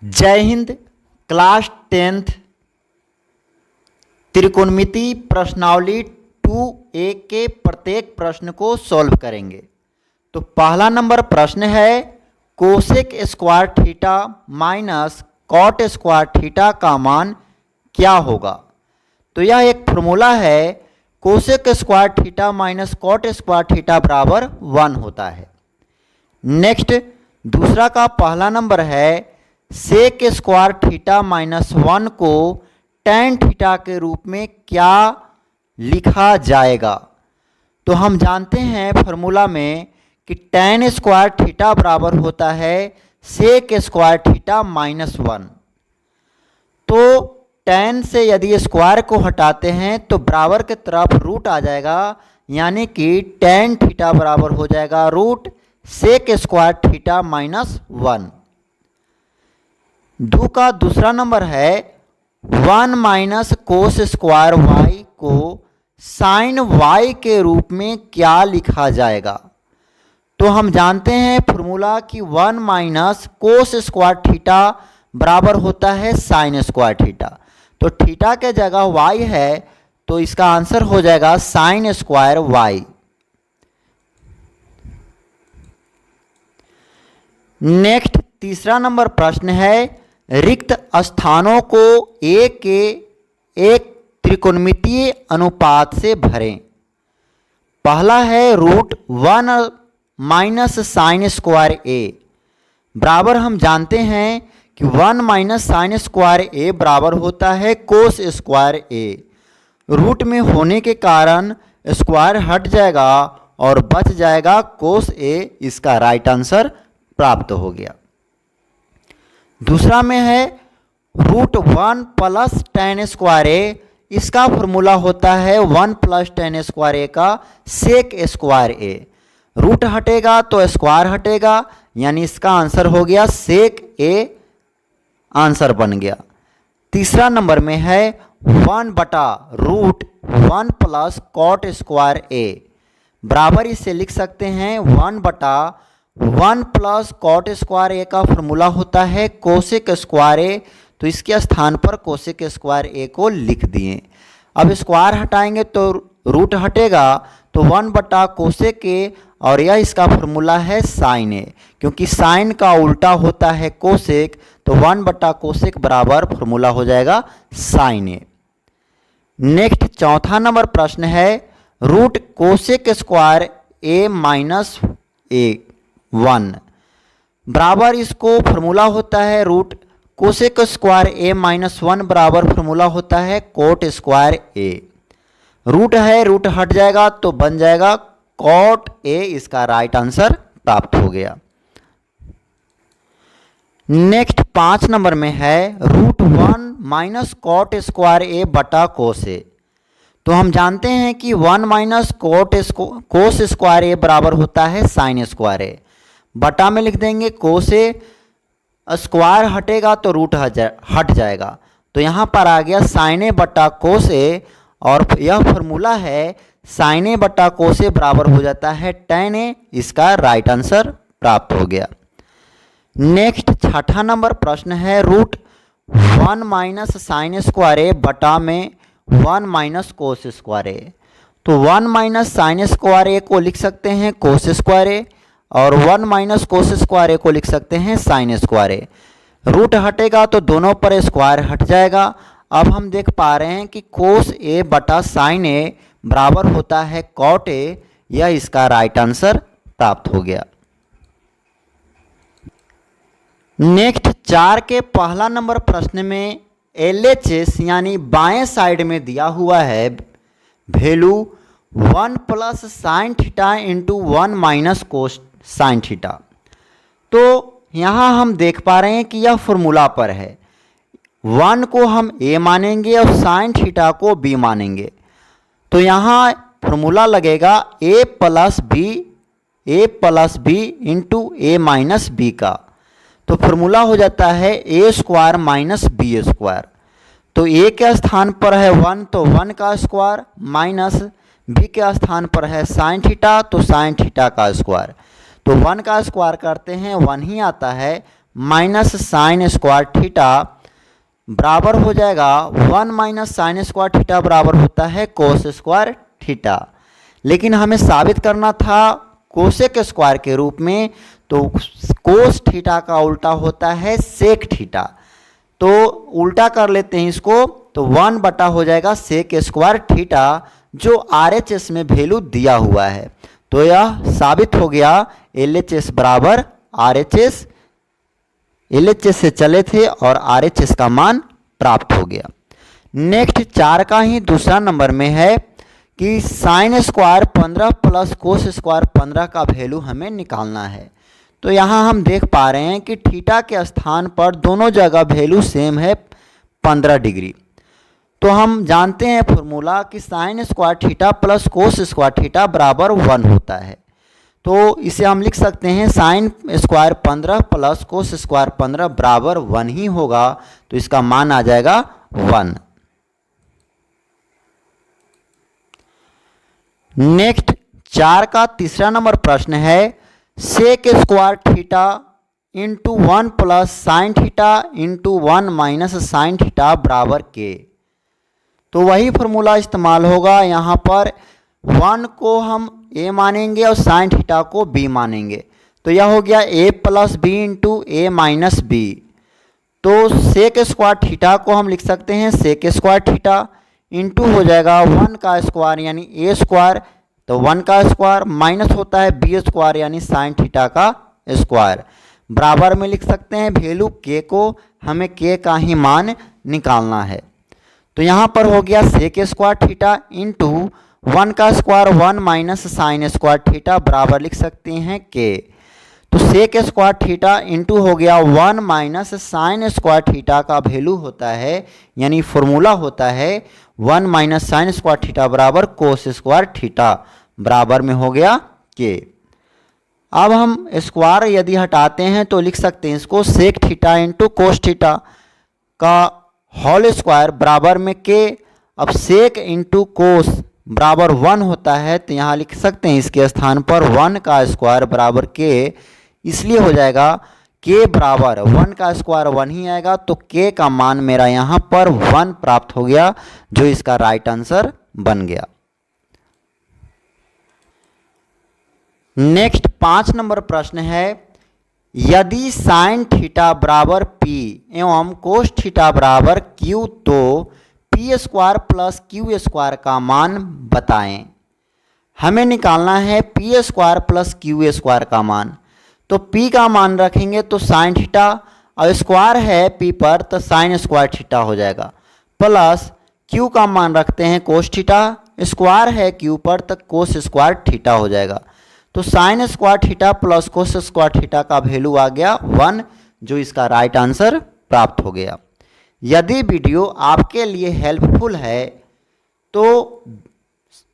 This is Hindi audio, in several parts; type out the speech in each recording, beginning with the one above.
जय हिंद। क्लास 10th त्रिकोणमिति प्रश्नावली 2A के प्रत्येक प्रश्न को सॉल्व करेंगे। तो पहला नंबर प्रश्न है cosec square theta minus cot square theta का मान क्या होगा। तो यह एक फॉर्मूला है, cosec square theta minus cot square theta बराबर 1 होता है। नेक्स्ट दूसरा का पहला नंबर है सेक स्क्वायर थीटा माइनस 1 को टेन थीटा के रूप में क्या लिखा जाएगा। तो हम जानते हैं फॉर्मूला में कि टेन स्क्वायर थीटा बराबर होता है सेक स्क्वायर थीटा माइनस 1। तो टेन से यदि स्क्वायर को हटाते हैं तो बराबर के तरफ रूट आ जाएगा, यानी कि टेन थीटा बराबर हो जाएगा root sec square theta minus 1। दो का दूसरा नंबर है 1 माइनस कोस स्क्वायर वाई को साइन वाई के रूप में क्या लिखा जाएगा। तो हम जानते हैं फॉर्मूला कि 1 माइनस कोस स्क्वायर थीटा बराबर होता है साइन स्क्वायर थीटा। तो थीटा के जगह वाई है तो इसका आंसर हो जाएगा साइन स्क्वायर वाई। नेक्स्ट तीसरा नंबर प्रश्न है रिक्त स्थानों को ए के एक त्रिकोणमितीय अनुपात से भरें। पहला है root 1 minus sine square A बराबर हम जानते हैं कि 1 माइनस साइन स्क्वायर ए बराबर होता है कोस स्क्वायर ए। रूट में होने के कारण स्क्वायर हट जाएगा और बच जाएगा कोस ए। इसका राइट आंसर प्राप्त हो गया। दूसरा में है रूट 1 प्लस टेन स्क्वायर ए, इसका फॉर्मूला होता है 1 प्लस टेन स्क्वायर ए का सेक स्क्वायर ए। रूट हटेगा तो स्क्वायर हटेगा, यानी इसका आंसर हो गया सेक ए, आंसर बन गया। तीसरा नंबर में है 1 बटा root 1 plus cot square A बराबर इसे लिख सकते हैं 1 बटा 1 प्लस कॉट स्क्वायर ए का फॉर्मूला होता है कोसेक स्क्वायर ए। तो इसके स्थान पर कोसेक स्क्वायर ए को लिख दिए। अब स्क्वायर हटाएंगे तो रूट हटेगा, तो 1 बटा कोसेक ए और यह इसका फॉर्मूला है साइन ए, क्योंकि साइन का उल्टा होता है कोसेक। तो 1 बटा कोसेक बराबर फॉर्मूला हो जाएगा साइन ए। नेक्स्ट चौथा नंबर प्रश्न है root cosec square A minus ए 1 बराबर इसको फॉर्मूला होता है root cosec square A minus 1 बराबर फॉर्मूला होता है कोट स्क्वायर ए। रूट है, रूट हट जाएगा तो बन जाएगा कोट ए। इसका राइट आंसर प्राप्त हो गया। नेक्स्ट 5 नंबर में है रूट 1 माइनस कोट स्क्वायर ए बटा कोस ए। तो हम जानते हैं कि 1 माइनस कोस स्क्वायर ए बराबर होता है साइन स्क्वायर ए। बटा में लिख देंगे कोस ए, स्क्वायर हटेगा तो रूट हट जाएगा, तो यहाँ पर आ गया साइन ए बटा कोस ए। और यह फॉर्मूला है साइन ए बटा कोस ए बराबर हो जाता है टेन ए। इसका राइट आंसर प्राप्त हो गया। नेक्स्ट छठा नंबर प्रश्न है रूट 1 माइनस साइन स्क्वायर ए बटा में 1 माइनस कोस स्क्वायर ए। तो 1 माइनस साइन स्क्वायर ए को लिख सकते हैं कोस स्क्वायर ए, और 1 माइनस कोस स्क्वायर ए को लिख सकते हैं साइन स्क्वायर ए। रूट हटेगा तो दोनों पर स्क्वायर हट जाएगा। अब हम देख पा रहे हैं कि कोस ए बटा साइन ए बराबर होता है कॉट ए। यह इसका राइट आंसर प्राप्त हो गया। नेक्स्ट 4 के पहला नंबर प्रश्न में LHS यानी बाएं साइड में दिया हुआ है value 1 plus sine theta into 1 minus कोस साइन थीटा। तो यहाँ हम देख पा रहे हैं कि यह फॉर्मूला पर है। 1 को हम a मानेंगे और साइन थीटा को b मानेंगे। तो यहाँ फॉर्मूला लगेगा a plus B into a minus b का। तो फॉर्मूला हो जाता है a square minus B square. तो a के स्थान पर है 1 तो 1 का स्क्वायर, माइनस b के स्थान पर है साइन थीटा तो साइन थीटा का स्क्वायर। तो 1 का स्क्वायर करते हैं 1 ही आता है, माइनस साइन स्क्वायर थीटा बराबर हो जाएगा 1 माइनस साइन स्क्वायर थीटा बराबर होता है कोस स्क्वायर थीटा। लेकिन हमें साबित करना था कोसेक स्क्वायर के रूप में, तो कोस थीटा का उल्टा होता है सेक थीटा। तो उल्टा कर लेते हैं इसको, तो 1 बटा हो जाएगा सेक स्क्वायर थीटा जो RHS में वैल्यू दिया हुआ है। तो यह साबित हो गया LHS बराबर RHS। LHS से चले थे और RHS का मान प्राप्त हो गया। नेक्स्ट 4 का ही दूसरा नंबर में है कि sine square 15 plus cos square 15 का वैल्यू हमें निकालना है। तो यहाँ हम देख पा रहे हैं कि थीटा के स्थान पर दोनों जगह वैल्यू सेम है 15 डिग्री। तो हम जानते हैं फॉर्मूला कि sign square theta plus cos square theta बराबर 1 होता है। तो इसे हम लिख सकते हैं sine square 15 plus cos square 15 बराबर 1 ही होगा। तो इसका मान आ जाएगा 1। नेक्स्ट 4 का तीसरा नंबर प्रश्न है sec square theta into 1 plus sine theta into 1 minus sine theta बराबर के। तो वही फॉर्मूला इस्तेमाल होगा। यहाँ पर 1 को हम a मानेंगे और साइन थीटा को b मानेंगे। तो यह हो गया a plus B into A minus B. तो सेक स्क्वायर थीटा को हम लिख सकते हैं सेक स्क्वायर थीटा इंटू हो जाएगा 1 का स्क्वायर यानी a स्क्वायर, तो 1 का स्क्वायर माइनस होता है b स्क्वायर यानी साइन थीटा का स्क्वायर। बराबर में लिख सकते हैं वैल्यू k को, हमें k का ही मान निकालना है। तो यहाँ पर हो गया सेक स्क्वायर थीटा इंटू 1 का square 1 minus sine square theta बराबर लिख सकते हैं k। तो सेक स्क्वायर थीटा इंटू हो गया 1 माइनस साइन स्क्वायर थीटा का वैल्यू होता है यानी फॉर्मूला होता है 1 माइनस साइन स्क्वायर थीटा बराबर कोस स्क्वायर थीटा बराबर में हो गया k। अब हम स्क्वायर यदि हटाते हैं तो लिख सकते हैं इसको sec theta into cos theta का होल स्क्वायर बराबर में k। अब सेक इंटू कोस बराबर 1 होता है, तो यहाँ लिख सकते हैं इसके स्थान पर 1 का स्क्वायर बराबर k। इसलिए हो जाएगा k बराबर 1 का स्क्वायर 1 ही आएगा। तो k का मान मेरा यहाँ पर 1 प्राप्त हो गया, जो इसका राइट आंसर बन गया। नेक्स्ट 5 नंबर प्रश्न है यदि साइन थीटा बराबर p एवं कोस थीटा बराबर q तो p square plus q square का मान बताएं। हमें निकालना है p square plus q square का मान। तो p का मान रखेंगे तो साइन थीटा, और स्क्वायर है p पर तो साइन स्क्वायर थीटा हो जाएगा, प्लस q का मान रखते हैं कोस थीटा, स्क्वायर है q पर तो कोस स्क्वायर थीटा हो जाएगा। तो sign square theta plus cos square theta का वैल्यू आ गया 1, जो इसका राइट आंसर प्राप्त हो गया। यदि वीडियो आपके लिए हेल्पफुल है तो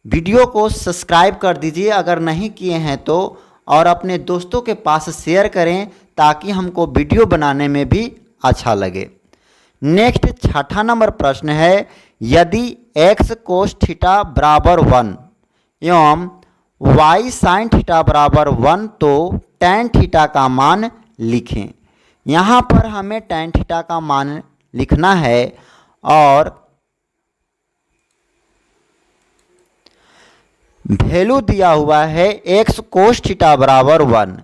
वीडियो को सब्सक्राइब कर दीजिए अगर नहीं किए हैं तो, और अपने दोस्तों के पास शेयर करें ताकि हमको वीडियो बनाने में भी अच्छा लगे। नेक्स्ट 6ठा नंबर प्रश्न है यदि x कोस थीटा बराबर 1 एवं y साइन थीटा बराबर 1 तो tan थीटा का मान लिखें। यहाँ पर हमें tan थीटा का मान लिखना है और वैल्यू दिया हुआ है x कोस थीटा बराबर 1।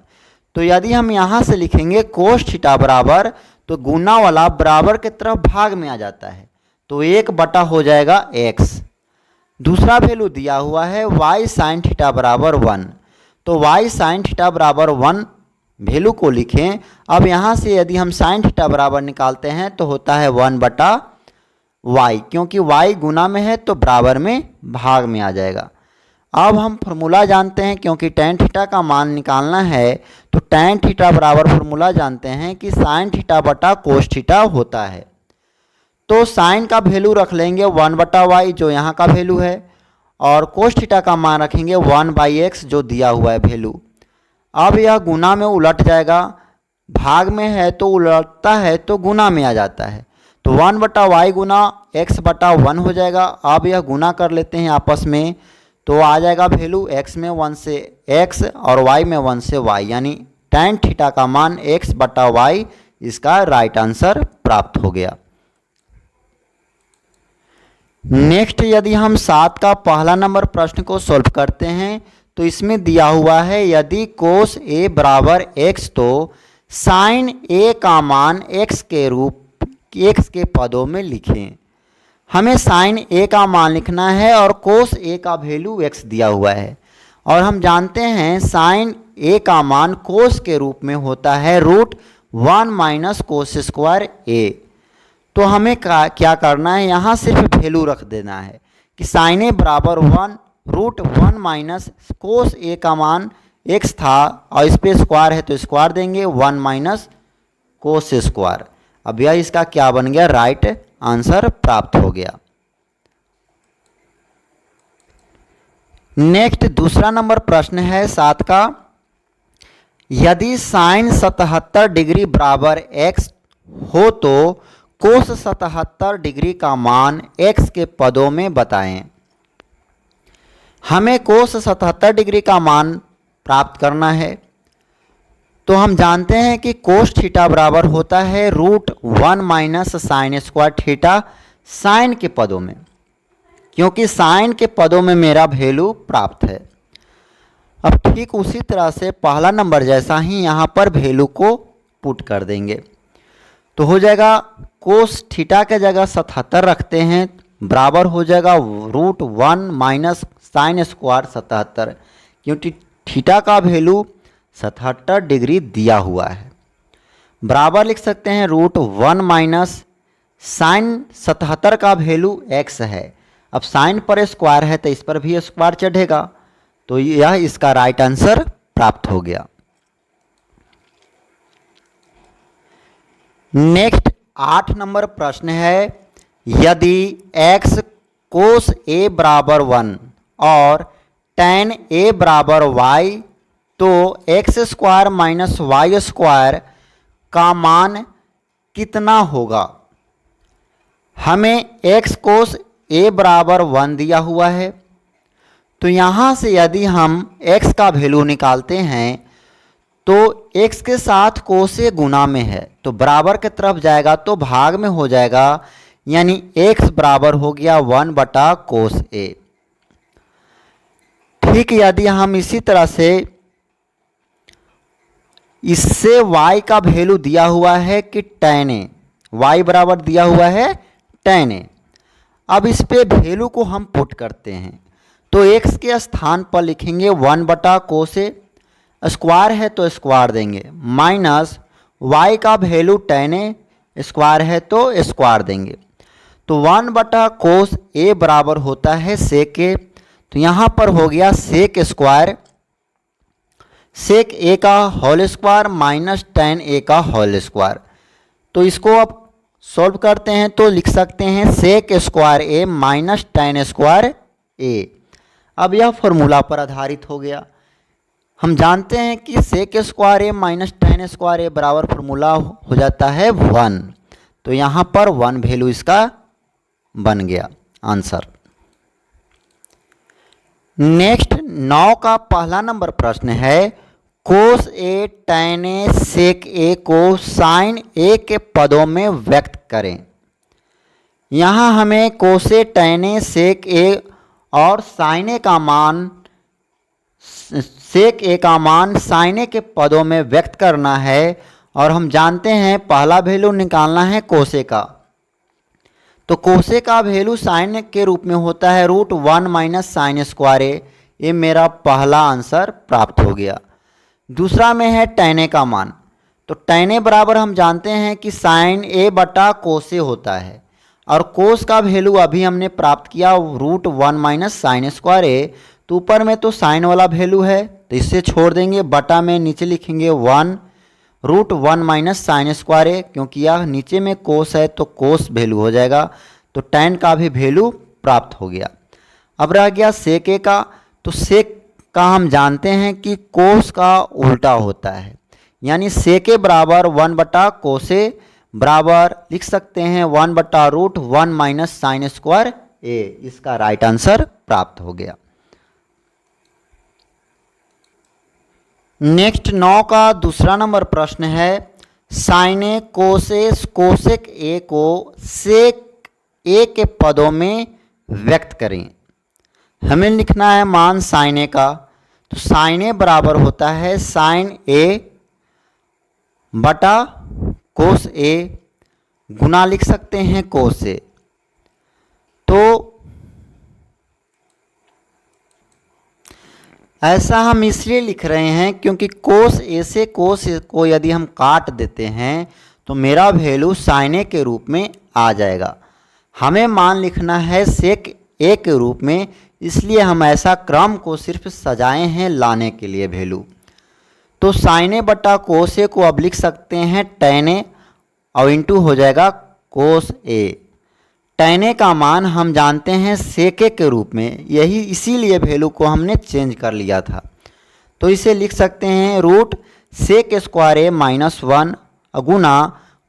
तो यदि हम यहाँ से लिखेंगे कोस थीटा बराबर, तो गुना वाला बराबर की तरफ भाग में आ जाता है, तो 1 बटा हो जाएगा x। दूसरा वैल्यू दिया हुआ है y साइन थीटा बराबर 1, तो y साइन थीटा बराबर 1 वैल्यू को लिखें। अब यहाँ से यदि हम साइन थीटा बराबर निकालते हैं तो होता है 1 बटा y, क्योंकि y गुना में है तो बराबर में भाग में आ जाएगा। अब हम फॉर्मूला जानते हैं, क्योंकि tan थीटा का मान निकालना है तो tan थीटा बराबर फॉर्मूला जानते हैं कि साइन थीटा बटा कोस थीटा होता है। तो साइन का वैल्यू रख लेंगे 1 बटा y जो यहाँ का वैल्यू है, और कोस थीटा का मान रखेंगे 1/x जो दिया हुआ है वैल्यू। अब यह गुना में उलट जाएगा, भाग में है तो उलटता है तो गुना में आ जाता है, तो 1 बटा y गुना x बटा 1 हो जाएगा। अब यह गुना कर लेते हैं आपस में, तो आ जाएगा वैल्यू x में 1 से x और y में 1 से y, यानी tan थीटा का मान x बटा y इसका राइट आंसर प्राप्त हो गया। नेक्स्ट यदि हम 7 का पहला नंबर प्रश्न को सॉल्व करते हैं तो इसमें दिया हुआ है यदि कोस ए बराबर x तो साइन ए का मान x के पदों में लिखें। हमें साइन ए का मान लिखना है और कोस ए का वैल्यू x दिया हुआ है और हम जानते हैं साइन ए का मान कोस के रूप में होता है √1 माइनस कोस स्क्वायर ए। तो हमें क्या करना है, यहाँ सिर्फ वैल्यू रख देना है कि साइन ए बराबर √1 माइनस कोस ए का मान x था और इस पर स्क्वायर है तो स्क्वायर देंगे 1 माइनस कोस स्क्वायर। अब यह इसका क्या बन गया, राइट आंसर प्राप्त हो गया। नेक्स्ट दूसरा नंबर प्रश्न है 7 का, यदि साइन 77 डिग्री बराबर x हो तो कोस 77 डिग्री का मान x के पदों में बताएं। हमें कोस 77 डिग्री का मान प्राप्त करना है तो हम जानते हैं कि कोस थीटा बराबर होता है √1 minus sine square theta sign के पदों में, क्योंकि साइन के पदों में मेरा वैल्यू प्राप्त है। अब ठीक उसी तरह से पहला नंबर जैसा ही यहाँ पर वैल्यू को पुट कर देंगे तो हो जाएगा कोस थीटा के जगह 77 रखते हैं बराबर हो जाएगा √1 माइनस साइन स्क्वायर 77, क्योंकि थीटा का वैल्यू 77 डिग्री दिया हुआ है। बराबर लिख सकते हैं √1 माइनस साइन 77 का वैल्यू x है। अब साइन पर स्क्वायर है तो इस पर भी स्क्वायर चढ़ेगा तो यह इसका राइट आंसर प्राप्त हो गया। नेक्स्ट 8 नंबर प्रश्न है, यदि x कोस a बराबर 1 और tan a बराबर y तो x square minus y square का मान कितना होगा। हमें x कोस a बराबर 1 दिया हुआ है तो यहाँ से यदि हम x का वैल्यू निकालते हैं तो x के साथ कोस a गुना में है तो बराबर की तरफ जाएगा तो भाग में हो जाएगा, यानी x बराबर हो गया 1 बटा कोस a। ठीक, यदि हम इसी तरह से इससे y का वैल्यू दिया हुआ है कि tan a, y बराबर दिया हुआ है tan a। अब इस पे वैल्यू को हम पुट करते हैं तो x के स्थान पर लिखेंगे 1 बटा कोस a, स्क्वायर है तो स्क्वायर देंगे, माइनस y का वैल्यू tan a, स्क्वायर है तो स्क्वायर देंगे। तो 1 बटा कोस a बराबर होता है सेक a, तो यहाँ पर हो गया सेक स्क्वायर, सेक a का whole square minus tan a का होल स्क्वायर। तो इसको अब सॉल्व करते हैं तो लिख सकते हैं sec square a minus tan square a। अब यह फॉर्मूला पर आधारित हो गया। हम जानते हैं कि sec square a minus tan square a बराबर फॉर्मूला हो जाता है 1, तो यहाँ पर 1 वैल्यू इसका बन गया आंसर। नेक्स्ट 9 का पहला नंबर प्रश्न है, cos a tan a sec a को साइन a के पदों में व्यक्त करें। यहाँ हमें cos a tan a sec a और साइन a का मान सेक a का मान साइन a के पदों में व्यक्त करना है और हम जानते हैं पहला वैल्यू निकालना है कोस a का, तो कोस a का वैल्यू साइन के रूप में होता है √1 माइनस साइन स्क्वायर a। ये मेरा पहला आंसर प्राप्त हो गया। दूसरा में है tan a का मान, तो tan a बराबर हम जानते हैं कि साइन a बटा कोस a होता है और कोस का वैल्यू अभी हमने प्राप्त किया √1 माइनस साइन स्क्वायर a, तो ऊपर में तो साइन वाला वैल्यू है तो इससे छोड़ देंगे, बटा में नीचे लिखेंगे 1 √1 माइनस साइन स्क्वायर a, क्योंकि यह नीचे में कोस है तो कोस वैल्यू हो जाएगा, तो tan का भी वैल्यू प्राप्त हो गया। अब रह गया सेक a का, तो सेक का हम जानते हैं कि कोस का उल्टा होता है, यानी सेक a बराबर 1 बटा कोस a बराबर लिख सकते हैं 1 बटा √1 माइनस साइन स्क्वायर a। इसका राइट आंसर प्राप्त हो गया। नेक्स्ट 9 का दूसरा नंबर प्रश्न है, साइन ए कोसेस कोसेक ए को सेक ए के पदों में व्यक्त करें। हमें लिखना है मान साइन ए का, तो साइन ए बराबर होता है साइन ए बटा कोस ए, गुना लिख सकते हैं कोस ए। तो ऐसा हम इसलिए लिख रहे हैं क्योंकि कोस ए से कोस ए को यदि हम काट देते हैं तो मेरा वैल्यू साइन ए के रूप में आ जाएगा। हमें मान लिखना है सेक ए के रूप में, इसलिए हम ऐसा क्रम को सिर्फ सजाए हैं लाने के लिए वैल्यू। तो साइन ए बटा कोस ए को अब लिख सकते हैं टेन ए और इंटू हो जाएगा कोस ए। टेन ए का मान हम जानते हैं सेक ए के रूप में, यही इसीलिए वैल्यू को हमने चेंज कर लिया था। तो इसे लिख सकते हैं root sec square A minus 1 गुना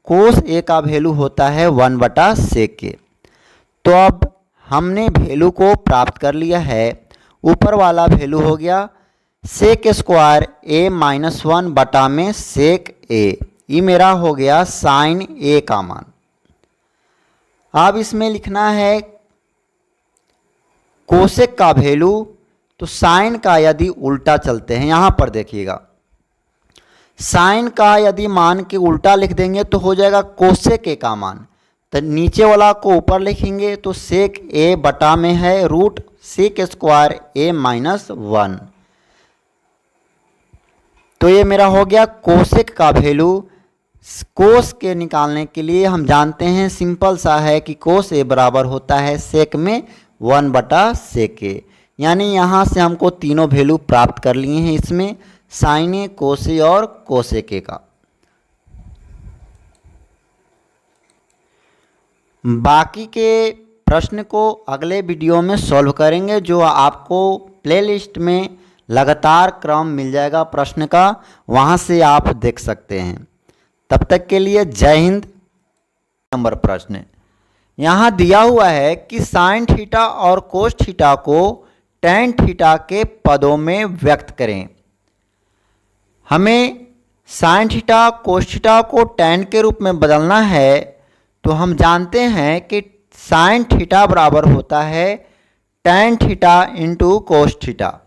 कोस ए का वैल्यू होता है 1 बटा सेक ए। तो अब हमने वैल्यू को प्राप्त कर लिया है। ऊपर वाला वैल्यू हो गया सेक स्क्वायर ए माइनस 1 बटा में सेक ए, ये मेरा हो गया साइन ए का मान। अब इसमें लिखना है कोसेक का वैल्यू, तो साइन का यदि उल्टा चलते हैं, यहाँ पर देखिएगा साइन का यदि मान के उल्टा लिख देंगे तो हो जाएगा कोसेक ए का मान। तो नीचे वाला को ऊपर लिखेंगे तो सेक ए बटा में है root sec square A minus 1। तो ये मेरा हो गया कोसेक का वैल्यू। कोस के निकालने के लिए हम जानते हैं सिंपल सा है कि कोस ए बराबर होता है सेक में 1 बटा सेक ए, यानी यहाँ से हमको तीनों वैल्यू प्राप्त कर लिए हैं इसमें, साइन ए, कोस ए और कोसेक ए का। बाकी के प्रश्न को अगले वीडियो में सॉल्व करेंगे, जो आपको प्लेलिस्ट में लगातार क्रम मिल जाएगा प्रश्न का, वहाँ से आप देख सकते हैं। तब तक के लिए जय हिंद। नंबर प्रश्न यहाँ दिया हुआ है कि साइन थीटा और कोस थीटा को टेन थीटा के पदों में व्यक्त करें। हमें साइन थीटा कोस थीटा को टेन के रूप में बदलना है, तो हम जानते हैं कि साइन थीटा बराबर होता है tan theta into cos theta.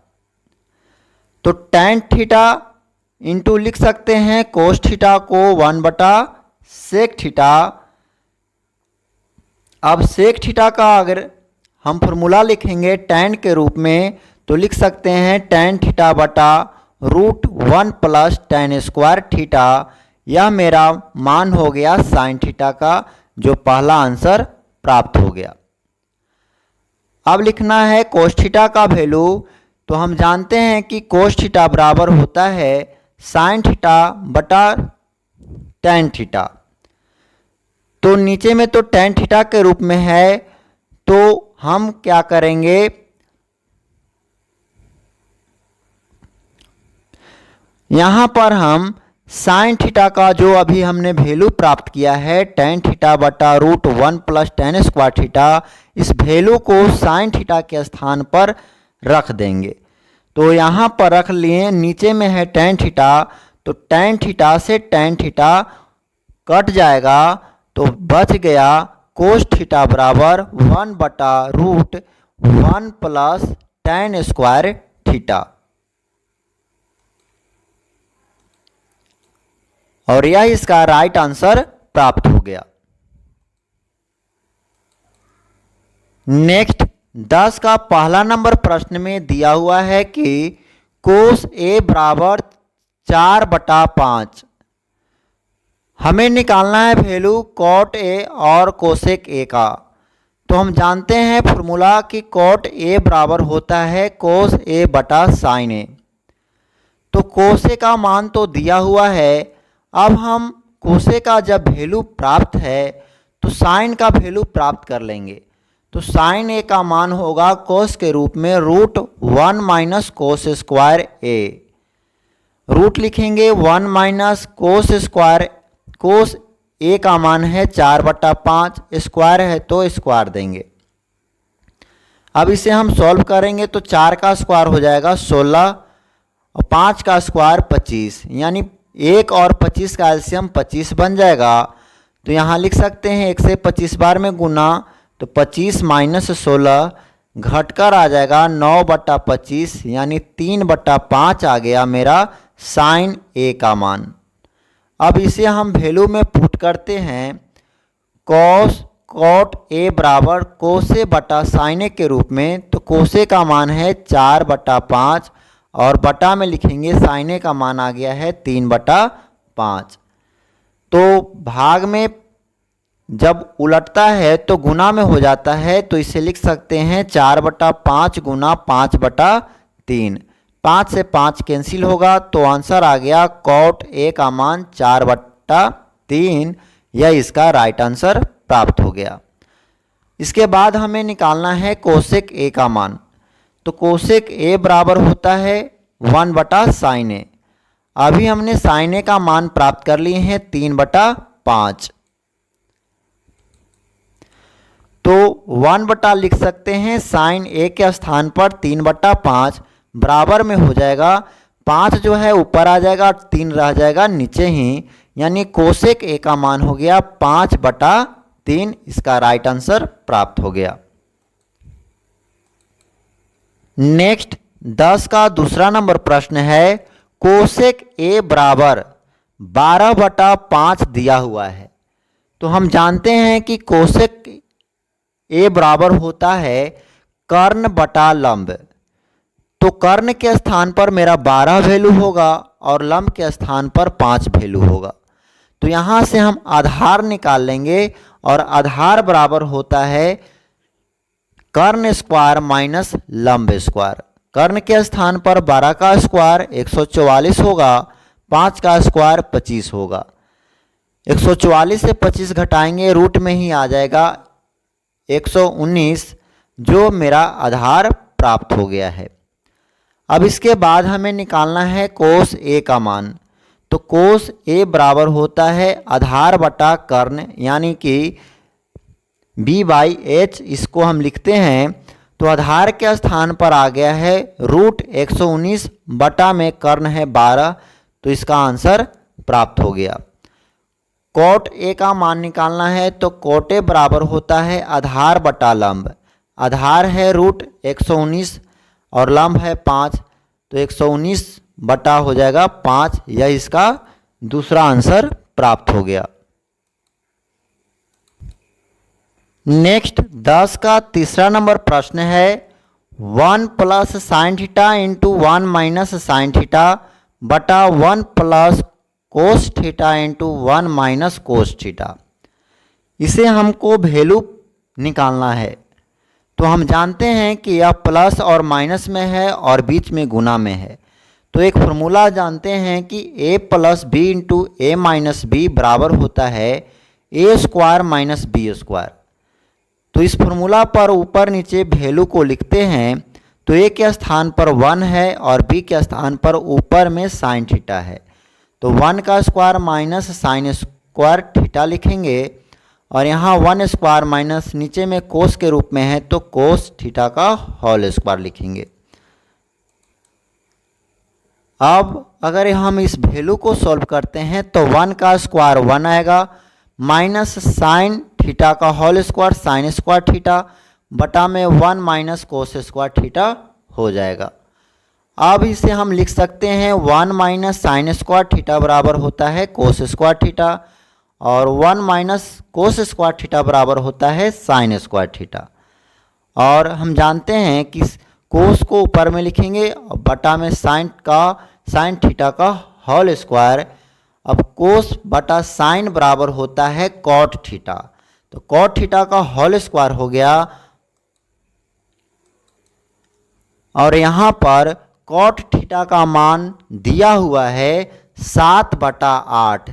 तो टेन थीटा इंटू लिख सकते हैं कोस थीटा को 1 बटा सेक थीटा। अब सेक थीटा का अगर हम फॉर्मूला लिखेंगे टेन के रूप में तो लिख सकते हैं टेन थीटा बटा root 1 plus tan square theta. यह मेरा मान हो गया साइन थीटा का, जो पहला आंसर प्राप्त हो गया। अब लिखना है कोस थीटा का वैल्यू, तो हम जानते हैं कि कोस थीटा बराबर होता है साइन थीटा बटा टेन थीटा। तो नीचे में तो टेन थीटा के रूप में है, तो हम क्या करेंगे, यहाँ पर हम साइन थीटा का जो अभी हमने वैल्यू प्राप्त किया है टेन थीटा बटा root 1 plus tan square theta, इस वैल्यू को साइन थीटा के स्थान पर रख देंगे। तो यहाँ पर रख लिए, नीचे में है टेन थीटा, तो टेन थीटा से टेन थीटा कट जाएगा, तो बच गया कोस थीटा बराबर 1 बटा root 1 plus tan square theta. और यह इसका राइट आंसर प्राप्त हो गया। नेक्स्ट 10 का पहला नंबर प्रश्न में दिया हुआ है कि कोस ए बराबर 4 बटा 5। हमें निकालना है वैल्यू कॉट ए और कोसेक ए का। तो हम जानते हैं फॉर्मूला कि कॉट ए बराबर होता है कोस ए बटा साइन ए। तो कोस ए का मान तो दिया हुआ है, अब हम कोस ए का जब वैल्यू प्राप्त है तो साइन का वैल्यू प्राप्त कर लेंगे। तो साइन ए का मान होगा कोस के रूप में रूट 1 माइनस कोस स्क्वायर ए। रूट लिखेंगे 1 माइनस कोस स्क्वायर, कोस ए का मान है 4 बटा 5, स्क्वायर है तो स्क्वायर देंगे। अब इसे हम सॉल्व करेंगे तो 4 का स्क्वायर हो जाएगा 16 और 5 का स्क्वायर 25, यानी 1 और 25 का एलसीएम 25 बन जाएगा। तो यहाँ लिख सकते हैं 1 से 25 बार में गुना, तो 25 माइनस 16 घटकर आ जाएगा 9/25 यानी 3/5 आ गया मेरा साइन ए का मान। अब इसे हम वैल्यू में पुट करते हैं। कॉट ए बराबर कोस ए बटा साइन ए के रूप में, तो कोस ए का मान है 4/5 और बटा में लिखेंगे साइन ए का मान आ गया है 3/5। तो भाग में जब उलटता है तो गुना में हो जाता है, तो इसे लिख सकते हैं 4/5 गुना 5/3। 5 से 5 कैंसिल होगा, तो आंसर आ गया कॉट ए का मान 4/3। यह इसका राइट आंसर प्राप्त हो गया। इसके बाद हमें निकालना है कोसेक ए का मान। तो कोसेक ए बराबर होता है 1/sin ए। अभी हमने साइन ए का मान प्राप्त कर लिए हैं 3/5, तो 1 लिख सकते हैं साइन ए के स्थान पर 3/5 बराबर में हो जाएगा 5 जो है ऊपर आ जाएगा और 3 रह जाएगा नीचे ही, यानी कोसेक ए का मान हो गया 5/3। इसका राइट आंसर प्राप्त हो गया। नेक्स्ट 10 का दूसरा नंबर प्रश्न है, कोसेक ए बराबर 12/5 दिया हुआ है। तो हम जानते हैं कि कोसेक ए बराबर होता है कर्ण बटा लंब। तो कर्ण के स्थान पर मेरा 12 वैल्यू होगा और लंब के स्थान पर 5 वैल्यू होगा। तो यहाँ से हम आधार निकाल लेंगे और आधार बराबर होता है कर्ण स्क्वायर माइनस लंब स्क्वायर। कर्ण के स्थान पर 12 का स्क्वायर 144 होगा, 5 का स्क्वायर 25 होगा। 144 से 25 घटाएंगे रूट में ही आ जाएगा 119, जो मेरा आधार प्राप्त हो गया है। अब इसके बाद हमें निकालना है कोस ए का मान। तो कोस ए बराबर होता है आधार बटा कर्ण, यानी कि b/h। इसको हम लिखते हैं, तो आधार के स्थान पर आ गया है रूट 119 बटा में कर्ण है 12, तो इसका आंसर प्राप्त हो गया। कोट ए का मान निकालना है, तो कोट ए बराबर होता है आधार बटा लंब। आधार है रूट 119 और लंब है 5, तो 119 बटा हो जाएगा 5। यह इसका दूसरा आंसर प्राप्त हो गया। नेक्स्ट 10 का तीसरा नंबर प्रश्न है, 1 + sin theta into 1 - sin theta बटा 1 + cos theta into 1 - cos theta. इसे हमको वैल्यू निकालना है। तो हम जानते हैं कि यह प्लस और माइनस में है और बीच में गुना में है। तो एक फॉर्मूला जानते हैं कि a + b into a - b बराबर होता है a² - b²। तो इस फॉर्मूला पर ऊपर नीचे वैल्यू को लिखते हैं। तो a के स्थान पर 1 है और b के स्थान पर ऊपर में साइन थीटा है, तो 1 का square minus sine square theta लिखेंगे और यहाँ 1² माइनस नीचे में कोस के रूप में है, तो कोस थीटा का होल स्क्वायर लिखेंगे। अब अगर हम इस वैल्यू को सॉल्व करते हैं तो 1 का स्क्वायर 1 आएगा, माइनस साइन थीटा का whole square sine square theta बटा में 1 - कोस स्क्वायर थीटा हो जाएगा। अब इसे हम लिख सकते हैं 1 - साइन स्क्वायर थीटा बराबर होता है कोस स्क्वायर थीटा और 1 - कोस स्क्वायर थीटा बराबर होता है साइन स्क्वायर थीटा। और हम जानते हैं कि कोस को ऊपर में लिखेंगे और बटा में साइन थीटा का होल स्क्वायर। अब कोस बटा साइन बराबर होता है कॉट थीटा, तो कॉट थीटा का होल स्क्वायर हो गया। और यहाँ पर कॉट थीटा का मान दिया हुआ है 7/8।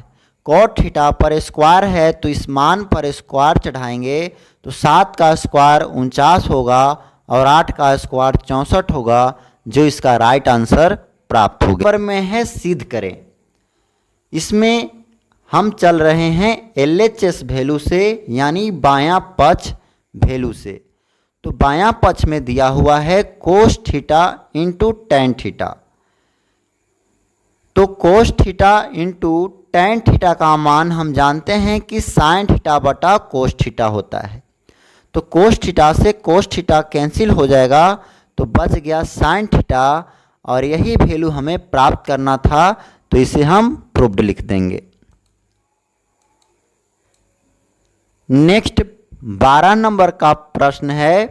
कॉट थीटा पर स्क्वायर है, तो इस मान पर स्क्वायर चढ़ाएंगे तो 7 का स्क्वायर 49 होगा और 8 का स्क्वायर 64 होगा, जो इसका राइट आंसर प्राप्त होगा। पर में है सिद्ध करें। इसमें हम चल रहे हैं LHS वैल्यू से, यानी बायां पक्ष वैल्यू से। तो बायां पक्ष में दिया हुआ है cos theta into tan theta. तो cos theta into tan theta का मान हम जानते हैं कि साइन थीटा बटा कोस थीटा होता है। तो कोस थीटा से कोस थीटा कैंसिल हो जाएगा तो बच गया साइन थीटा, और यही वैल्यू हमें प्राप्त करना था, तो इसे हम प्रूव्ड लिख देंगे। नेक्स्ट 12 नंबर का प्रश्न है,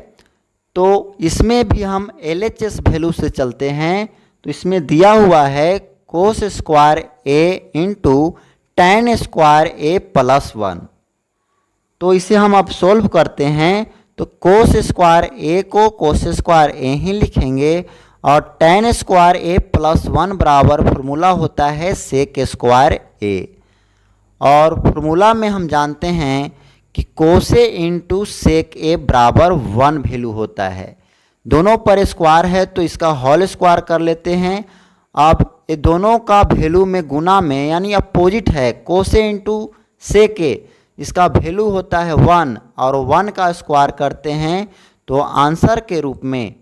तो इसमें भी हम LHS वैल्यू से चलते हैं। तो इसमें दिया हुआ है cos square A into ten square A plus 1। तो इसे हम अब सोल्व करते हैं। तो कोस स्क्वायर ए को कोस स्क्वायर ए ही लिखेंगे, और टेन स्क्वायर ए प्लस 1 बराबर फॉर्मूला होता है सेक स्क्वायर ए। और फॉर्मूला में हम जानते हैं कि कोसे इंटू सेक ए बराबर 1 वैल्यू होता है। दोनों पर स्क्वायर है तो इसका होल स्क्वायर कर लेते हैं। अब ये दोनों का वैल्यू में गुना में यानी अपोजिट है, कोसे इंटू सेक ए, इसका वैल्यू होता है 1 और 1 का स्क्वायर करते हैं तो आंसर के रूप में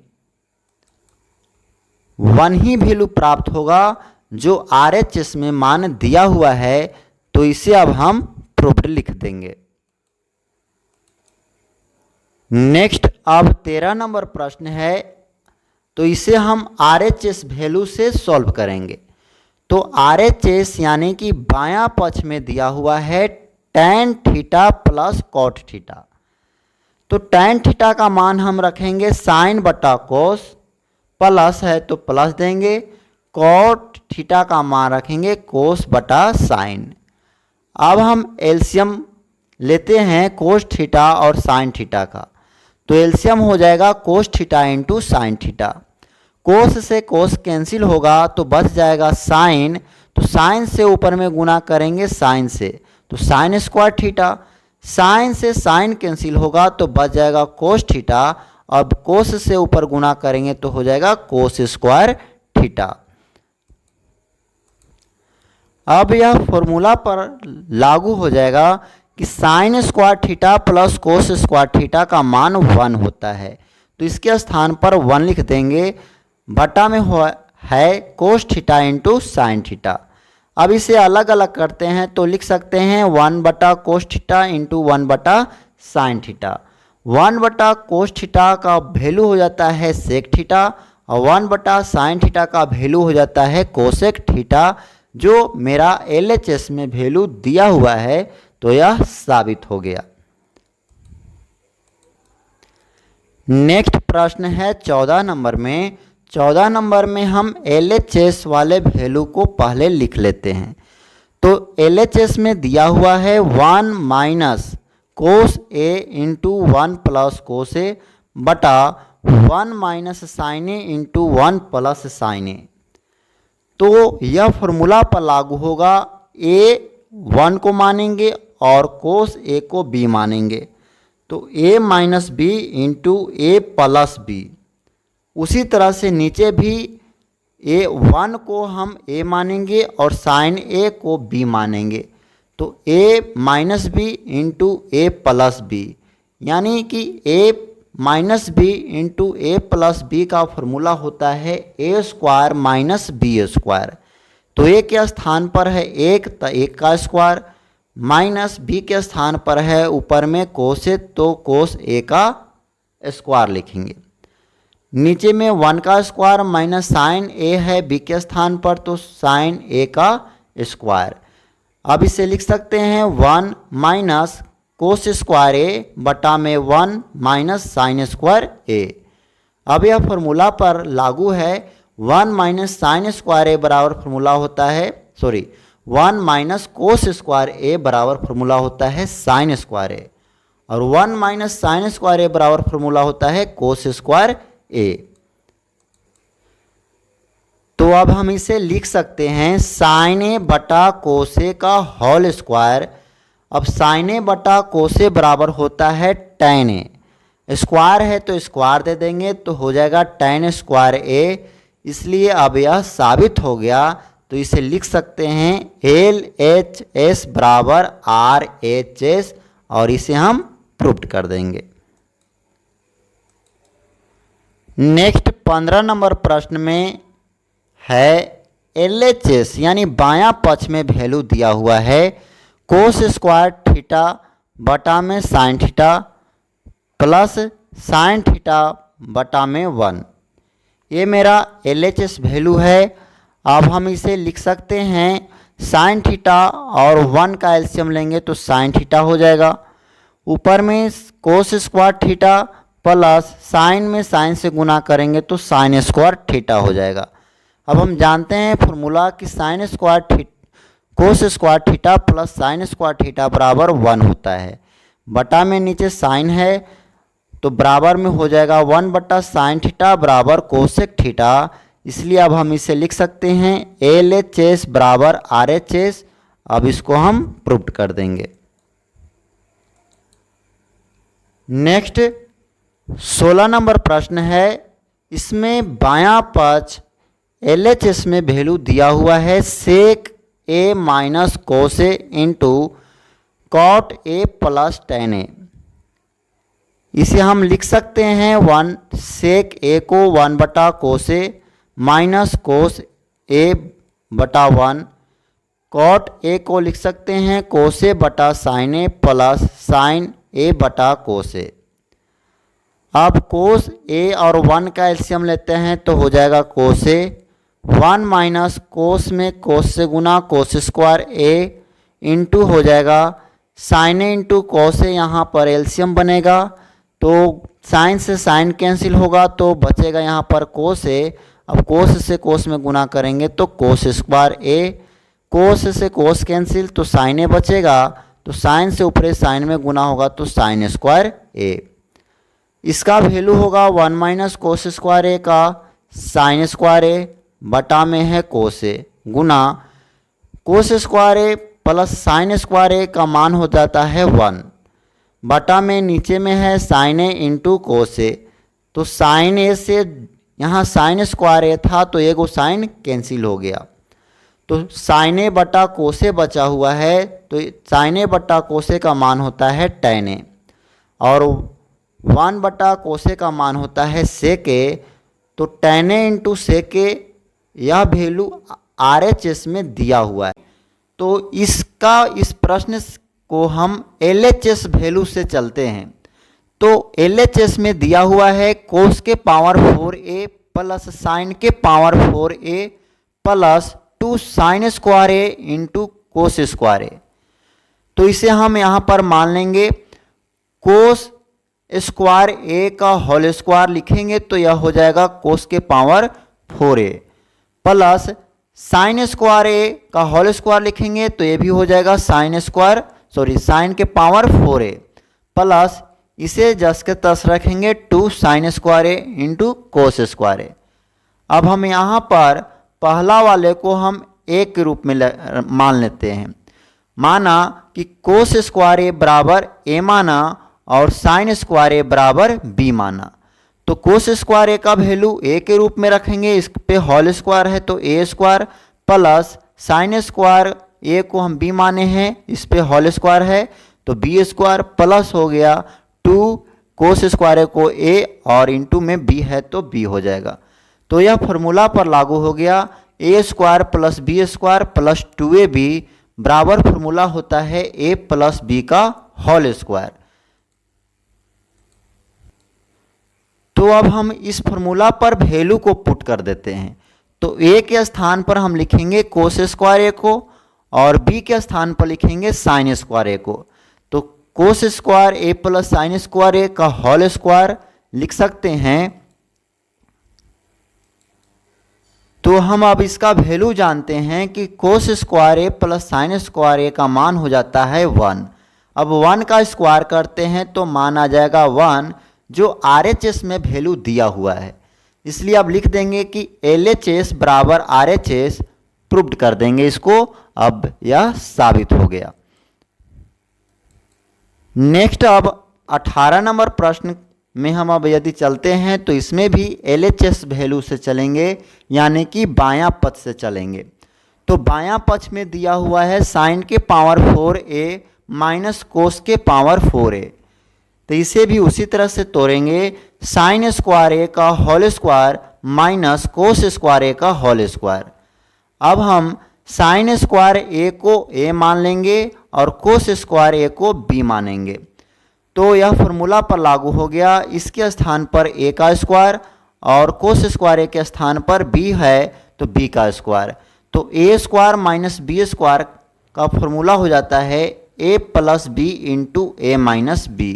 1 ही वैल्यू प्राप्त होगा जो RHS में मान दिया हुआ है। तो इसे अब हम प्रूव्ड लिख देंगे। नेक्स्ट अब 13 नंबर प्रश्न है, तो इसे हम RHS वैल्यू से सॉल्व करेंगे। तो RHS यानी कि बायां पक्ष में दिया हुआ है tan theta plus cot theta. तो tan थीटा का मान हम रखेंगे साइन बटा कोस, प्लस है तो प्लस देंगे, कॉट थीटा का मान रखेंगे कोस बटा साइन। अब हम एलसीएम लेते हैं कोस थीटा और साइन थीटा का। तो एलसीएम हो जाएगा cos theta into sine theta. Cos से कोस कैंसिल होगा तो बच जाएगा साइन, तो साइन से ऊपर में गुना करेंगे साइन से, तो साइन स्क्वायर थीटा। साइन से साइन कैंसिल होगा तो बच जाएगा कोस थीटा। अब कोस से ऊपर गुना करेंगे तो हो जाएगा कोस स्क्वायर थीटा। अब यह फॉर्मूला पर लागू हो जाएगा कि sign square theta plus cos square theta का मान 1 होता है। तो इसके स्थान पर 1 लिख देंगे, बटा में है cos theta into sine theta. अब इसे अलग अलग करते हैं तो लिख सकते हैं 1 बटा कोस थीटा इंटू 1 बटा साइन थीटा। 1 बटा कोस थीटा का वैल्यू हो जाता है सेक थीटा, और 1 बटा साइन थीटा का वैल्यू हो जाता है कोसेक थीटा, जो मेरा LHS में वैल्यू दिया हुआ है। तो यह साबित हो गया। नेक्स्ट प्रश्न है 14 नंबर में। 14 नंबर में हम LHS वाले वैल्यू को पहले लिख लेते हैं। तो LHS में दिया हुआ है 1 माइनस कोस ए इंटू 1 प्लस कोस ए बटा 1 माइनस साइन ए इंटू 1 प्लस साइन ए। तो यह फॉर्मूला पर लागू होगा, A 1 को मानेंगे और कोस ए को B मानेंगे। तो A minus B into A plus B. उसी तरह से नीचे भी A1 को हम A मानेंगे और साइन A को B मानेंगे। तो A minus B into A plus B, यानी कि A minus B into A plus B का फॉर्मूला होता है A square minus B square. तो ए के स्थान पर है 1 तो 1 का स्क्वायर, माइनस बी के स्थान पर है ऊपर में कोस है तो कोस ए का स्क्वायर लिखेंगे। नीचे में 1 का स्क्वायर माइनस साइन ए है बी के स्थान पर तो साइन ए का स्क्वायर। अब इसे लिख सकते हैं 1 माइनस कोस स्क्वायर ए बटा में 1 माइनस साइन स्क्वायर ए। अब यह फॉर्मूला पर लागू है, 1 माइनस साइन स्क्वायर ए बराबर फॉर्मूला होता है 1 माइनस कोस स्क्वायर ए बराबर फॉर्मूला होता है साइन स्क्वायर ए, और 1 माइनस साइन स्क्वायर ए बराबर फॉर्मूला होता है कोस स्क्वायर ए। तो अब हम इसे लिख सकते हैं साइन ए बटा कोस ए का होल स्क्वायर। अब साइन ए बटा कोस ए बराबर होता है tan ए, स्क्वायर है तो स्क्वायर दे देंगे तो हो जाएगा tan स्क्वायर ए। इसलिए अब यह साबित हो गया, तो इसे लिख सकते हैं LHS बराबर RHS, और इसे हम प्रूव कर देंगे। नेक्स्ट 15 नंबर प्रश्न में है LHS यानी बायां पक्ष में वैल्यू दिया हुआ है कोस स्क्वायर थीटा बटा में sine theta plus sine theta बटा में 1। ये मेरा LHS वैल्यू है। अब हम इसे लिख सकते हैं साइन थीटा और 1 का एलसीएम लेंगे तो साइन थीटा हो जाएगा। ऊपर में कोस स्क्वायर थीटा प्लस साइन में साइन से गुना करेंगे तो साइन स्क्वायर थीटा हो जाएगा। अब हम जानते हैं फॉर्मूला कि साइन स्क्वायर कोस square theta plus sign square theta बराबर 1 होता है। बटा में नीचे साइन है तो बराबर में हो जाएगा 1 बटा साइन थीटा बराबर कोसेक थीटा। इसलिए अब हम इसे लिख सकते हैं LHS बराबर RHS। अब इसको हम प्रूव कर देंगे। नेक्स्ट 16 नंबर प्रश्न है। इसमें बायां पक्ष LHS में वैल्यू दिया हुआ है sec A minus cos A into cot A plus tan A। इसे हम लिख सकते हैं 1 सेक A को 1 बटा cos A minus cos A बटा 1। कॉट A को लिख सकते हैं कोस A बटा sine A plus sine A बटा कोस A। अब कोस A और 1 का एलसीएम लेते हैं तो हो जाएगा कोस A। 1 माइनस कोस में कोस से गुना कोस स्क्वायर A इंटू हो जाएगा sine A into cos A। यहाँ पर एलसीएम बनेगा तो साइन से साइन कैंसिल होगा तो बचेगा यहाँ पर कोस A। अब कोस से कोस में गुना करेंगे तो कोस स्क्वायर A। कोस से कोस कैंसिल तो साइन A बचेगा तो साइन से ऊपर साइन में गुना होगा तो साइन स्क्वायर A। इसका वैल्यू होगा 1 माइनस कोस स्क्वायर A का साइन स्क्वायर A बटा में है cos A Guna cos square A plus sign square A का मान हो जाता है 1 बटा में नीचे में है sine A into cos A। तो साइन A से यहाँ साइन स्क्वायर A था तो एक साइन कैंसिल हो गया तो साइन A बटा कोस A बचा हुआ है तो साइन A बटा कोस A का मान होता है टेन A और 1 बटा कोस A का मान होता है सेक A। तो tan A into sec A यह वैल्यू RHS में दिया हुआ है। तो इस प्रश्न को हम LHS वैल्यू से चलते हैं। तो LHS में दिया हुआ है कोस के पावर 4A प्लस साइन के power 4A plus 2 sign square A into cos square A। तो इसे हम यहाँ पर मान लेंगे कोस स्क्वायर A का होल स्क्वायर लिखेंगे तो यह हो जाएगा कोस के power 4A plus sign square A का होल स्क्वायर लिखेंगे तो ये भी हो जाएगा साइन के पावर 4A प्लस इसे जस के तस रखेंगे 2 sign square A into cos square A। अब हम यहाँ पर पहला वाले को हम A के रूप में मान लेते हैं। माना कि कोस स्क्वायर A बराबर A माना और साइन स्क्वायर A बराबर B माना। तो कोस स्क्वायर A का वैल्यू A के रूप में रखेंगे, इस पे होल स्क्वायर है तो A square plus sign square A को हम B माने हैं, इस पे होल स्क्वायर है तो B स्क्वायर प्लस हो गया 2 कोस स्क्वायर A को A और इंटू में B है तो B हो जाएगा। तो यह फॉर्मूला पर लागू हो गया A square plus B square plus 2AB बराबर फॉर्मूला होता है A प्लस B का होल स्क्वायर। तो अब हम इस फॉर्मूला पर वैल्यू को पुट कर देते हैं। तो A के स्थान पर हम लिखेंगे कोस स्क्वायर A को और B के स्थान पर लिखेंगे साइन स्क्वायर A को। तो कोस square A plus sign square A का होल स्क्वायर लिख सकते हैं। तो हम अब इसका वैल्यू जानते हैं कि कोस square A plus sign square A का मान हो जाता है 1। अब 1 का स्क्वायर करते हैं तो मान आ जाएगा 1 जो RHS में वैल्यू दिया हुआ है। इसलिए अब लिख देंगे कि LHS बराबर RHS, प्रूव्ड कर देंगे इसको। अब यह साबित हो गया। नेक्स्ट अब 18 नंबर प्रश्न में हम अब यदि चलते हैं तो इसमें भी LHS वैल्यू से चलेंगे, यानी कि बायां पक्ष से चलेंगे। तो बायां पक्ष में दिया हुआ है साइन के पावर 4A माइनस कोस के पावर 4A। तो इसे भी उसी तरह से तोड़ेंगे, साइन स्क्वायर A का whole square minus cos square A का होल स्क्वायर। अब हम साइन स्क्वायर ए को ए मान लेंगे और कोस स्क्वायर ए को बी मानेंगे। तो यह फॉर्मूला पर लागू हो गया। इसके स्थान पर ए का स्क्वायर और कोस स्क्वायर ए के स्थान पर बी है तो बी का स्क्वायर। तो A square minus B square का फॉर्मूला हो जाता है ए प्लस बी इंटू ए माइनस बी।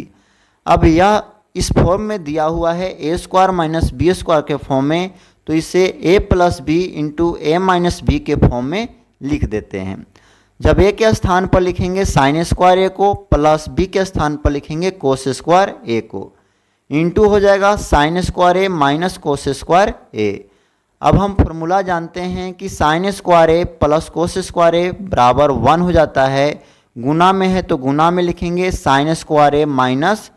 अब यह इस फॉर्म में दिया हुआ है A square minus B square के फॉर्म में, तो इसे ए प्लस बी इंटू ए माइनस बी के फॉर्म में लिख देते हैं। जब ए के स्थान पर लिखेंगे साइन स्क्वायर ए को, प्लस बी के स्थान पर लिखेंगे कोस स्क्वायर ए को, इंटू हो जाएगा sine square A minus cos square A. अब हम फॉर्मूला जानते हैं कि sign square A plus cos square A बराबर 1 हो जाता है। गुना में है तो गुना में लिखेंगे साइन स्क्वायर ए माइनस,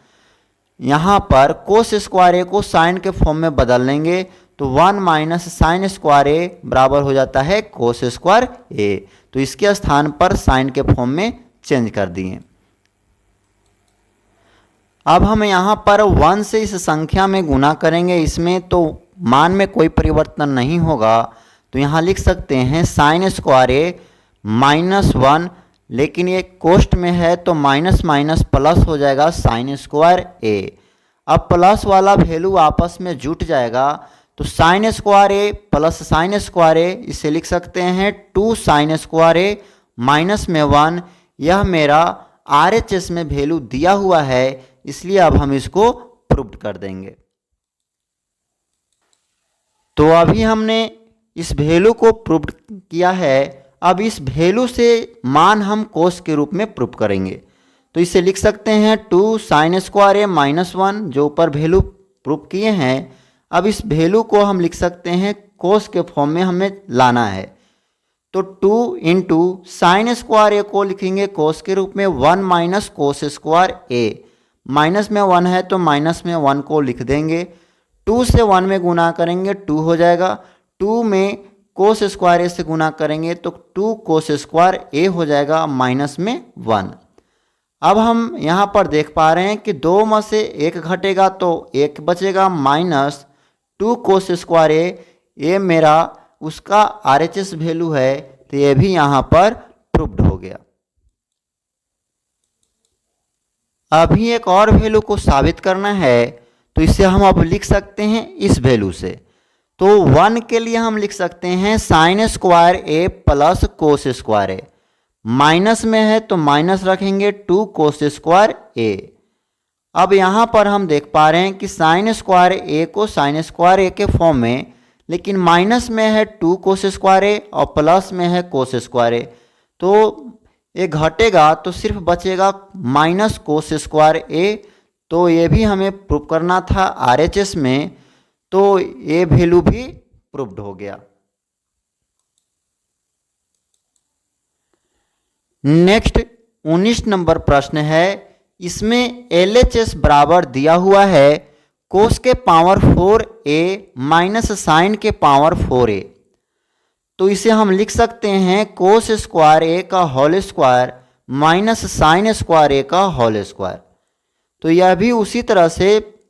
यहाँ पर कोस स्क्वायर ए को साइन के फॉर्म में बदल लेंगे तो 1 माइनस साइन स्क्वायर ए बराबर हो जाता है कोस स्क्वायर ए। तो इसके स्थान पर साइन के फॉर्म में चेंज कर दिए। अब हम यहाँ पर 1 से इस संख्या में गुना करेंगे, इसमें तो मान में कोई परिवर्तन नहीं होगा। तो यहाँ लिख सकते हैं साइन स्क्वायर ए -1, लेकिन ये कोष्ट में है तो माइनस माइनस प्लस हो जाएगा साइन स्क्वायर ए। अब प्लस वाला वैल्यू आपस में जुट जाएगा तो sign square A plus sign square A, इसे लिख सकते हैं 2 साइन स्क्वायर ए माइनस में 1। यह मेरा RHS में वैल्यू दिया हुआ है, इसलिए अब हम इसको प्रूव कर देंगे। तो अभी हमने इस वैल्यू को प्रूव किया है। अब इस वैल्यू से मान हम कोस के रूप में प्रूव करेंगे। तो इसे लिख सकते हैं 2 साइन स्क्वायर ए -1, जो ऊपर वैल्यू प्रूव किए हैं। अब इस वैल्यू को हम लिख सकते हैं कोस के फॉर्म में हमें लाना है। तो 2 इंटू साइन स्क्वायर ए को लिखेंगे कोस के रूप में 1 minus cos square A. Minus में 1 है तो माइनस में 1 को लिख देंगे। 2 से 1 में गुना करेंगे 2 हो जाएगा। 2 में कोस स्क्वायर ए से गुना करेंगे तो 2 कोस स्क्वायर ए हो जाएगा माइनस में 1। अब हम यहाँ पर देख पा रहे हैं कि 2 में से 1 घटेगा तो 1 बचेगा, माइनस 2 कोस स्क्वायर ए मेरा उसका RHS वैल्यू है, तो ये भी यहाँ पर प्रूव्ड हो गया। अभी एक और वैल्यू को साबित करना है, तो इसे हम अब लिख सकते हैं इस वैल्यू से। तो 1 के लिए हम लिख सकते हैं sign square A plus cos square A. Minus में है तो माइनस रखेंगे 2 कोस स्क्वायर ए। अब यहाँ पर हम देख पा रहे हैं कि साइन स्क्वायर ए को साइन स्क्वायर ए के फॉर्म में, लेकिन माइनस में है 2 कोस स्क्वायर ए और प्लस में है कोस स्क्वायर ए, तो ये घटेगा तो सिर्फ बचेगा माइनस कोस स्क्वायर ए। तो ये भी हमें प्रूव करना था RHS में, तो ये वैल्यू भी प्रूव्ड हो गया। नेक्स्ट 19 नंबर प्रश्न है। इसमें LHS बराबर दिया हुआ है कोस के पावर 4a माइनस साइन के पावर 4a। तो इसे हम लिख सकते हैं कोस स्क्वायर ए का whole square minus sine square A का होल स्क्वायर। तो यह भी उसी तरह से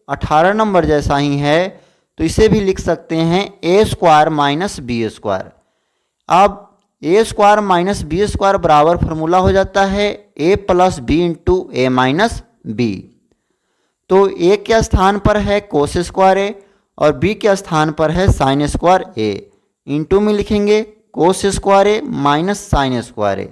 18 नंबर जैसा ही है, तो इसे भी लिख सकते हैं ए स्क्वायर माइनस बी स्क्वायर। अब ए स्क्वायर माइनस बी स्क्वायर बराबर फार्मूला हो जाता है ए प्लस बी इंटू ए माइनस बी। तो ए के स्थान पर है कोस स्क्वायर ए और बी के स्थान पर है साइन स्क्वायर ए। इंटू में लिखेंगे कोस square A minus sine square ए।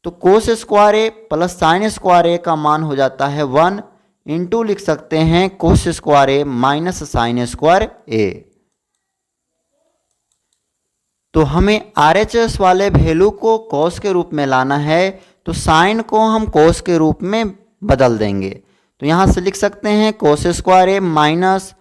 तो कोस square A plus sign square A का मान हो जाता है 1, इंटू लिख सकते हैं कोस square A minus sine square ए। तो हमें RHS वाले वैल्यू को कोस के रूप में लाना है, तो साइन को हम कोस के रूप में बदल देंगे। तो यहाँ से लिख सकते हैं कोस square A minus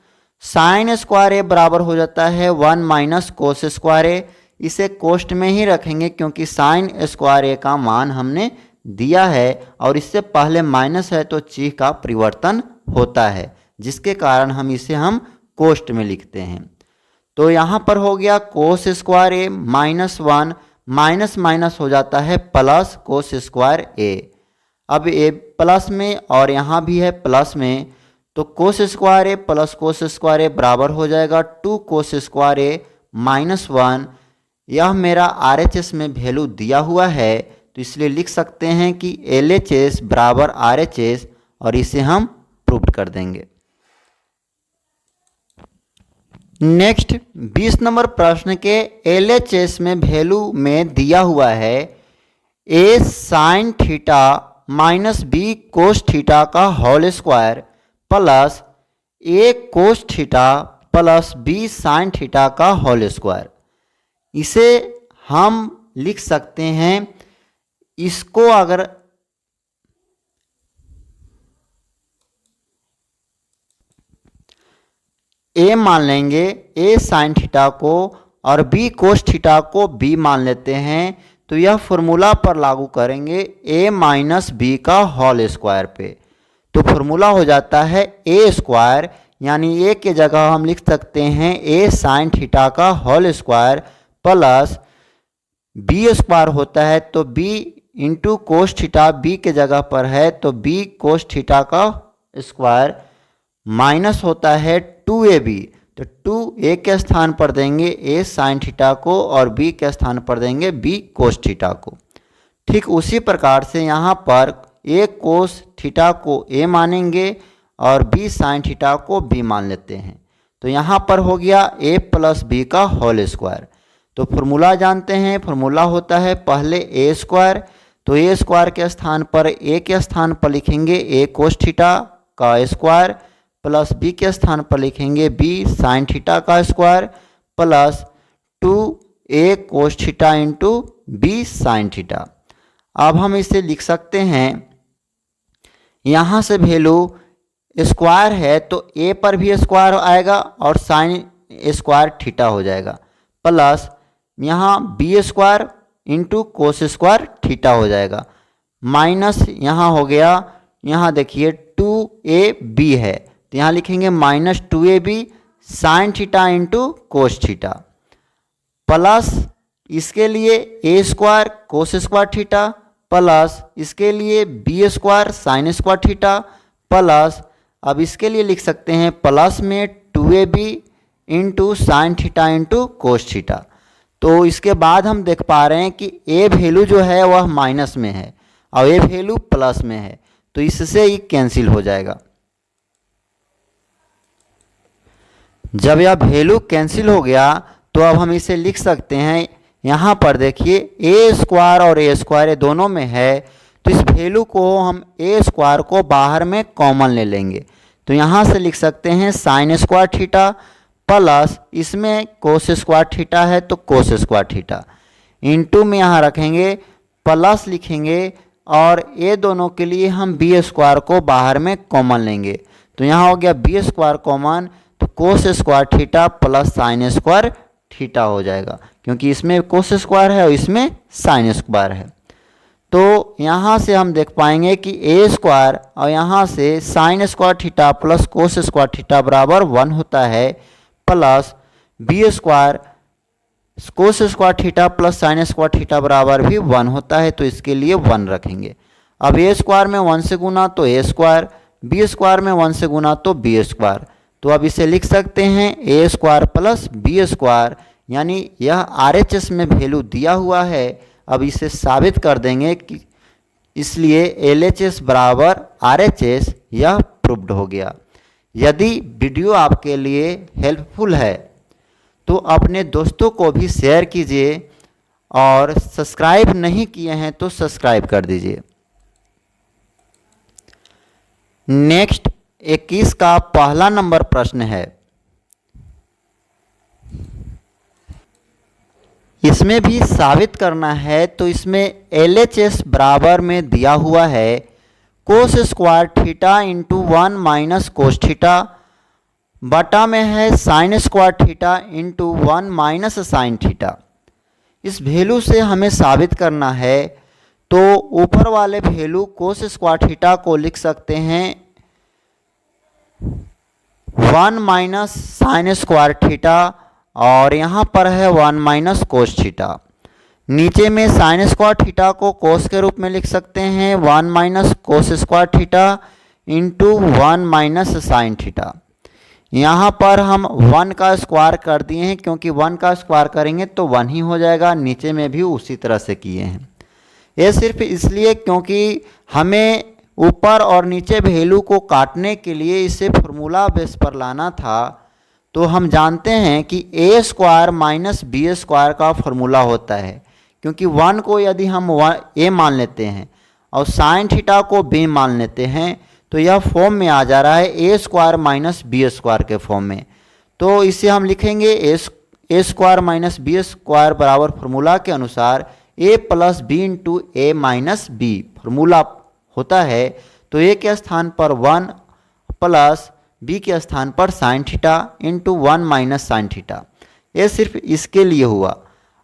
sine square A बराबर हो जाता है 1 माइनस कोस स्क्वायर ए। इसे कोष्ट में ही रखेंगे क्योंकि साइन स्क्वायर ए का मान हमने दिया है और इससे पहले माइनस है तो चिन्ह का परिवर्तन होता है, जिसके कारण हम कोष्ट में लिखते हैं। तो यहाँ पर हो गया कोस square A minus 1 minus minus हो जाता है प्लस कोस स्क्वायर ए। अब ए प्लस में और यहाँ भी है प्लस में, तो कोस square A plus cos square A बराबर हो जाएगा 2 कोस स्क्वायर ए माइनस 1। यह मेरा RHS में वैल्यू दिया हुआ है, तो इसलिए लिख सकते हैं कि LHS बराबर RHS और इसे हम प्रूव कर देंगे। नेक्स्ट 20 नंबर प्रश्न के LHS में वैल्यू में दिया हुआ है A sin theta minus B cos theta का whole square plus A cos theta plus B sin theta का होल स्क्वायर। इसे हम लिख सकते हैं, इसको अगर A मान लेंगे A sin थीटा को और B कोस थीटा को B मान लेते हैं, तो यह फॉर्मूला पर लागू करेंगे A माइनस B का होल स्क्वायर पे, तो फॉर्मूला हो जाता है A स्क्वायर, यानी A के जगह हम लिख सकते हैं A sin थीटा का whole square plus B square होता है तो B into cos theta B के जगह पर है तो B कोस थीटा का स्क्वायर माइनस होता है 2AB, तो 2A के स्थान पर देंगे A साइन थीटा को और B के स्थान पर देंगे B कोस थीटा को। ठीक उसी प्रकार से यहाँ पर A कोस थीटा को A मानेंगे और B साइन थीटा को B मान लेते हैं, तो यहाँ पर हो गया A प्लस B का होल स्क्वायर। तो फॉर्मूला जानते हैं, फॉर्मूला होता है पहले A स्क्वायर, तो A स्क्वायर के स्थान पर A के स्थान पर लिखेंगे A कोस थीटा का स्क्वायर प्लस B के स्थान पर लिखेंगे B साइन थीटा का स्क्वायर प्लस 2A कोस theta into B sign theta. अब हम इसे लिख सकते हैं, यहाँ से वैल्यू स्क्वायर है तो A पर भी स्क्वायर आएगा और साइन स्क्वायर थीटा हो जाएगा प्लस यहाँ B square into cos square theta हो जाएगा माइनस यहाँ हो गया, यहाँ देखिए 2AB है तो यहाँ लिखेंगे minus 2AB sign theta into cos theta plus इसके लिए A square cos square theta plus इसके लिए B square sine square theta plus अब इसके लिए लिख सकते हैं प्लस में 2AB into sine theta into cos theta. तो इसके बाद हम देख पा रहे हैं कि A वैल्यू जो है वह माइनस में है और A वैल्यू प्लस में है, तो इससे ही कैंसिल हो जाएगा। जब यह वैल्यू कैंसिल हो गया तो अब हम इसे लिख सकते हैं, यहाँ पर देखिए A स्क्वायर और A स्क्वायर ये दोनों में है, तो इस वैल्यू को हम A स्क्वायर को बाहर में कॉमन ले लेंगे, तो यहाँ से लिख सकते हैं साइन स्क्वायर थीटा प्लस इसमें कोस स्क्वायर थीटा है तो कोस स्क्वायर थीटा इंटू में यहाँ रखेंगे प्लस लिखेंगे और ये दोनों के लिए हम B स्क्वायर को बाहर में कॉमन लेंगे, तो यहाँ हो गया B स्क्वायर कॉमन, तो कोस square theta plus sign square theta हो जाएगा, क्योंकि इसमें कोस स्क्वायर है और इसमें साइन स्क्वायर है। तो यहाँ से हम देख पाएंगे कि A स्क्वायर और यहाँ से sine square theta plus cos square theta बराबर 1 होता है प्लस B स्क्वायर कोस square theta plus sign square theta बराबर भी 1 होता है, तो इसके लिए 1 रखेंगे। अब A स्क्वायर में 1 से गुना तो A स्क्वायर, B स्क्वायर में 1 से गुना तो B स्क्वायर, तो अब इसे लिख सकते हैं A square plus B square, यानी यह RHS में वैल्यू दिया हुआ है। अब इसे साबित कर देंगे कि इसलिए LHS बराबर RHS, यह प्रूव्ड हो गया। यदि वीडियो आपके लिए हेल्पफुल है तो अपने दोस्तों को भी शेयर कीजिए और सब्सक्राइब नहीं किए हैं तो सब्सक्राइब कर दीजिए। नेक्स्ट 21 का पहला नंबर प्रश्न है, इसमें भी साबित करना है, तो इसमें LHS बराबर में दिया हुआ है cos square theta into 1 minus cos theta बटा में है sign square theta into 1 minus sine theta. इस वैल्यू से हमें साबित करना है, तो ऊपर वाले वैल्यू कोस स्क्वायर थीटा को लिख सकते हैं 1 माइनस साइन स्क्वायर थीटा और यहाँ पर है 1 माइनस कोस थीटा। नीचे में साइन स्क्वायर थीटा को कोस के रूप में लिख सकते हैं 1 minus cos square theta into 1 minus sine theta. यहाँ पर हम 1 का स्क्वायर कर दिए हैं, क्योंकि 1 का स्क्वायर करेंगे तो 1 ही हो जाएगा। नीचे में भी उसी तरह से किए हैं। ये सिर्फ इसलिए क्योंकि हमें ऊपर और नीचे वैल्यू को काटने के लिए इसे फॉर्मूला बेस पर लाना था। तो हम जानते हैं कि ए स्क्वायर माइनस बी स्क्वायर का फॉर्मूला होता है, क्योंकि 1 को यदि हम ए मान लेते हैं और साइन थीटा को बी मान लेते हैं तो यह फॉर्म में आ जा रहा है A square minus B square के फॉर्म में। तो इसे हम लिखेंगे ए स्क्वायर माइनस बी स्क्वायर बराबर फॉर्मूला के अनुसार ए प्लस बी इंटू ए माइनस बी फॉर्मूला होता है। तो ए के स्थान पर 1 प्लस बी के स्थान पर sign theta into 1 minus sine theta. ये सिर्फ इसके लिए हुआ।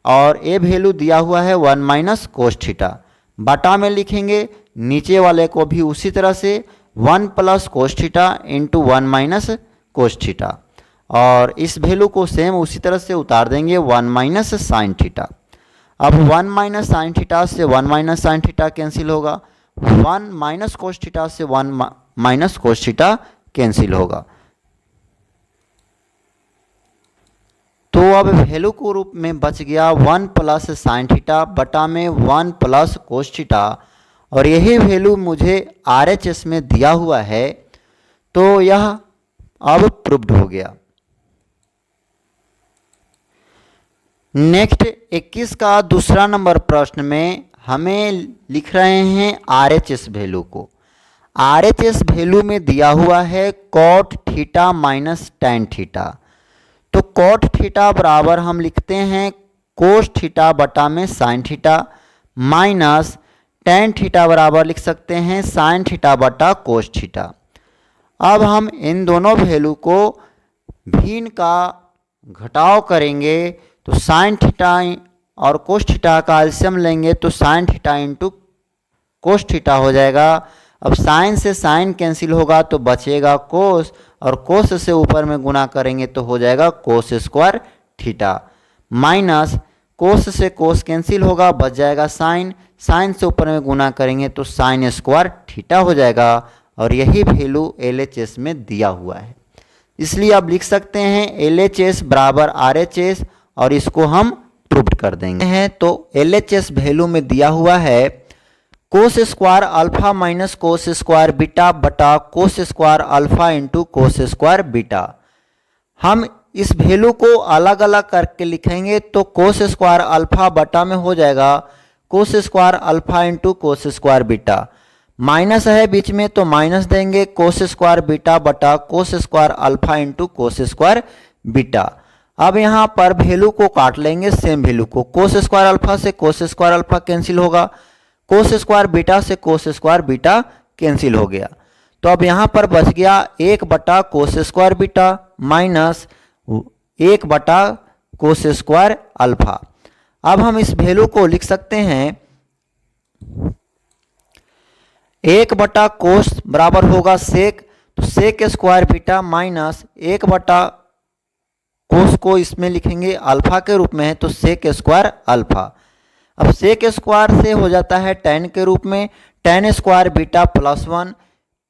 और ए वैल्यू दिया हुआ है 1 माइनस कोस थीटा। बटा में लिखेंगे नीचे वाले को भी उसी तरह से 1 plus cos theta into 1 minus cos theta. और इस वैल्यू को सेम उसी तरह से उतार देंगे 1 माइनस साइन थीटा। अब 1 माइनस साइन थीटा से 1 माइनस साइन थीटा कैंसिल होगा। 1 माइनस कोस थीटा से 1 माइनस कोस थीटा कैंसिल होगा। तो अब वैल्यू को रूप में बच गया 1 प्लस साइन थीटा बटा में 1 प्लस कोस थीटा। और यही वैल्यू मुझे RHS में दिया हुआ है, तो यह अब प्रूव्ड हो गया। नेक्स्ट 21 का दूसरा नंबर प्रश्न में हमें लिख रहे हैं RHS वैल्यू को। RHS वैल्यू में दिया हुआ है cot theta minus tan theta. तो कॉट थीटा बराबर हम लिखते हैं कोस थीटा बटा में sine theta minus tan theta बराबर लिख सकते हैं साइन थीटा बटा कोस थीटा। अब हम इन दोनों वैल्यू को भिन्न का घटाव करेंगे तो साइन थीटा और कोस थीटा का एलसीएम लेंगे तो sign theta into cos theta हो जाएगा। अब साइन से साइन कैंसिल होगा तो बचेगा कोस, और कोस से ऊपर में गुना करेंगे तो हो जाएगा कोस स्क्वायर थीटा माइनस कोस से कोस कैंसिल होगा, बच जाएगा साइन। साइन से ऊपर में गुना करेंगे तो साइन स्क्वायर थीटा हो जाएगा। और यही वैल्यू LHS में दिया हुआ है, इसलिए आप लिख सकते हैं LHS बराबर RHS और इसको हम प्रूव कर देंगे। तो LHS वैल्यू में दिया हुआ है cos square alpha minus cos square beta बटा cos square alpha into cos square beta. हम इस वैल्यू को अलग अलग करके लिखेंगे तो कोस स्क्वायर अल्फा बटा में हो जाएगा cos square alpha into cos square beta. Minus है बीच में तो माइनस देंगे कोस स्क्वायर बीटा बटा cos square alpha into cos square beta. अब यहाँ पर वैल्यू को काट लेंगे सेम वैल्यू को। कोस स्क्वायर अल्फा से कोस स्क्वायर अल्फा कैंसिल होगा, कोस स्क्वायर बीटा से कोस स्क्वायर बीटा कैंसिल हो गया। तो अब यहाँ पर बच गया 1 बटा कोस स्क्वायर बीटा माइनस 1 बटा कोस स्क्वायर अल्फा। अब हम इस वैल्यू को लिख सकते हैं 1 बटा कोस बराबर होगा सेक, तो सेक स्क्वायर बीटा माइनस 1 बटा कोस को इसमें लिखेंगे अल्फा के रूप में है तो सेक स्क्वायर अल्फा। अब सेक स्क्वायर से हो जाता है टेन के रूप में, ten square beta plus 1,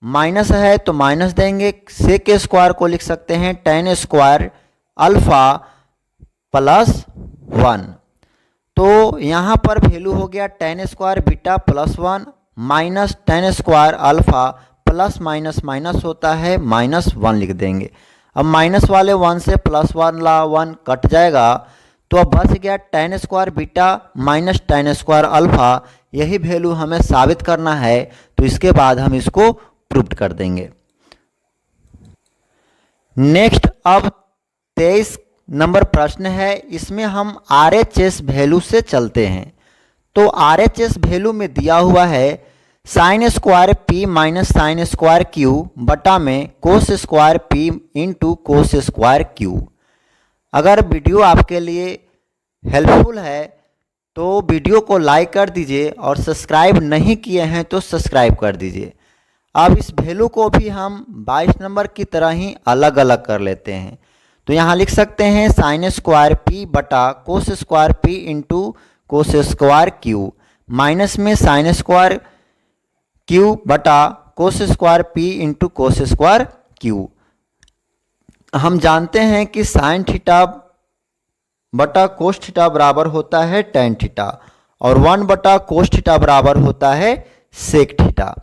minus है तो माइनस देंगे, सेक स्क्वायर को लिख सकते हैं टेन स्क्वायर अल्फा प्लस 1। तो यहाँ पर वैल्यू हो गया tan square beta plus 1 minus tan square alpha plus minus minus होता है माइनस 1 लिख देंगे। अब माइनस वाले 1 से प्लस वाला 1 कट जाएगा, तो अब बच गया tan square beta minus tan square alpha. यही वैल्यू हमें साबित करना है, तो इसके बाद हम इसको प्रूव कर देंगे। नेक्स्ट अब 23 नंबर प्रश्न है, इसमें हम RHS वैल्यू से चलते हैं। तो RHS वैल्यू में दिया हुआ है sine square P minus sine square Q बटा में cos square P into cos square Q। अगर वीडियो आपके लिए हेल्पफुल है तो वीडियो को लाइक कर दीजिए और सब्सक्राइब नहीं किए हैं तो सब्सक्राइब कर दीजिए। अब इस वैल्यू को भी हम 22 नंबर की तरह ही अलग अलग कर लेते हैं। तो यहाँ लिख सकते हैं साइन स्क्वायर P बटा cos square P into cos square Q minus में साइन स्क्वायर Q बटा cos square P into cos square Q। हम जानते हैं कि साइन थीटा बटा कोस थीटा बराबर होता है टेन थीटा और 1 बटा कोस थीटा बराबर होता है सेक थीटा।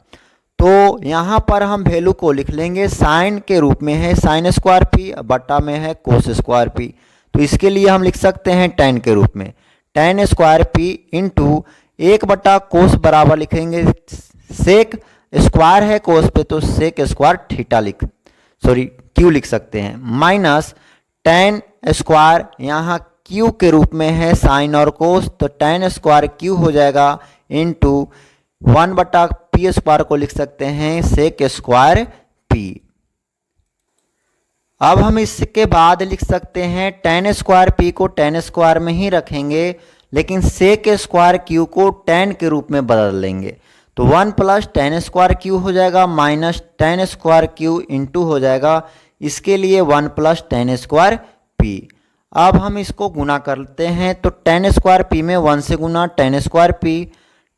तो यहाँ पर हम वैल्यू को लिख लेंगे, साइन के रूप में है साइन स्क्वायर पी, बटा में है कोस स्क्वायर पी। तो इसके लिए हम लिख सकते हैं टेन के रूप में, टेन स्क्वायर पी इंटू 1 बटा कोस बराबर लिखेंगे सेक स्क्वायर है कोस पे तो सेक स्क्वायर थीटा क्यू लिख सकते हैं, माइनस टेन स्क्वायर यहाँ क्यू के रूप में है साइन और कोस, तो टेन स्क्वायर क्यू हो जाएगा इंटू 1 बटा पी स्क्वायर को लिख सकते हैं सेक स्क्वायर पी। अब हम इसके बाद लिख सकते हैं टेन स्क्वायर पी को टेन स्क्वायर में ही रखेंगे, लेकिन सेक स्क्वायर क्यू को टेन के रूप में बदल लेंगे। तो 1 प्लस टेन स्क्वायर क्यू हो जाएगा minus tan square Q into हो जाएगा, इसके लिए 1 प्लस टेन स्क्वायर पी। अब हम इसको गुना करते हैं, तो टेन स्क्वायर पी में 1 से गुना tan square P,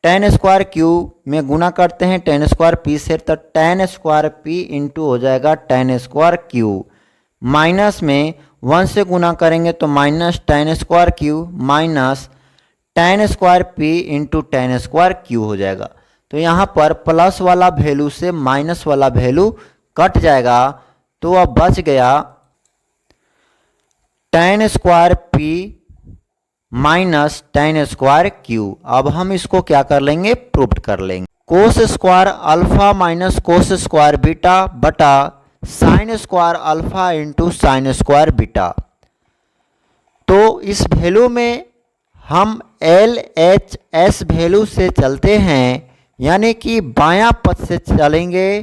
tan square Q में गुना करते हैं टेन स्क्वायर पी से, तो टेन स्क्वायर पी इंटू हो जाएगा टेन स्क्वायर क्यू, माइनस में 1 से गुना करेंगे तो minus tan square Q minus tan square P into ten square Q हो जाएगा। तो यहाँ पर प्लस वाला वैल्यू से माइनस वाला वैल्यू कट जाएगा, तो अब बच गया tan square P minus tan square Q. अब हम इसको क्या कर लेंगे, प्रूफ कर लेंगे। Cos square alpha minus cos square beta बटा sine square alpha into sine square beta. तो इस वैल्यू में हम एल एच एस वैल्यू से चलते हैं, यानी कि बायां पद से चलेंगे,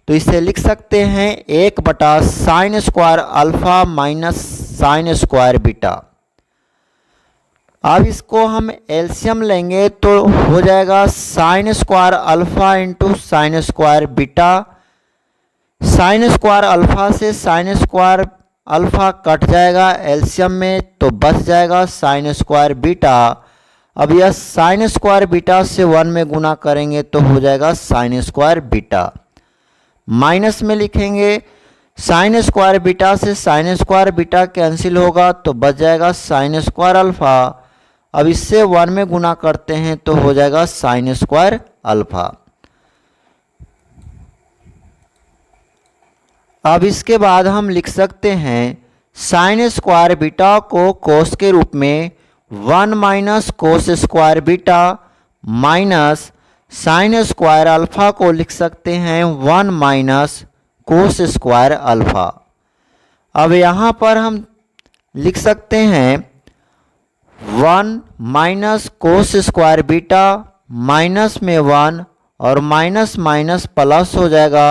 तो इसे लिख सकते हैं 1 बटा sine square alpha minus sine square beta. अब इसको हम एलसीएम लेंगे तो हो जाएगा sine square alpha into sine square beta. Sign square alpha से साइन स्क्वायर अल्फा कट जाएगा एलसीएम में, तो बच जाएगा साइन स्क्वायर बीटा। अब यह साइन स्क्वायर बीटा से 1 में गुना करेंगे तो हो जाएगा साइन स्क्वायर बीटा, माइनस में लिखेंगे साइन स्क्वायर बीटा से साइन स्क्वायर बीटा कैंसिल होगा तो बच जाएगा साइन स्क्वायर अल्फा। अब इससे 1 में गुना करते हैं तो हो जाएगा साइन स्क्वायर अल्फा। अब इसके बाद हम लिख सकते हैं साइन स्क्वायर बीटा को कोस के रूप में 1 minus cos square beta minus sine square alpha को लिख सकते हैं 1 माइनस कोस स्क्वायर अल्फा। अब यहाँ पर हम लिख सकते हैं 1 minus cos square beta minus में 1 और माइनस माइनस प्लस हो जाएगा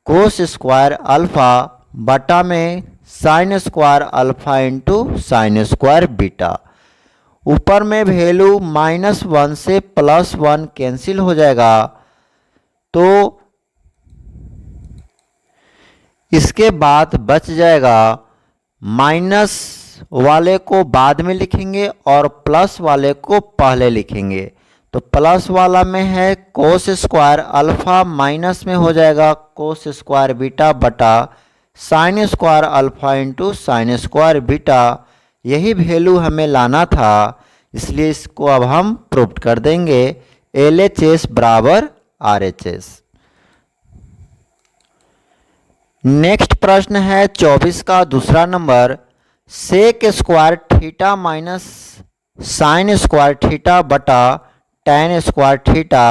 कोस स्क्वायर अल्फा बटा में sine square alpha into sine square beta. ऊपर में वैल्यू -1 से +1 कैंसिल हो जाएगा, तो इसके बाद बच जाएगा माइनस वाले को बाद में लिखेंगे और प्लस वाले को पहले लिखेंगे। तो प्लस वाला में है कोस स्क्वायर अल्फा, माइनस में हो जाएगा कोस स्क्वायर बीटा बटा sine square alpha into sine square beta. यही वैल्यू हमें लाना था, इसलिए इसको अब हम प्रूव कर देंगे LHS बराबर RHS। नेक्स्ट प्रश्न है 24 का दूसरा number, sec square theta minus sine square theta बटा टेन स्क्वायर थीटा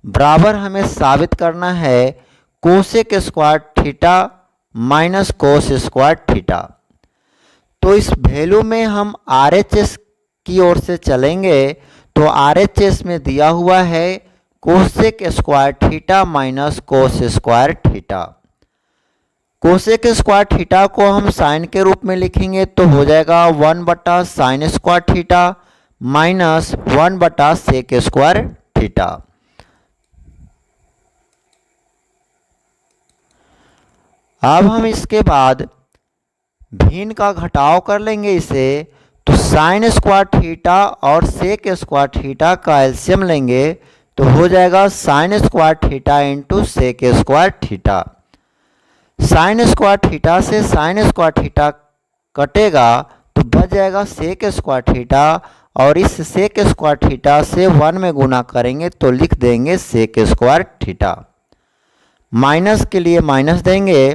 बराबर हमें साबित करना है cosec square theta minus cos square theta. तो इस वैल्यू में हम RHS की ओर से चलेंगे, तो RHS में दिया हुआ है cosec square theta minus cos square theta. Cosec square theta को हम साइन के रूप में लिखेंगे तो हो जाएगा 1 बटा साइन स्क्वायर थीटा माइनस 1 बटा सेक स्क्वायर थीटा। अब हम इसके बाद भिन्न का घटाव कर लेंगे इसे, तो साइन स्क्वायर थीटा और सेक स्क्वायर थीटा का एलसीएम लेंगे तो हो जाएगा sine square theta into sec square theta. Sine square theta से साइन स्क्वायर थीटा कटेगा तो बच जाएगा सेक स्क्वायर थीटा, और इस सेक स्क्वायर थीटा से 1 में गुना करेंगे तो लिख देंगे सेक स्क्वायर थीटा। माइनस के लिए माइनस देंगे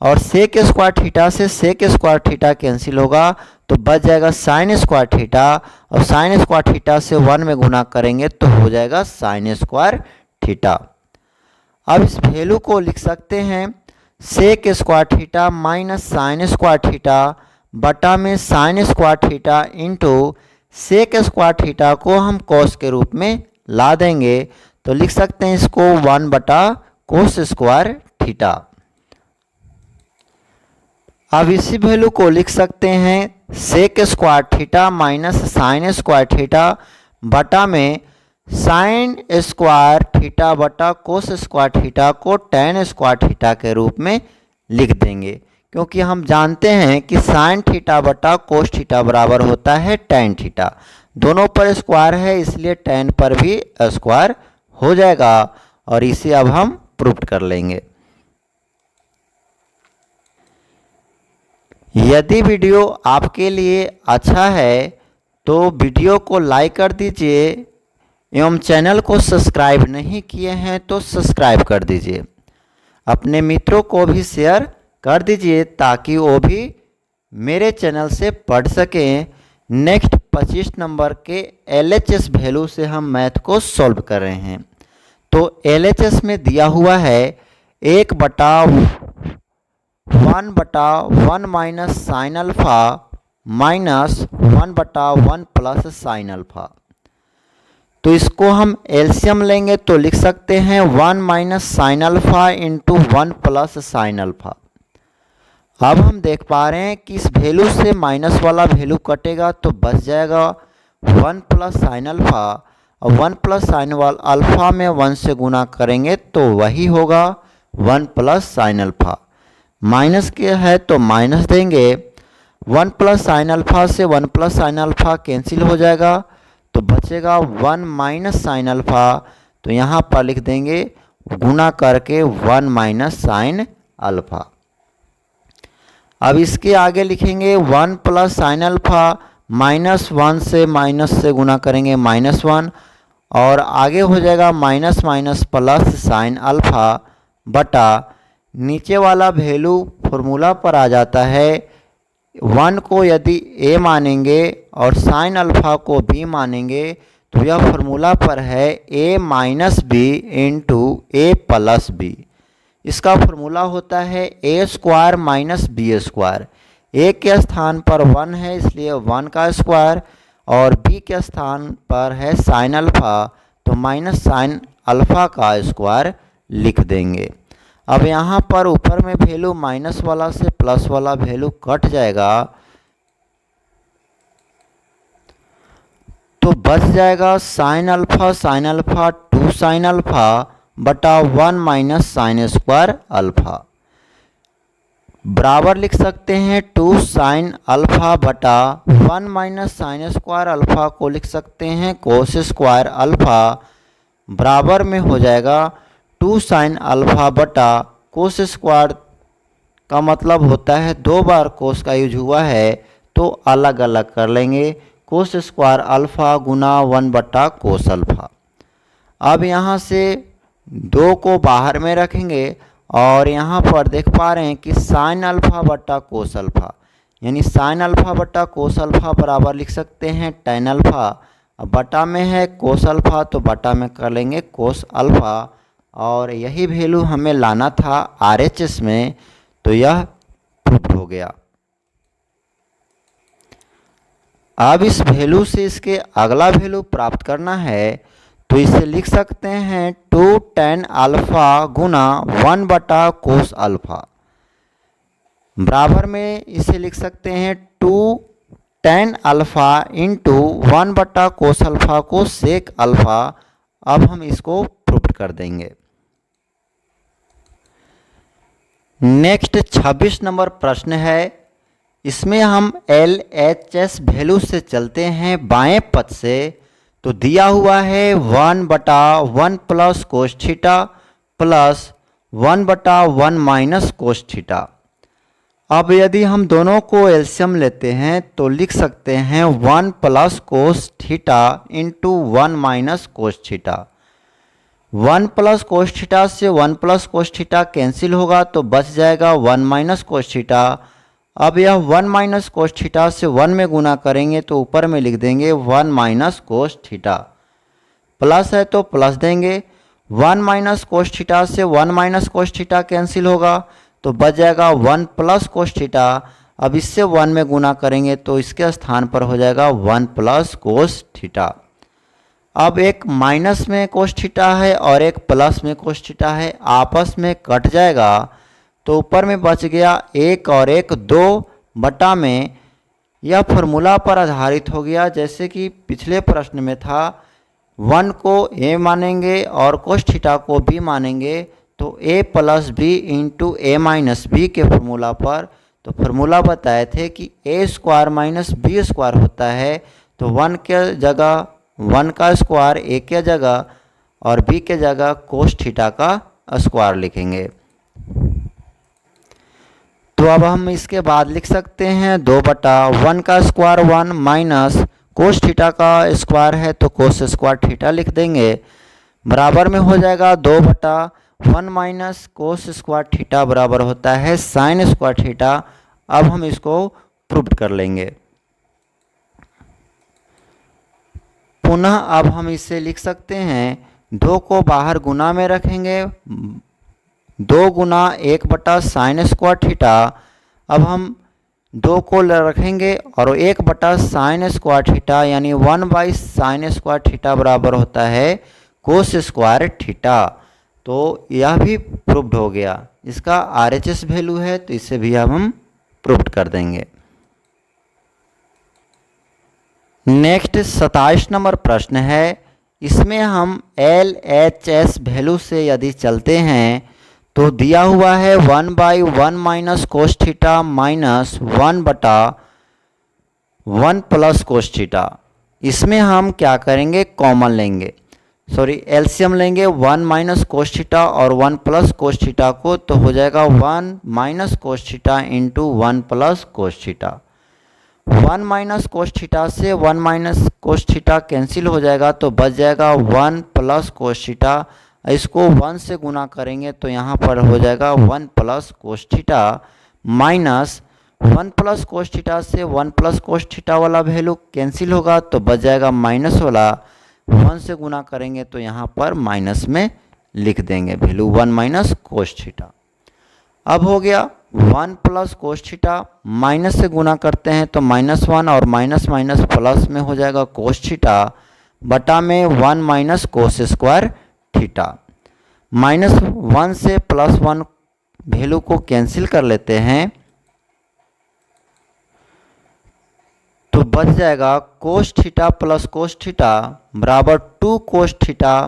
और सेक स्क्वायर थीटा से सेक स्क्वायर थीटा कैंसिल होगा तो बच जाएगा साइन स्क्वायर थीटा, और साइन स्क्वायर थीटा से 1 में गुना करेंगे तो हो जाएगा साइन स्क्वायर थीटा। अब इस वैल्यू को लिख सकते हैं sec square theta minus sine square theta बटा में sine square theta into sec square theta को हम कोस के रूप में ला देंगे तो लिख सकते हैं इसको 1 बटा कोस स्क्वायर थीटा। अब इसी वैल्यू को लिख सकते हैं sec square theta minus sine square theta बटा में साइन स्क्वायर थीटा बटा कोस स्क्वायर थीटा को टेन स्क्वायर थीटा के रूप में लिख देंगे, क्योंकि हम जानते हैं कि साइन थीटा बटा कोस थीटा बराबर होता है टेन थीटा। दोनों पर स्क्वायर है इसलिए टेन पर भी स्क्वायर हो जाएगा, और इसे अब हम प्रूफ कर लेंगे। यदि वीडियो आपके लिए अच्छा है तो वीडियो को लाइक कर दीजिए एवं चैनल को सब्सक्राइब नहीं किए हैं तो सब्सक्राइब कर दीजिए। अपने मित्रों को भी शेयर कर दीजिए ताकि वो भी मेरे चैनल से पढ़ सकें। नेक्स्ट 25 नंबर के LHS वैल्यू से हम मैथ को सॉल्व कर रहे हैं। तो LHS में दिया हुआ है 1/1 minus sine alpha minus 1/1 plus sine alpha. तो इसको हम एलसीएम लेंगे तो लिख सकते हैं 1 minus sine alpha into 1 plus sine alpha. अब हम देख पा रहे हैं कि इस वैल्यू से माइनस वाला वैल्यू कटेगा तो बच जाएगा 1 प्लस साइन अल्फा, और 1 प्लस साइन अल्फा में 1 से गुना करेंगे तो वही होगा 1 प्लस साइन अल्फा। माइनस के है तो माइनस देंगे, 1 प्लस साइन अल्फा से 1 प्लस साइन अल्फा कैंसिल हो जाएगा तो बचेगा 1 माइनस साइन अल्फा। तो यहाँ पर लिख देंगे गुना करके 1 माइनस साइन अल्फा। अब इसके आगे लिखेंगे 1 प्लस साइन अल्फा -1 से माइनस से गुना करेंगे -1, और आगे हो जाएगा minus minus plus sine alpha बटा नीचे वाला वैल्यू फॉर्मूला पर आ जाता है। 1 को यदि a मानेंगे और साइन अल्फा को b मानेंगे तो यह फॉर्मूला पर है a minus B into A plus B. इसका फॉर्मूला होता है a square minus B square. a के स्थान पर 1 है इसलिए 1 का स्क्वायर, और b के स्थान पर है साइन अल्फा तो माइनस साइन अल्फा का स्क्वायर लिख देंगे। अब यहाँ पर ऊपर में वैल्यू माइनस वाला से प्लस वाला वैल्यू कट जाएगा तो बच जाएगा साइन अल्फा 2 साइन अल्फा बटा 1 माइनस साइन स्क्वायर अल्फा बराबर लिख सकते हैं 2 साइन अल्फा बटा 1 माइनस साइन स्क्वायर अल्फा को लिख सकते हैं कोस स्क्वायर अल्फा बराबर में हो जाएगा 2 साइन अल्फा बटा कोस स्क्वायर का मतलब होता है 2 बार कोस का यूज हुआ है तो अलग अलग कर लेंगे, कोस स्क्वायर अल्फा गुना 1 बटा कोस अल्फा। अब यहाँ से 2 को बाहर में रखेंगे और यहाँ पर देख पा रहे हैं कि साइन अल्फा बटा कोस अल्फा, यानी साइन अल्फा बटा कोस अल्फा बराबर लिख सकते हैं टेन अल्फा। अब बटा में है कोस अल्फा तो बटा में कर लेंगे कोस अल्फा, और यही वैल्यू हमें लाना था RHS में तो यह प्रूफ हो गया। अब इस वैल्यू से इसके अगला वैल्यू प्राप्त करना है तो इसे लिख सकते हैं 2 टेन अल्फा गुना 1 बटा कोस अल्फा बराबर में इसे लिख सकते हैं 2 टेन अल्फा इंटू 1 बटा कोस अल्फा को सेक अल्फा। अब हम इसको प्रूफ कर देंगे। नेक्स्ट 26 नंबर प्रश्न है, इसमें हम LHS वैल्यू से चलते हैं बाएं पद से। तो दिया हुआ है 1/1 plus cos theta plus 1/1 minus cos theta. अब यदि हम दोनों को एलसीएम लेते हैं तो लिख सकते हैं 1 plus cos theta into 1 minus cos theta. 1 plus cos theta से 1 प्लस कोस थीटा कैंसिल होगा तो बच जाएगा 1 माइनस कोस थीटा। अब यह 1 माइनस कोस थीटा से 1 में गुना करेंगे तो ऊपर में लिख देंगे 1 माइनस कोस थीटा। प्लस है तो प्लस देंगे, 1 माइनस कोस थीटा से 1 माइनस कोस थीटा कैंसिल होगा तो बच जाएगा 1 प्लस कोस थीटा। अब इससे 1 में गुना करेंगे तो इसके स्थान पर हो जाएगा 1 प्लस कोस थीटा। अब एक माइनस में कोस थीटा है और एक प्लस में कोस थीटा है, आपस में कट जाएगा तो ऊपर में बच गया 1 और 1 2 बटा में। यह फॉर्मूला पर आधारित हो गया, जैसे कि पिछले प्रश्न में था 1 को a मानेंगे और कोस थीटा को b मानेंगे तो a plus B into A minus B के फॉर्मूला पर। तो फॉर्मूला बताए थे कि a square minus B square होता है, तो 1 के जगह 1 का स्क्वायर a के जगह और b के जगह कोस थीटा का स्क्वायर लिखेंगे। तो अब हम इसके बाद लिख सकते हैं 2/1 का स्क्वायर 1 माइनस कोस थीटा का स्क्वायर है तो कोस स्क्वायर थीटा लिख देंगे, बराबर में हो जाएगा 2/1 माइनस कोस स्क्वायर थीटा बराबर होता है साइन स्क्वायर थीटा। अब हम इसको प्रूव कर लेंगे। पुनः अब हम इसे लिख सकते हैं 2 को बाहर गुना में रखेंगे, 2 गुना 1/साइन स्क्वायर थीटा। अब हम 2 को रखेंगे और 1/साइन स्क्वायर थीटा यानी 1/साइन स्क्वायर थीटा बराबर होता है कोस स्क्वायर थीटा। तो यह भी प्रूव्ड हो गया, इसका आरएचएस वैल्यू है तो इसे भी अब हम प्रूव्ड कर देंगे। नेक्स्ट 27 नंबर प्रश्न है, इसमें हम एल एच एस वैल्यू से यदि चलते हैं तो दिया हुआ है 1/1 minus cos theta minus 1/1 plus cos theta. इसमें हम क्या करेंगे, कॉमन लेंगे, एलसीएम लेंगे 1 माइनस कोस थीटा और 1 प्लस कोस थीटा को, तो हो जाएगा 1 minus cos theta into 1 plus cos theta. 1 minus cos theta से 1 माइनस कोस थीटा कैंसिल हो जाएगा तो बच जाएगा 1 प्लस कोस थीटा। इसको 1 से गुना करेंगे तो यहाँ पर हो जाएगा 1 plus cos theta minus 1 plus cos theta से 1 प्लस कोस थीटा वाला वैल्यू कैंसिल होगा तो बच जाएगा माइनस वाला, 1 से गुना करेंगे तो यहाँ पर माइनस में लिख देंगे वैल्यू 1 माइनस कोस थीटा। अब हो गया 1 प्लस कोस थीटा, माइनस से गुना करते हैं तो -1 और माइनस माइनस प्लस में हो जाएगा कोस थीटा बटा में 1 माइनस कोस स्क्वायर थीटा। -1 से +1 वैल्यू को कैंसिल कर लेते हैं तो बच जाएगा cos theta plus cos theta बराबर 2 कोस थीटा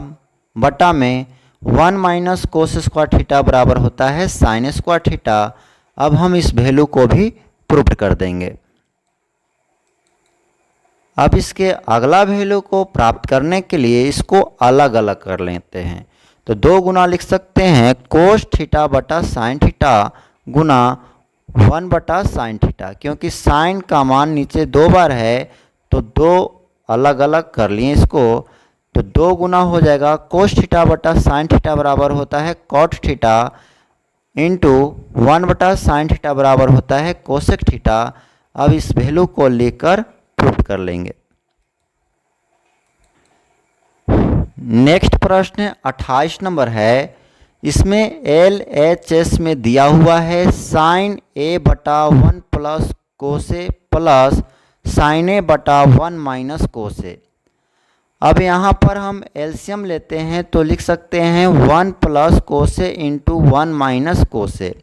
बटा में 1 माइनस कोस स्क्वायर थीटा बराबर होता है साइन स्क्वायर थीटा। अब हम इस वैल्यू को भी प्रूव कर देंगे। अब इसके अगला वैल्यू को प्राप्त करने के लिए इसको अलग अलग कर लेते हैं, तो 2 गुना लिख सकते हैं कोस थीटा बटा साइन थीटा गुना 1/साइन थीटा, क्योंकि साइन का मान नीचे 2 बार है तो 2 अलग अलग कर लिए इसको, तो 2 गुना हो जाएगा कोस थीटा बटा साइन थीटा बराबर होता है कॉट थीटा इंटू 1/साइन थीटा बराबर होता है कोसेक थीटा। अब इस वैल्यू को लेकर प्रूव कर लेंगे। नेक्स्ट प्रश्न 28 नंबर है, इसमें एल एच एस में दिया हुआ है साइन a/1 प्लस कोसे प्लस साइन a/1 माइनस कोसे। अब यहाँ पर हम एलसीएम लेते हैं तो लिख सकते हैं 1 प्लस कोसे इंटू 1 माइनस कोसे।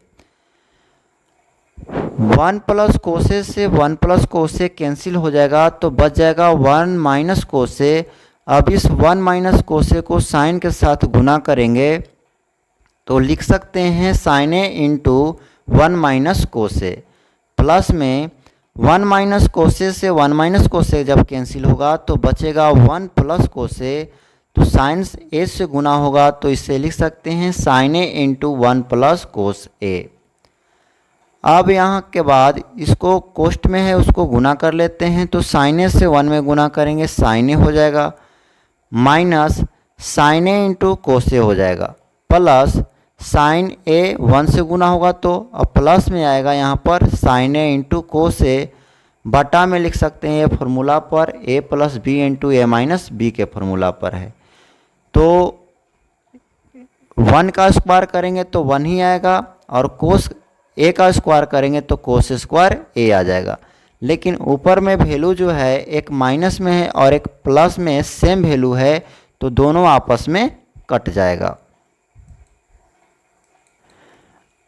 1 प्लस कोसे से 1 प्लस कोसे कैंसिल हो जाएगा तो बच जाएगा 1 माइनस कोसे। अब इस 1 माइनस कोसे को साइन के साथ गुना करेंगे तो लिख सकते हैं साइन ए इंटू 1 माइनस कोसे प्लस में 1 माइनस कोसे से 1 माइनस कोसे जब कैंसिल होगा तो बचेगा 1 प्लस कोसे। तो साइन ए से गुना होगा तो इसे लिख सकते हैं साइन ए इंटू 1 प्लस कोस ए। अब यहाँ के बाद इसको कोष्ठ में है उसको गुना कर लेते हैं, तो साइन ए से 1 में गुना करेंगे साइन ए हो जाएगा, माइनस साइन ए इंटू कोस ए हो जाएगा, प्लस साइन ए 1 से गुना होगा तो अब प्लस में आएगा यहाँ पर साइन ए इंटू कोस ए, बटा में लिख सकते हैं ये फॉर्मूला पर ए प्लस बी इंटू ए माइनस बी के फॉर्मूला पर है। तो 1 का स्क्वायर करेंगे तो 1 ही आएगा और कोस ए का स्क्वायर करेंगे तो कोस स्क्वायर ए आ जाएगा। लेकिन ऊपर में वैल्यू जो है एक माइनस में है और एक प्लस में सेम वैल्यू है तो दोनों आपस में कट जाएगा।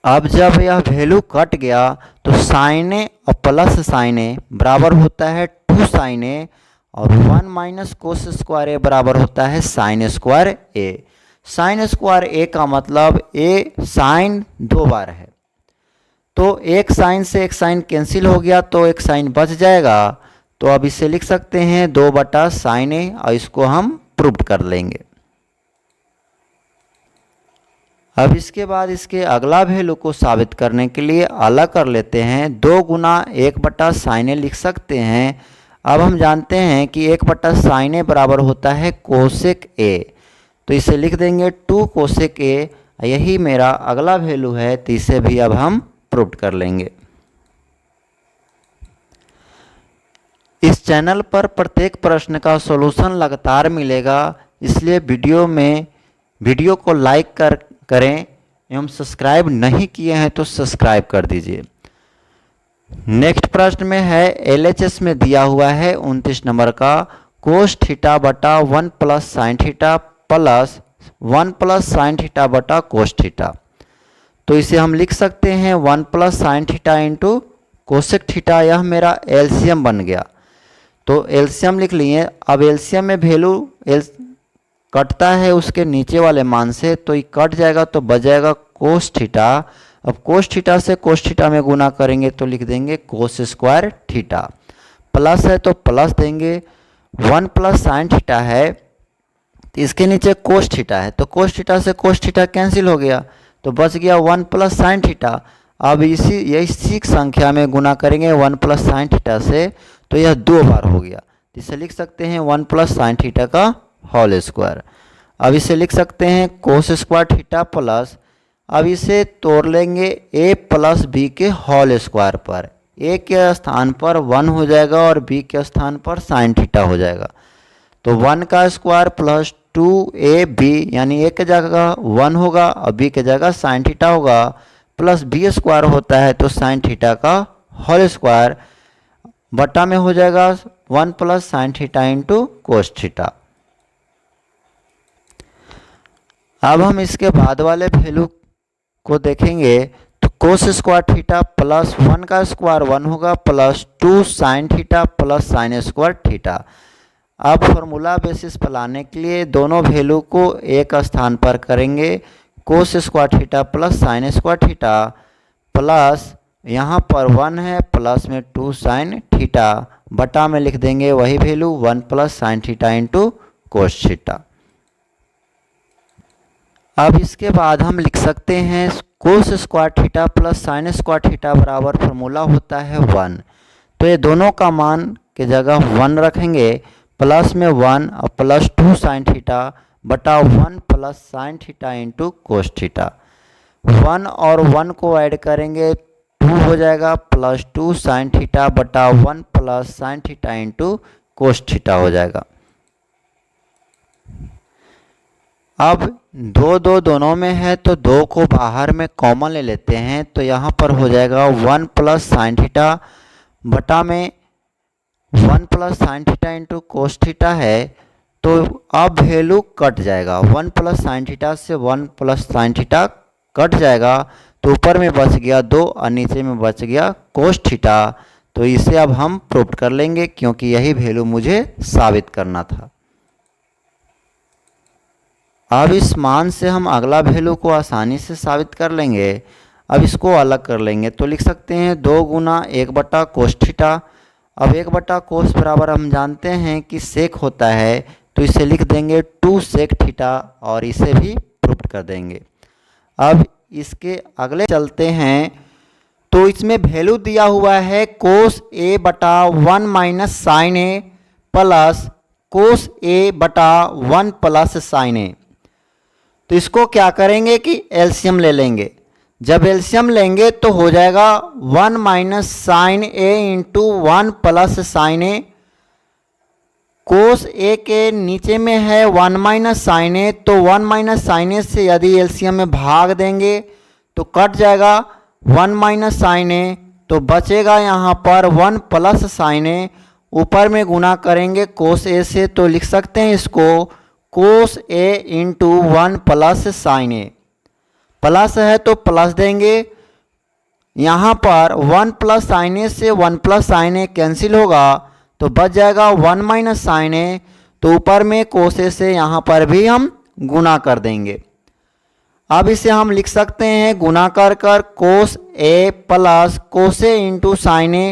अब जब यह वैल्यू कट गया तो साइन ए और प्लस साइन ए बराबर होता है 2 साइन ए और 1 माइनस कोस स्क्वायर ए बराबर होता है sign square A. Sign square A का मतलब ए साइन 2 बार है, तो एक साइन से एक साइन कैंसिल हो गया तो एक साइन बच जाएगा। तो अब इसे लिख सकते हैं 2 बटा साइन ए और इसको हम प्रूव कर लेंगे। अब इसके बाद इसके अगला वैल्यू को साबित करने के लिए अलग कर लेते हैं, 2 गुना 1 बटा साइन ए लिख सकते हैं। अब हम जानते हैं कि 1 बटा साइन ए बराबर होता है कोसेक ए, तो इसे लिख देंगे 2 कोसेक ए। यही मेरा अगला वैल्यू है, तो इसे भी अब हम प्रूव कर लेंगे। इस चैनल पर प्रत्येक प्रश्न का सॉल्यूशन लगातार मिलेगा, इसलिए वीडियो को लाइक करें एवं सब्सक्राइब नहीं किए हैं तो सब्सक्राइब कर दीजिए। नेक्स्ट प्रश्न में है एलएचएस में दिया हुआ है 29 नंबर का कोस थीटा बटा 1 plus sine theta plus 1 plus sine theta बटा कोस थीटा। तो इसे हम लिख सकते हैं 1 plus sine theta into cosec theta. यह मेरा एलसीएम बन गया, तो एलसीएम लिख लिए। अब एलसीएम में वैल्यू कटता है उसके नीचे वाले मान से, तो ये कट जाएगा तो बच जाएगा कोस थीटा। अब कोस थीटा से कोस थीटा में गुना करेंगे तो लिख देंगे कोस स्क्वायर थीटा, प्लस है तो प्लस देंगे। 1 प्लस साइन थीटा है तो इसके नीचे कोस थीटा है, तो कोस थीटा से कोस थीटा कैंसिल हो गया तो बच गया 1 प्लस साइन थीटा। अब इसी संख्या में गुना करेंगे 1 प्लस साइन थीटा से, तो यह 2 बार हो गया। इसे लिख सकते हैं 1 प्लस साइन थीटा का होल स्क्वायर। अब इसे लिख सकते हैं कोस स्क्वायर थीटा प्लस, अब इसे तोड़ लेंगे a प्लस बी के होल स्क्वायर पर। a के स्थान पर 1 हो जाएगा और b के स्थान पर साइन थीटा हो जाएगा, तो 1 का स्क्वायर प्लस 2ab यानी a के जगह 1 होगा और b के जगह साइन थीटा होगा, प्लस b स्क्वायर होता है तो साइन थीटा का होल स्क्वायर बटा में हो जाएगा 1 plus sine theta into cos theta. अब हम इसके बाद वाले वैल्यू को देखेंगे तो कोस स्क्वायर थीटा प्लस 1 का स्क्वायर 1 होगा plus 2 sign theta plus sign square theta. अब फॉर्मूला बेसिस पर लाने के लिए दोनों वैल्यू को एक स्थान पर करेंगे, कोस square theta plus sign square theta plus यहाँ पर 1 है प्लस में 2 साइन थीटा, बटा में लिख देंगे वही value 1 plus sine theta into cos theta. अब इसके बाद हम लिख सकते हैं कोस square theta plus sign square theta बराबर फॉर्मूला होता है 1, तो ये दोनों का मान के जगह 1 रखेंगे, प्लस में 1 और प्लस 2 साइन थीटा बटा 1 plus sine theta into cos theta. 1 और 1 को ऐड करेंगे 2 हो जाएगा प्लस 2 साइन थीटा बटा 1 plus sine theta into cos theta हो जाएगा। अब 2 दोनों में है तो 2 को बाहर में कॉमन ले लेते हैं, तो यहाँ पर हो जाएगा 1 प्लस साइन थीटा बटा में 1 plus sine theta into cos theta है, तो अब वैल्यू कट जाएगा। 1 प्लस साइन थीटा से 1 प्लस साइन थीटा कट जाएगा, तो ऊपर में बच गया 2 और नीचे में बच गया कोस थीटा। तो इसे अब हम प्रूव कर लेंगे क्योंकि यही वैल्यू मुझे साबित करना था। अब इस मान से हम अगला वैल्यू को आसानी से साबित कर लेंगे। अब इसको अलग कर लेंगे तो लिख सकते हैं 2 गुना 1 बटा कोस थीटा। अब 1 बटा कोस बराबर हम जानते हैं कि सेक होता है, तो तो इसे लिख देंगे 2 sec थीटा और इसे भी प्रूफ कर देंगे। अब इसके अगले चलते हैं। तो इसमें वैल्यू दिया हुआ है कोस ए बटा 1 माइनस साइन ए प्लस कोस ए बटा 1 प्लस साइन ए। तो इसको क्या करेंगे कि एलसीएम ले लेंगे। जब एलसीएम लेंगे तो हो जाएगा 1 माइनस साइन ए इंटू 1 प्लस साइन ए। कोस ए के नीचे में है 1 माइनस साइन ए, तो 1 माइनस साइन ए से यदि एलसीएम में भाग देंगे तो कट जाएगा 1 माइनस साइन ए, तो बचेगा यहाँ पर 1 प्लस साइन ए। ऊपर में गुना करेंगे कोस ए से, तो लिख सकते हैं इसको कोस ए इंटू 1 प्लस साइन ए। प्लस है तो प्लस देंगे, यहाँ पर 1 प्लस साइन ए से 1 प्लस साइन ए कैंसिल होगा तो बच जाएगा 1 माइनस साइन ए। तो ऊपर में कोस ए से यहाँ पर भी हम गुना कर देंगे। अब इसे हम लिख सकते हैं गुना कर कोस ए प्लस कोस ए इंटू साइन ए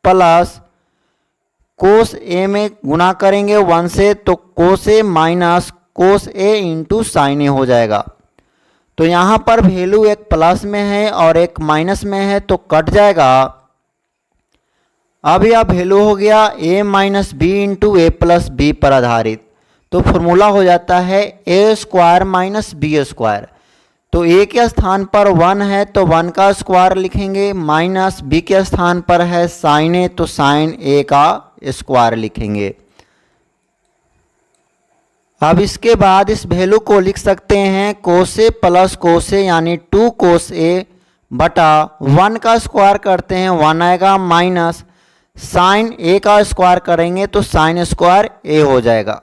प्लस कोस ए में गुना करेंगे 1 से तो कोस ए माइनस कोस ए इंटू साइन ए हो जाएगा। तो यहाँ पर वैल्यू एक प्लस में है और एक माइनस में है तो कट जाएगा। अब यह वैल्यू हो गया a minus B into A plus B पर आधारित। तो फॉर्मूला हो जाता है A square minus B square. तो a के स्थान पर 1 है तो 1 का स्क्वायर लिखेंगे, माइनस b के स्थान पर है साइन ए तो साइन a का स्क्वायर लिखेंगे। अब इसके बाद इस वैल्यू को लिख सकते हैं कोस ए प्लस कोस ए यानी 2 कोस ए बटा 1 का स्क्वायर करते हैं 1 आएगा, माइनस साइन ए का स्क्वायर करेंगे तो साइन स्क्वायर ए हो जाएगा।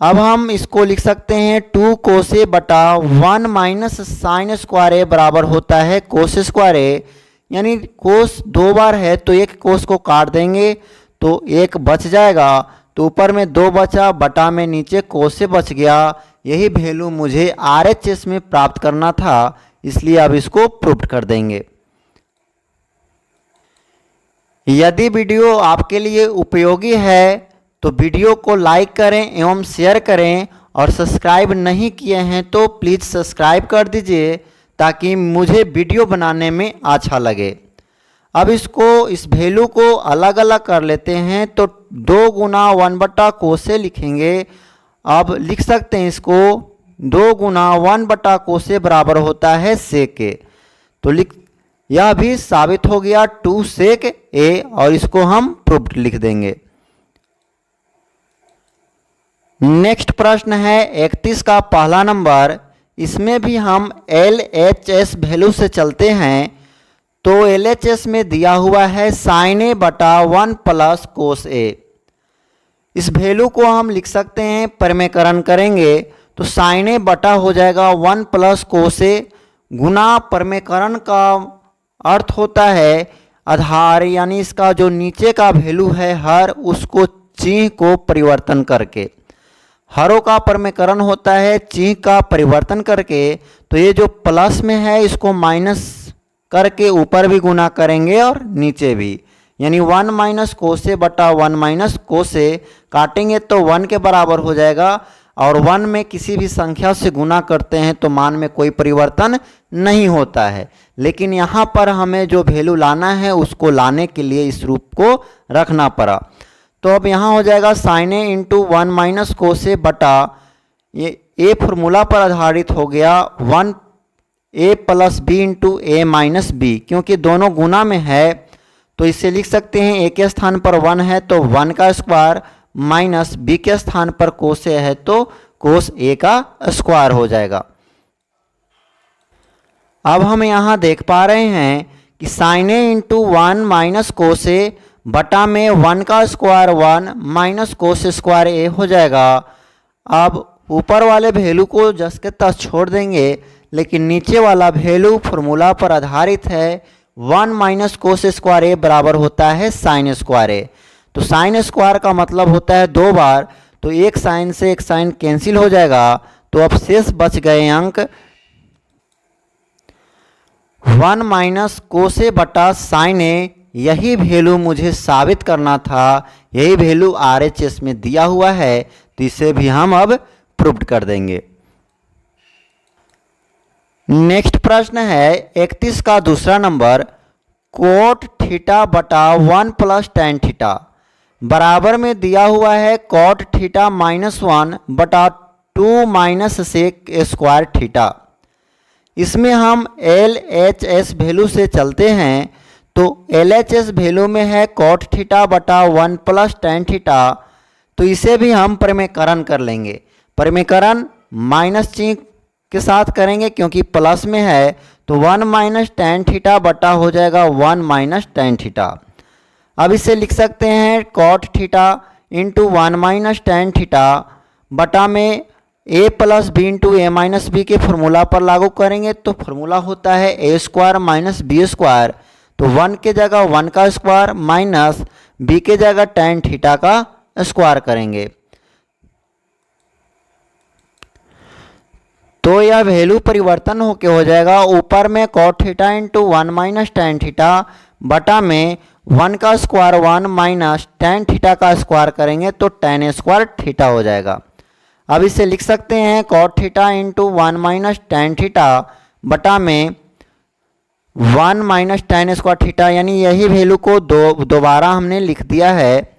अब हम इसको लिख सकते हैं 2 कोस ए बटा 1 माइनस साइन स्क्वायर ए बराबर होता है कोस स्क्वायर ए, यानी कोस 2 बार है तो एक कोस को काट देंगे तो एक बच जाएगा। तो ऊपर में 2 बचा, बटा में नीचे कोस से बच गया। यही वैल्यू मुझे आरएचएस में प्राप्त करना था, इसलिए अब इसको प्रूफ कर देंगे। यदि वीडियो आपके लिए उपयोगी है तो वीडियो को लाइक करें एवं शेयर करें, और सब्सक्राइब नहीं किए हैं तो प्लीज़ सब्सक्राइब कर दीजिए ताकि मुझे वीडियो बनाने में अच्छा लगे। अब इस वैल्यू को अलग अलग कर लेते हैं तो 2 गुना 1 बटा कोस ए लिखेंगे। अब लिख सकते हैं इसको 2 गुना 1 बटा कोस ए बराबर होता है सेक ए। तो यह भी साबित हो गया 2 सेक ए, और इसको हम प्रूफ लिख देंगे। नेक्स्ट प्रश्न है 31 का पहला नंबर। इसमें भी हम LHS वैल्यू से चलते हैं। तो LHS में दिया हुआ है साइन ए बटा 1 प्लस कोस ए। इस वैल्यू को हम लिख सकते हैं, परिमेयकरण करेंगे तो साइन ए बटा हो जाएगा 1 प्लस कोस ए, गुना परिमेयकरण का अर्थ होता है आधार, यानी इसका जो नीचे का वैल्यू है हर, उसको चिन्ह को परिवर्तन करके। हरों का परिमेयकरण होता है चिन्ह का परिवर्तन करके। तो ये जो प्लस में है इसको माइनस करके ऊपर भी गुना करेंगे और नीचे भी, यानी 1 माइनस कोस ए बटा 1 माइनस कोस ए काटेंगे तो 1 के बराबर हो जाएगा। और 1 में किसी भी संख्या से गुना करते हैं तो मान में कोई परिवर्तन नहीं होता है, लेकिन यहाँ पर हमें जो वैल्यू लाना है उसको लाने के लिए इस रूप को रखना पड़ा। तो अब यहाँ हो जाएगा साइन ए इंटू 1 माइनस कोस ए बटा, ये ए फॉर्मूला पर आधारित हो गया 1 ए प्लस बी इंटू ए माइनस बी, क्योंकि दोनों गुना में है तो इसे लिख सकते हैं ए के स्थान पर 1 है तो 1 का स्क्वायर, माइनस बी के स्थान पर कोस ए है तो कोस ए का स्क्वायर हो जाएगा। अब हम यहाँ देख पा रहे हैं कि साइन ए इंटू 1 माइनस कोस ए बटा में 1 का स्क्वायर 1 माइनस कोस स्क्वायर ए हो जाएगा। अब ऊपर वाले वैल्यू को जस के तस छोड़ देंगे, लेकिन नीचे वाला वैल्यू फॉर्मूला पर आधारित है 1 माइनस कोस स्क्वायर ए बराबर होता है साइन स्क्वायर ए। तो साइन स्क्वायर का मतलब होता है 2 बार, तो एक साइन से एक साइन कैंसिल हो जाएगा। तो अब शेष बच गए अंक 1 माइनस कोस ए बटा साइन ए। यही वैल्यू मुझे साबित करना था, यही वैल्यू RHS में दिया हुआ है, तो इसे भी हम अब प्रूव्ड कर देंगे। नेक्स्ट प्रश्न है 31 का दूसरा नंबर, कोट थीटा बटा 1 प्लस टेन थीटा बराबर में दिया हुआ है कॉट थीटा -1 बटा 2 माइनस सेक स्क्वायर थीटा। इसमें हम एल एच एस वैल्यू से चलते हैं, तो एल एच एस वैल्यू में है कॉट थीटा बटा 1 प्लस टेन थीटा, तो इसे भी हम परिमेयकरण कर लेंगे। परिमेयकरण माइनस चिन्ह के साथ करेंगे क्योंकि प्लस में है, तो 1 माइनस टेन थीटा बटा हो जाएगा 1 माइनस टेन थीटा। अब इसे लिख सकते हैं cot theta into 1 minus tan theta बटा में A plus B into A minus B के फॉर्मूला पर लागू करेंगे, तो फॉर्मूला होता है A square minus B square, तो 1 के जगह 1 का स्क्वायर माइनस बी के जगह टेन थीटा का स्क्वायर करेंगे। तो यह वैल्यू परिवर्तन होके हो जाएगा, ऊपर में cot theta into 1 minus tan theta बटा में 1 का स्क्वायर 1 माइनस टेन थीटा का स्क्वायर करेंगे तो टेन स्क्वायर थीटा हो जाएगा। अब इसे लिख सकते हैं cot theta into 1 minus tan theta बटा में 1 माइनस टेन स्क्वायर थीटा, यानी यही वैल्यू को दोबारा हमने लिख दिया है।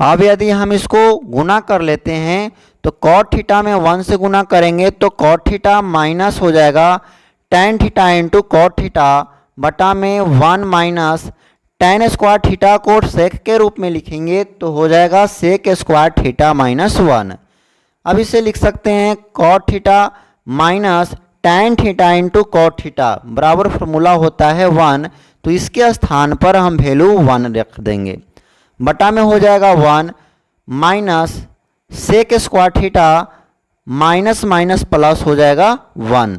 अब यदि हम इसको गुना कर लेते हैं तो कॉट थीटा में 1 से गुना करेंगे तो कॉट थीटा माइनस हो जाएगा tan theta into cot theta बटा में 1 माइनस टेन स्क्वायर थीटा को सेक के रूप में लिखेंगे तो हो जाएगा सेक स्क्वायर थीटा माइनस 1। अब इसे लिख सकते हैं cot theta minus tan theta into cot theta बराबर फॉर्मूला होता है 1, तो इसके स्थान पर हम वैल्यू 1 रख देंगे। बटा में हो जाएगा 1 minus sec square theta minus minus plus हो जाएगा 1।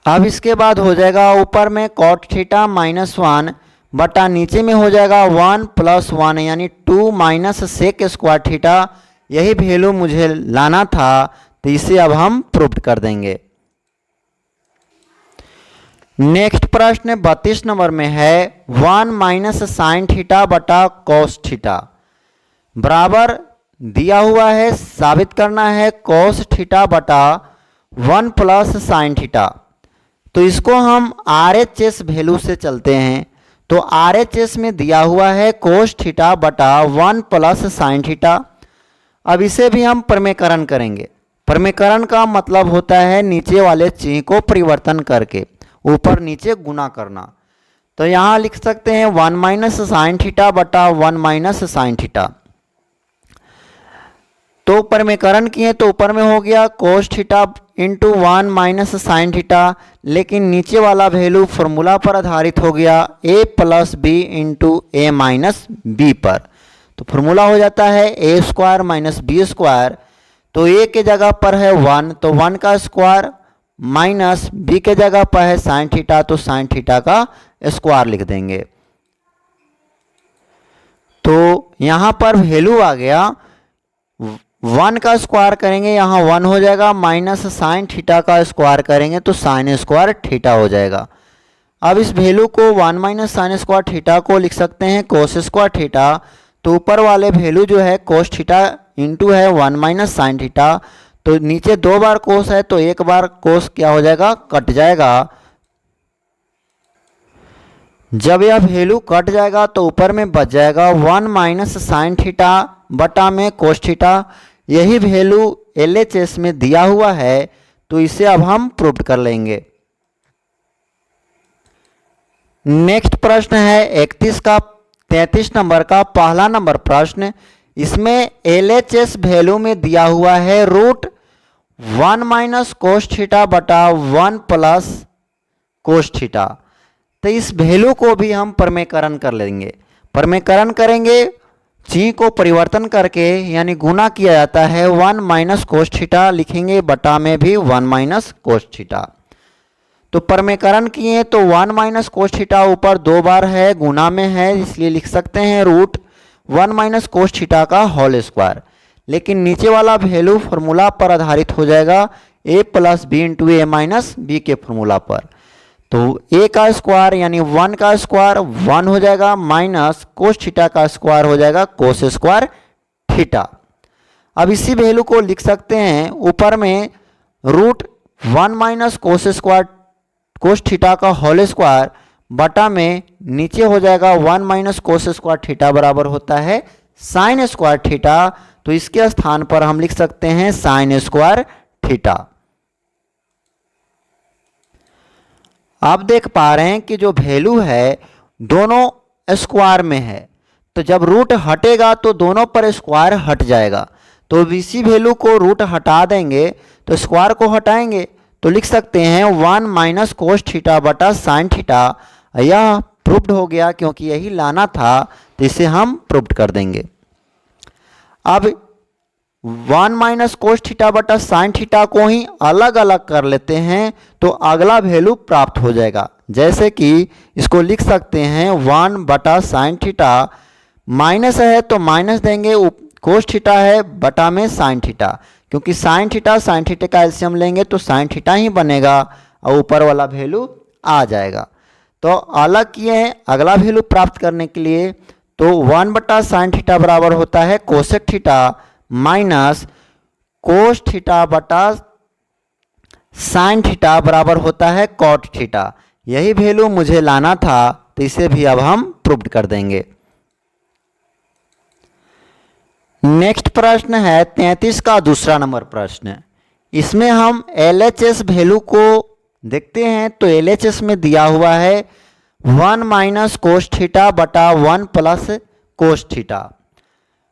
अब इसके बाद हो जाएगा ऊपर में कॉट थीटा -1 बटा नीचे में हो जाएगा 1 प्लस 1 यानी 2 माइनस सेक स्क्वायर थीटा। यही वैल्यू मुझे लाना था, तो इसे अब हम प्रूव कर देंगे। नेक्स्ट प्रश्न 32 नंबर में है 1 माइनस साइन थीटा बटा कॉस थीटा बराबर दिया हुआ है, साबित करना है कॉस थीटा बटा 1 प्लस साइन थीटा। तो इसको हम आर एच एस वैल्यू से चलते हैं, तो आर एच एस में दिया हुआ है कोस थीटा बटा 1 प्लस साइन थीटा। अब इसे भी हम परिमेयकरण करेंगे। परिमेयकरण का मतलब होता है नीचे वाले चिन्ह को परिवर्तन करके ऊपर नीचे गुना करना। तो यहाँ लिख सकते हैं 1 माइनस साइन थीटा बटा 1 माइनस साइन थीटा। तो परिमेयकरण किए तो ऊपर में हो गया cos theta into 1 minus sine theta, लेकिन नीचे वाला वैल्यू फॉर्मूला पर आधारित हो गया a plus B into A minus B पर। तो फॉर्मूला हो जाता है A square minus B square, तो a के जगह पर है 1, तो 1 का स्क्वायर माइनस b के जगह पर है साइन थीटा, तो साइन थीटा का स्क्वायर लिख देंगे। तो यहाँ पर वैल्यू आ गया 1 का स्क्वायर करेंगे, यहाँ 1 हो जाएगा, माइनस साइन थीटा का स्क्वायर करेंगे तो साइन स्क्वायर थीटा हो जाएगा। अब इस वैल्यू को 1 माइनस साइन स्क्वायर थीटा को लिख सकते हैं कोस स्क्वायर थीटा। तो ऊपर वाले वैल्यू जो है कोस थीटा इंटू है 1 माइनस साइन थीटा, तो नीचे 2 बार कोस है तो 1 बार कोस क्या हो जाएगा, कट जाएगा। जब यह वैल्यू कट जाएगा तो ऊपर में बच जाएगा 1 माइनस साइन थीटा बटा में कोस थीटा। यही वैल्यू एलएचएस में दिया हुआ है, तो इसे अब हम प्रूव कर लेंगे। नेक्स्ट प्रश्न है 33 नंबर का पहला नंबर प्रश्न। इसमें एलएचएस वैल्यू में दिया हुआ है √1 माइनस कोस थीटा बटा 1 प्लस कोस थीटा। तो इस वैल्यू को भी हम परिमेयकरण कर लेंगे। परिमेयकरण करेंगे ची को परिवर्तन करके, यानी गुना किया जाता है 1 माइनस कोस थीटा लिखेंगे, बटा में भी 1 माइनस कोस थीटा। तो परिमेयकरण किए तो 1 माइनस कोस थीटा ऊपर 2 बार है, गुना में है, इसलिए लिख सकते हैं √1 माइनस कोस थीटा का होल स्क्वायर। लेकिन नीचे वाला वैल्यू फॉर्मूला पर आधारित हो जाएगा a plus B into A minus B के फॉर्मूला पर। तो a का स्क्वायर यानी 1 का स्क्वायर 1 हो जाएगा, माइनस कोस थीटा का स्क्वायर हो जाएगा कोस स्क्वायर थीटा। अब इसी वैल्यू को लिख सकते हैं ऊपर में root 1 minus cos square cos theta का होल स्क्वायर बटा में नीचे हो जाएगा 1 माइनस कोस स्क्वायर थीटा बराबर होता है साइन स्क्वायर थीटा। तो इसके स्थान पर हम लिख सकते हैं साइन स्क्वायर थीटा। आप देख पा रहे हैं कि जो वैल्यू है दोनों स्क्वायर में है, तो जब रूट हटेगा तो दोनों पर स्क्वायर हट जाएगा। तो इसी वैल्यू को रूट हटा देंगे तो स्क्वायर को हटाएंगे तो लिख सकते हैं 1 माइनस कोस थीटा बटा साइन थीटा। यह प्रूव्ड हो गया क्योंकि यही लाना था, तो इसे हम प्रूव्ड कर देंगे। अब 1 माइनस कोस थीटा बटा साइन थीटा को ही अलग अलग कर लेते हैं तो अगला वैल्यू प्राप्त हो जाएगा। जैसे कि इसको लिख सकते हैं 1 बटा साइन थीटा, माइनस है तो माइनस देंगे, कोस थीटा है बटा में साइन थीटा, क्योंकि साइन थीटा का एलसीएम लेंगे तो साइन थीटा ही बनेगा और ऊपर वाला वैल्यू आ जाएगा। तो अलग किए हैं अगला वैल्यू प्राप्त करने के लिए, तो 1 बटा साइन थीटा बराबर होता है cosec theta minus cos theta बटा साइन थीटा बराबर होता है कॉट थीटा। यही वैल्यू मुझे लाना था, तो इसे भी अब हम प्रूव्ड कर देंगे। नेक्स्ट प्रश्न है 33 का दूसरा नंबर प्रश्न। इसमें हम LHS वैल्यू को देखते हैं, तो LHS में दिया हुआ है 1 माइनस कोस थीटा बटा 1 प्लस कोस थीटा।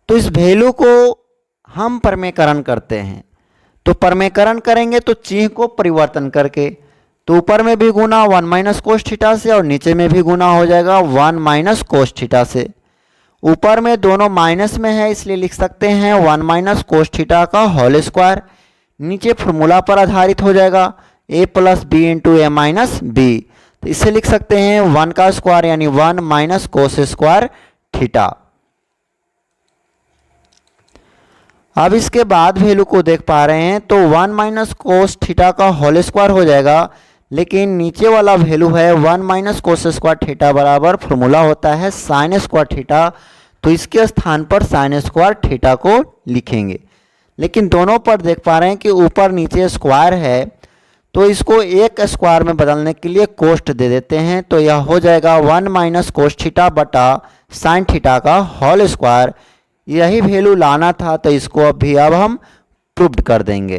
तो इस वैल्यू को हम परमेकरण करते हैं, तो परमेकरण करेंगे तो चिन्ह को परिवर्तन करके, तो ऊपर में भी गुना 1 माइनस कोस थीटा से और नीचे में भी गुना हो जाएगा 1 माइनस कोस थीटा से। ऊपर में दोनों माइनस में है इसलिए लिख सकते हैं 1 माइनस कोस थीटा का होल स्क्वायर। नीचे फॉर्मूला पर आधारित हो जाएगा a plus B into A minus B, तो इसे लिख सकते हैं 1 का स्क्वायर यानी 1 माइनस कोस स्क्वायर थीटा। अब इसके बाद वैल्यू को देख पा रहे हैं तो 1 माइनस कोस थीटा का होल स्क्वायर हो जाएगा, लेकिन नीचे वाला वैल्यू है 1 माइनस कोस स्क्वायर थीटा बराबर फॉर्मूला होता है साइन स्क्वायर थीटा, तो इसके स्थान पर साइन स्क्वायर थीटा को लिखेंगे। लेकिन दोनों पर देख पा रहे हैं कि ऊपर नीचे स्क्वायर है, तो इसको एक स्क्वायर में बदलने के लिए कोष्ट दे देते हैं, तो यह हो जाएगा 1 माइनस कोस थीटा बटा साइन थीटा का होल स्क्वायर। यही वैल्यू लाना था, तो इसको अभी अब हम प्रूव्ड कर देंगे।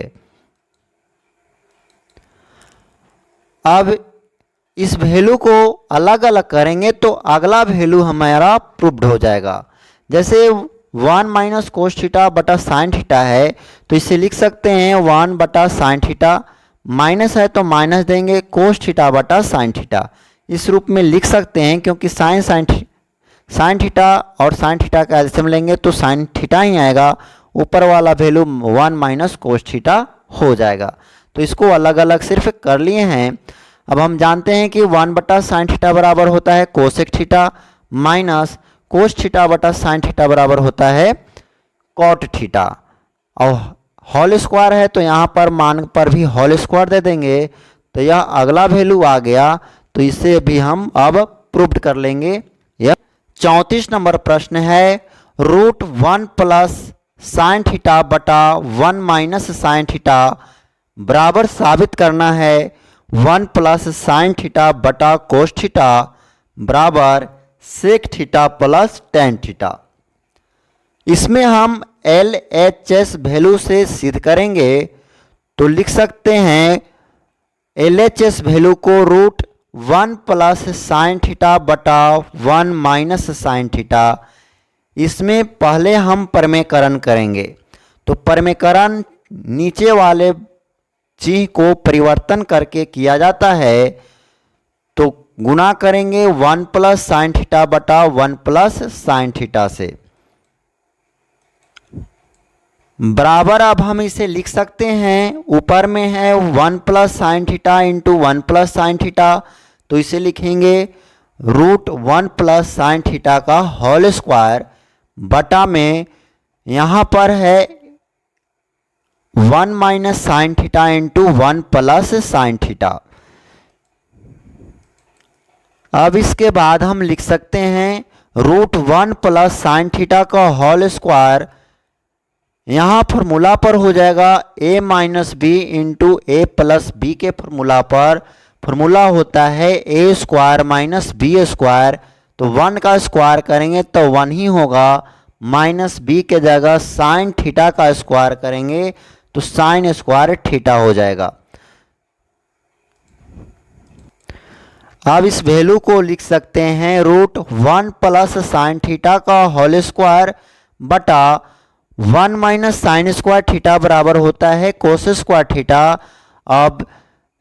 अब इस वैल्यू को अलग अलग करेंगे तो अगला वैल्यू हमारा प्रूव्ड हो जाएगा। जैसे 1 माइनस कोस थीटा बटा साइन थीटा है, तो इसे लिख सकते हैं 1 बटा साइन थीटा, माइनस है तो माइनस देंगे कोस थीटा बटा साइन थीटा। इस रूप में लिख सकते हैं क्योंकि साइन थीटा और साइन थीटा का एलसीएम लेंगे तो साइन थीटा ही आएगा, ऊपर वाला वैल्यू 1 माइनस कोस थीटा हो जाएगा। तो इसको अलग अलग सिर्फ कर लिए हैं। अब हम जानते हैं कि 1 बटा साइन थीटा बराबर होता है cosec theta minus cos theta बटा साइन थीटा बराबर होता है कॉट थीटा, और होल स्क्वायर है तो यहाँ पर मान पर भी होल स्क्वायर दे देंगे, तो यह अगला वैल्यू आ गया, तो इसे भी हम अब प्रूव्ड कर लेंगे। यह 34 नंबर प्रश्न है रूट 1 प्लस साइन थीटा बटा 1 माइनस साइन थीटा बराबर साबित करना है 1 प्लस साइन थीटा बटा कोस थीटा बराबर sec theta plus tan theta. इसमें हम LHS वैल्यू से सिद्ध करेंगे, तो लिख सकते हैं LHS वैल्यू को रूट 1 प्लस साइन थीटा बटा 1 माइनस साइन थीटा। इसमें पहले हम परमेकरण करेंगे, तो परमेकरण नीचे वाले चिन्ह को परिवर्तन करके किया जाता है, तो गुणा करेंगे 1 प्लस साइन थीटा बटा 1 प्लस साइन थीटा से बराबर। अब हम इसे लिख सकते हैं, ऊपर में है 1 plus sine theta into 1 plus sine theta, तो इसे लिखेंगे रूट 1 प्लस साइन थीटा का होल स्क्वायर बटा में यहाँ पर है 1 minus sine theta into 1 plus sine theta. अब इसके बाद हम लिख सकते हैं √1 प्लस साइन थीटा का होल स्क्वायर। यहाँ फॉर्मूला पर हो जाएगा a minus B into A plus B के फॉर्मूला होता है a square minus B square. तो 1 का स्क्वायर करेंगे तो 1 ही होगा, माइनस बी के जगह साइन थीटा का स्क्वायर करेंगे तो साइन स्क्वायर थीटा हो जाएगा। अब इस वैल्यू को लिख सकते हैं √1 प्लस साइन थीटा का होल स्क्वायर बटा 1 माइनस साइन स्क्वायर थीटा बराबर होता है कोस स्क्वायर थीटा। अब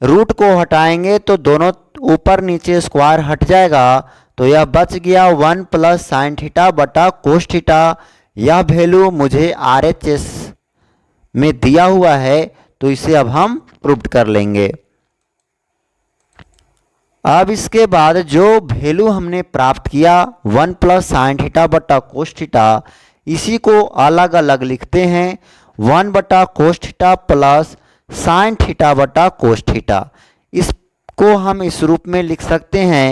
रूट को हटाएंगे तो दोनों ऊपर नीचे स्क्वायर हट जाएगा, तो यह बच गया 1 प्लस साइन थीटा बटा कोस थीटा। यह वैल्यू मुझे RHS में दिया हुआ है, तो इसे अब हम प्रूव कर लेंगे। अब इसके बाद जो वैल्यू हमने प्राप्त किया 1 प्लस साइन थीटा बटा कोस थीटा, इसी को अलग अलग लिखते हैं 1 बटा cos theta plus sine theta बटा कोस थीटा। इसको हम इस रूप में लिख सकते हैं।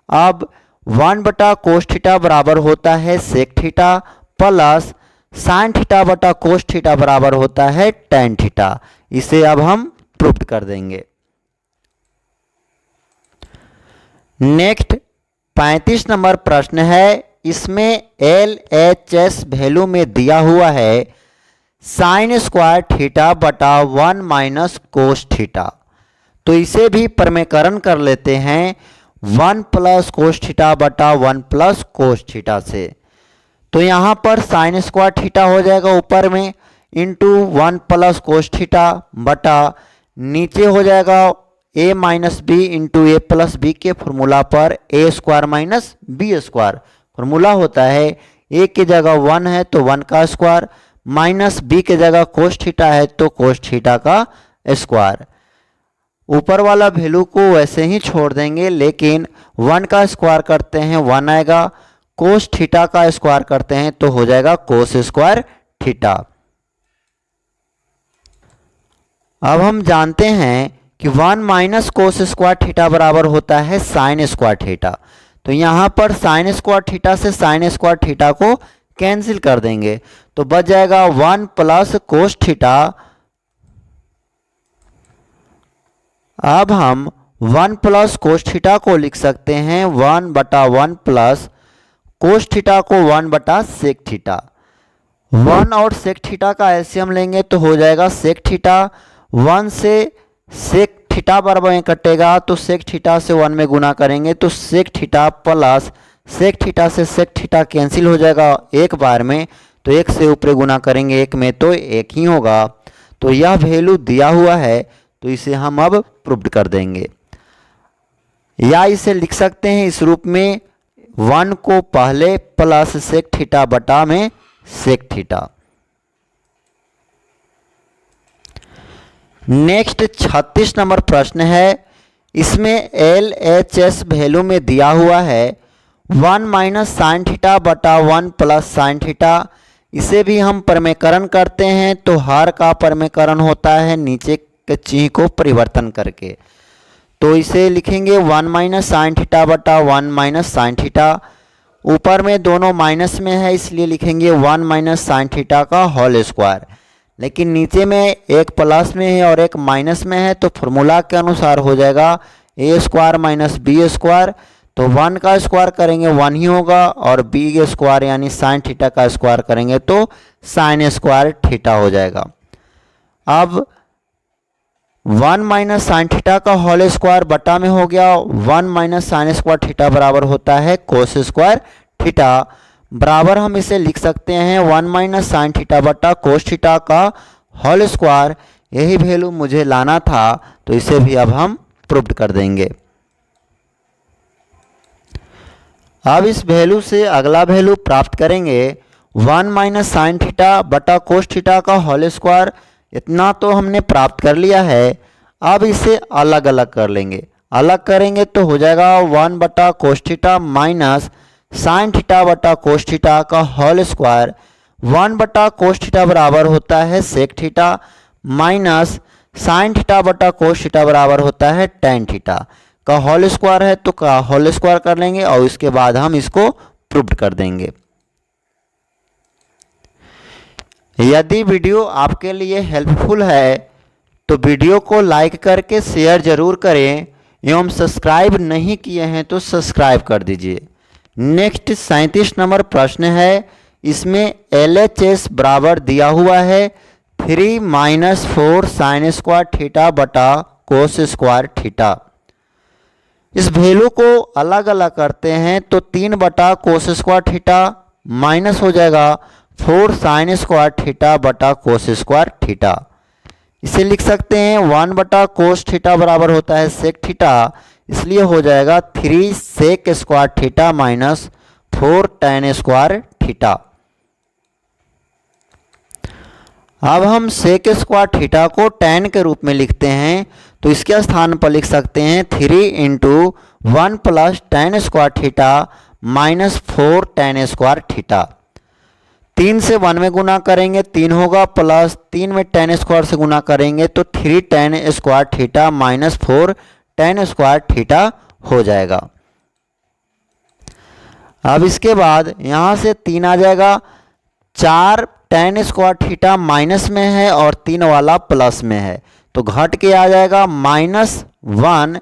अब 1 बटा कोस थीटा बराबर होता है sec theta plus sine theta बटा कोस थीटा बराबर होता है टेन थीटा। इसे अब हम प्रूव कर देंगे। नेक्स्ट 35 नंबर प्रश्न है। इसमें LHS वैल्यू में दिया हुआ है साइन स्क्वायर थीटा बटा 1 माइनस कोस थीटा। तो इसे भी प्रमेयकरण कर लेते हैं 1 प्लस कोस थीटा बटा 1 प्लस कोस थीटा से। तो यहाँ पर साइन स्क्वायर थीटा हो जाएगा ऊपर में इंटू 1 प्लस कोस थीटा बटा नीचे हो जाएगा a minus B into A plus B के फॉर्मूला पर a square minus B square. Formula होता है a की जगह 1 है तो 1 का स्क्वायर, माइनस b की जगह कोस थीटा है तो कोस थीटा का स्क्वायर। ऊपर वाला वैल्यू को वैसे ही छोड़ देंगे, लेकिन 1 का स्क्वायर करते हैं 1 आएगा, कोस थीटा का स्क्वायर करते हैं तो हो जाएगा कोस स्क्वायर थीटा। अब हम जानते हैं कि 1 माइनस कोस स्क्वायर थीटा बराबर होता है साइन स्क्वायर थीटा। तो यहाँ पर साइन स्क्वायर थीटा से साइन स्क्वायर थीटा को कैंसिल कर देंगे तो बच जाएगा 1 प्लस कोस थीटा। अब हम 1 प्लस कोस थीटा को लिख सकते हैं 1 बटा 1 प्लस कोस थीटा को 1 बटा सेक थीटा। 1 और सेक थीटा का एलसीएम लेंगे तो हो जाएगा सेक थीटा। 1 से सेक थीटा बराबर में कटेगा तो सेक थीटा से 1 में गुना करेंगे तो sec theta plus sec theta से सेक थीटा कैंसिल हो जाएगा एक बार में, तो 1 से ऊपर गुना करेंगे 1 में तो 1 ही होगा। तो यह वैल्यू दिया हुआ है तो इसे हम अब प्रूव कर देंगे, या इसे लिख सकते हैं इस रूप में 1 को पहले प्लस सेक थीटा बटा में सेक थीटा। नेक्स्ट 36 नंबर प्रश्न है। इसमें LHS वैल्यू में दिया हुआ है 1 माइनस साइन थीटा बटा 1 प्लस साइन थीटा। इसे भी हम प्रमेयकरण करते हैं तो हर का प्रमेयकरण होता है नीचे के चिन्ह को परिवर्तन करके। तो इसे लिखेंगे 1 माइनस साइन थीटा बटा 1 माइनस साइन थीटा। ऊपर में दोनों माइनस में है इसलिए लिखेंगे 1 माइनस साइन थीटा का होल स्क्वायर, लेकिन नीचे में एक प्लस में है और एक माइनस में है तो फॉर्मूला के अनुसार हो जाएगा a square minus B square. तो 1 का स्क्वायर करेंगे 1 ही होगा और b स्क्वायर यानी साइन थीटा का स्क्वायर करेंगे तो साइन स्क्वायर थीटा हो जाएगा। अब 1 माइनस साइन थीटा का होल स्क्वायर बटा में हो गया 1 माइनस साइन स्क्वायर थीटा बराबर होता है कोस स्क्वायर थीटा। बराबर हम इसे लिख सकते हैं 1 माइनस साइन थीटा बटा कोस थीटा का होल स्क्वायर। यही वैल्यू मुझे लाना था तो इसे भी अब हम प्रूव कर देंगे। अब इस वैल्यू से अगला वैल्यू प्राप्त करेंगे 1 माइनस साइन थीटा बटा कोस थीटा का होल स्क्वायर। इतना तो हमने प्राप्त कर लिया है। अब इसे अलग अलग कर लेंगे, अलग करेंगे तो हो जाएगा 1 बटा cos theta minus sine theta बटा कोस थीटा का होल स्क्वायर। 1 बटा कोस थीटा बराबर होता है sec theta minus sine theta बटा कोस थीटा बराबर होता है टेन थीटा। का होल स्क्वायर है तो का होल स्क्वायर कर लेंगे और इसके बाद हम इसको प्रूव कर देंगे। यदि वीडियो आपके लिए हेल्पफुल है तो वीडियो को लाइक करके शेयर जरूर करें एवं सब्सक्राइब नहीं किए हैं तो सब्सक्राइब कर दीजिए। नेक्स्ट 37 नंबर प्रश्न है। इसमें LHS बराबर दिया हुआ है 3 - 4 sin स्क्वायर थीटा बटा कोस स्क्वायर थीटा। इस वैल्यू को अलग अलग करते हैं तो 3 बटा कोस स्क्वायर थीटा माइनस हो जाएगा 4 sin स्क्वायर थीटा बटा कोस स्क्वायर थीटा। इसे लिख सकते हैं 1 बटा कोस थीटा बराबर होता है सेक थीटा, इसलिए हो जाएगा 3 sec square theta minus 4 tan square theta. अब हम सेक स्क्वायर थीटा को tan के रूप में लिखते हैं तो इसके स्थान पर लिख सकते हैं 3 × 1 + tan square theta minus 4 tan square theta. 3 से 1 में गुना करेंगे 3 होगा, प्लस 3 में tan स्क्वायर से गुना करेंगे तो 3 tan square theta minus 4 tan square theta हो जाएगा। अब इसके बाद यहाँ से 3 आ जाएगा, 4 tan स्क्वायर थीटा माइनस में है और 3 वाला प्लस में है तो घट के आ जाएगा -1।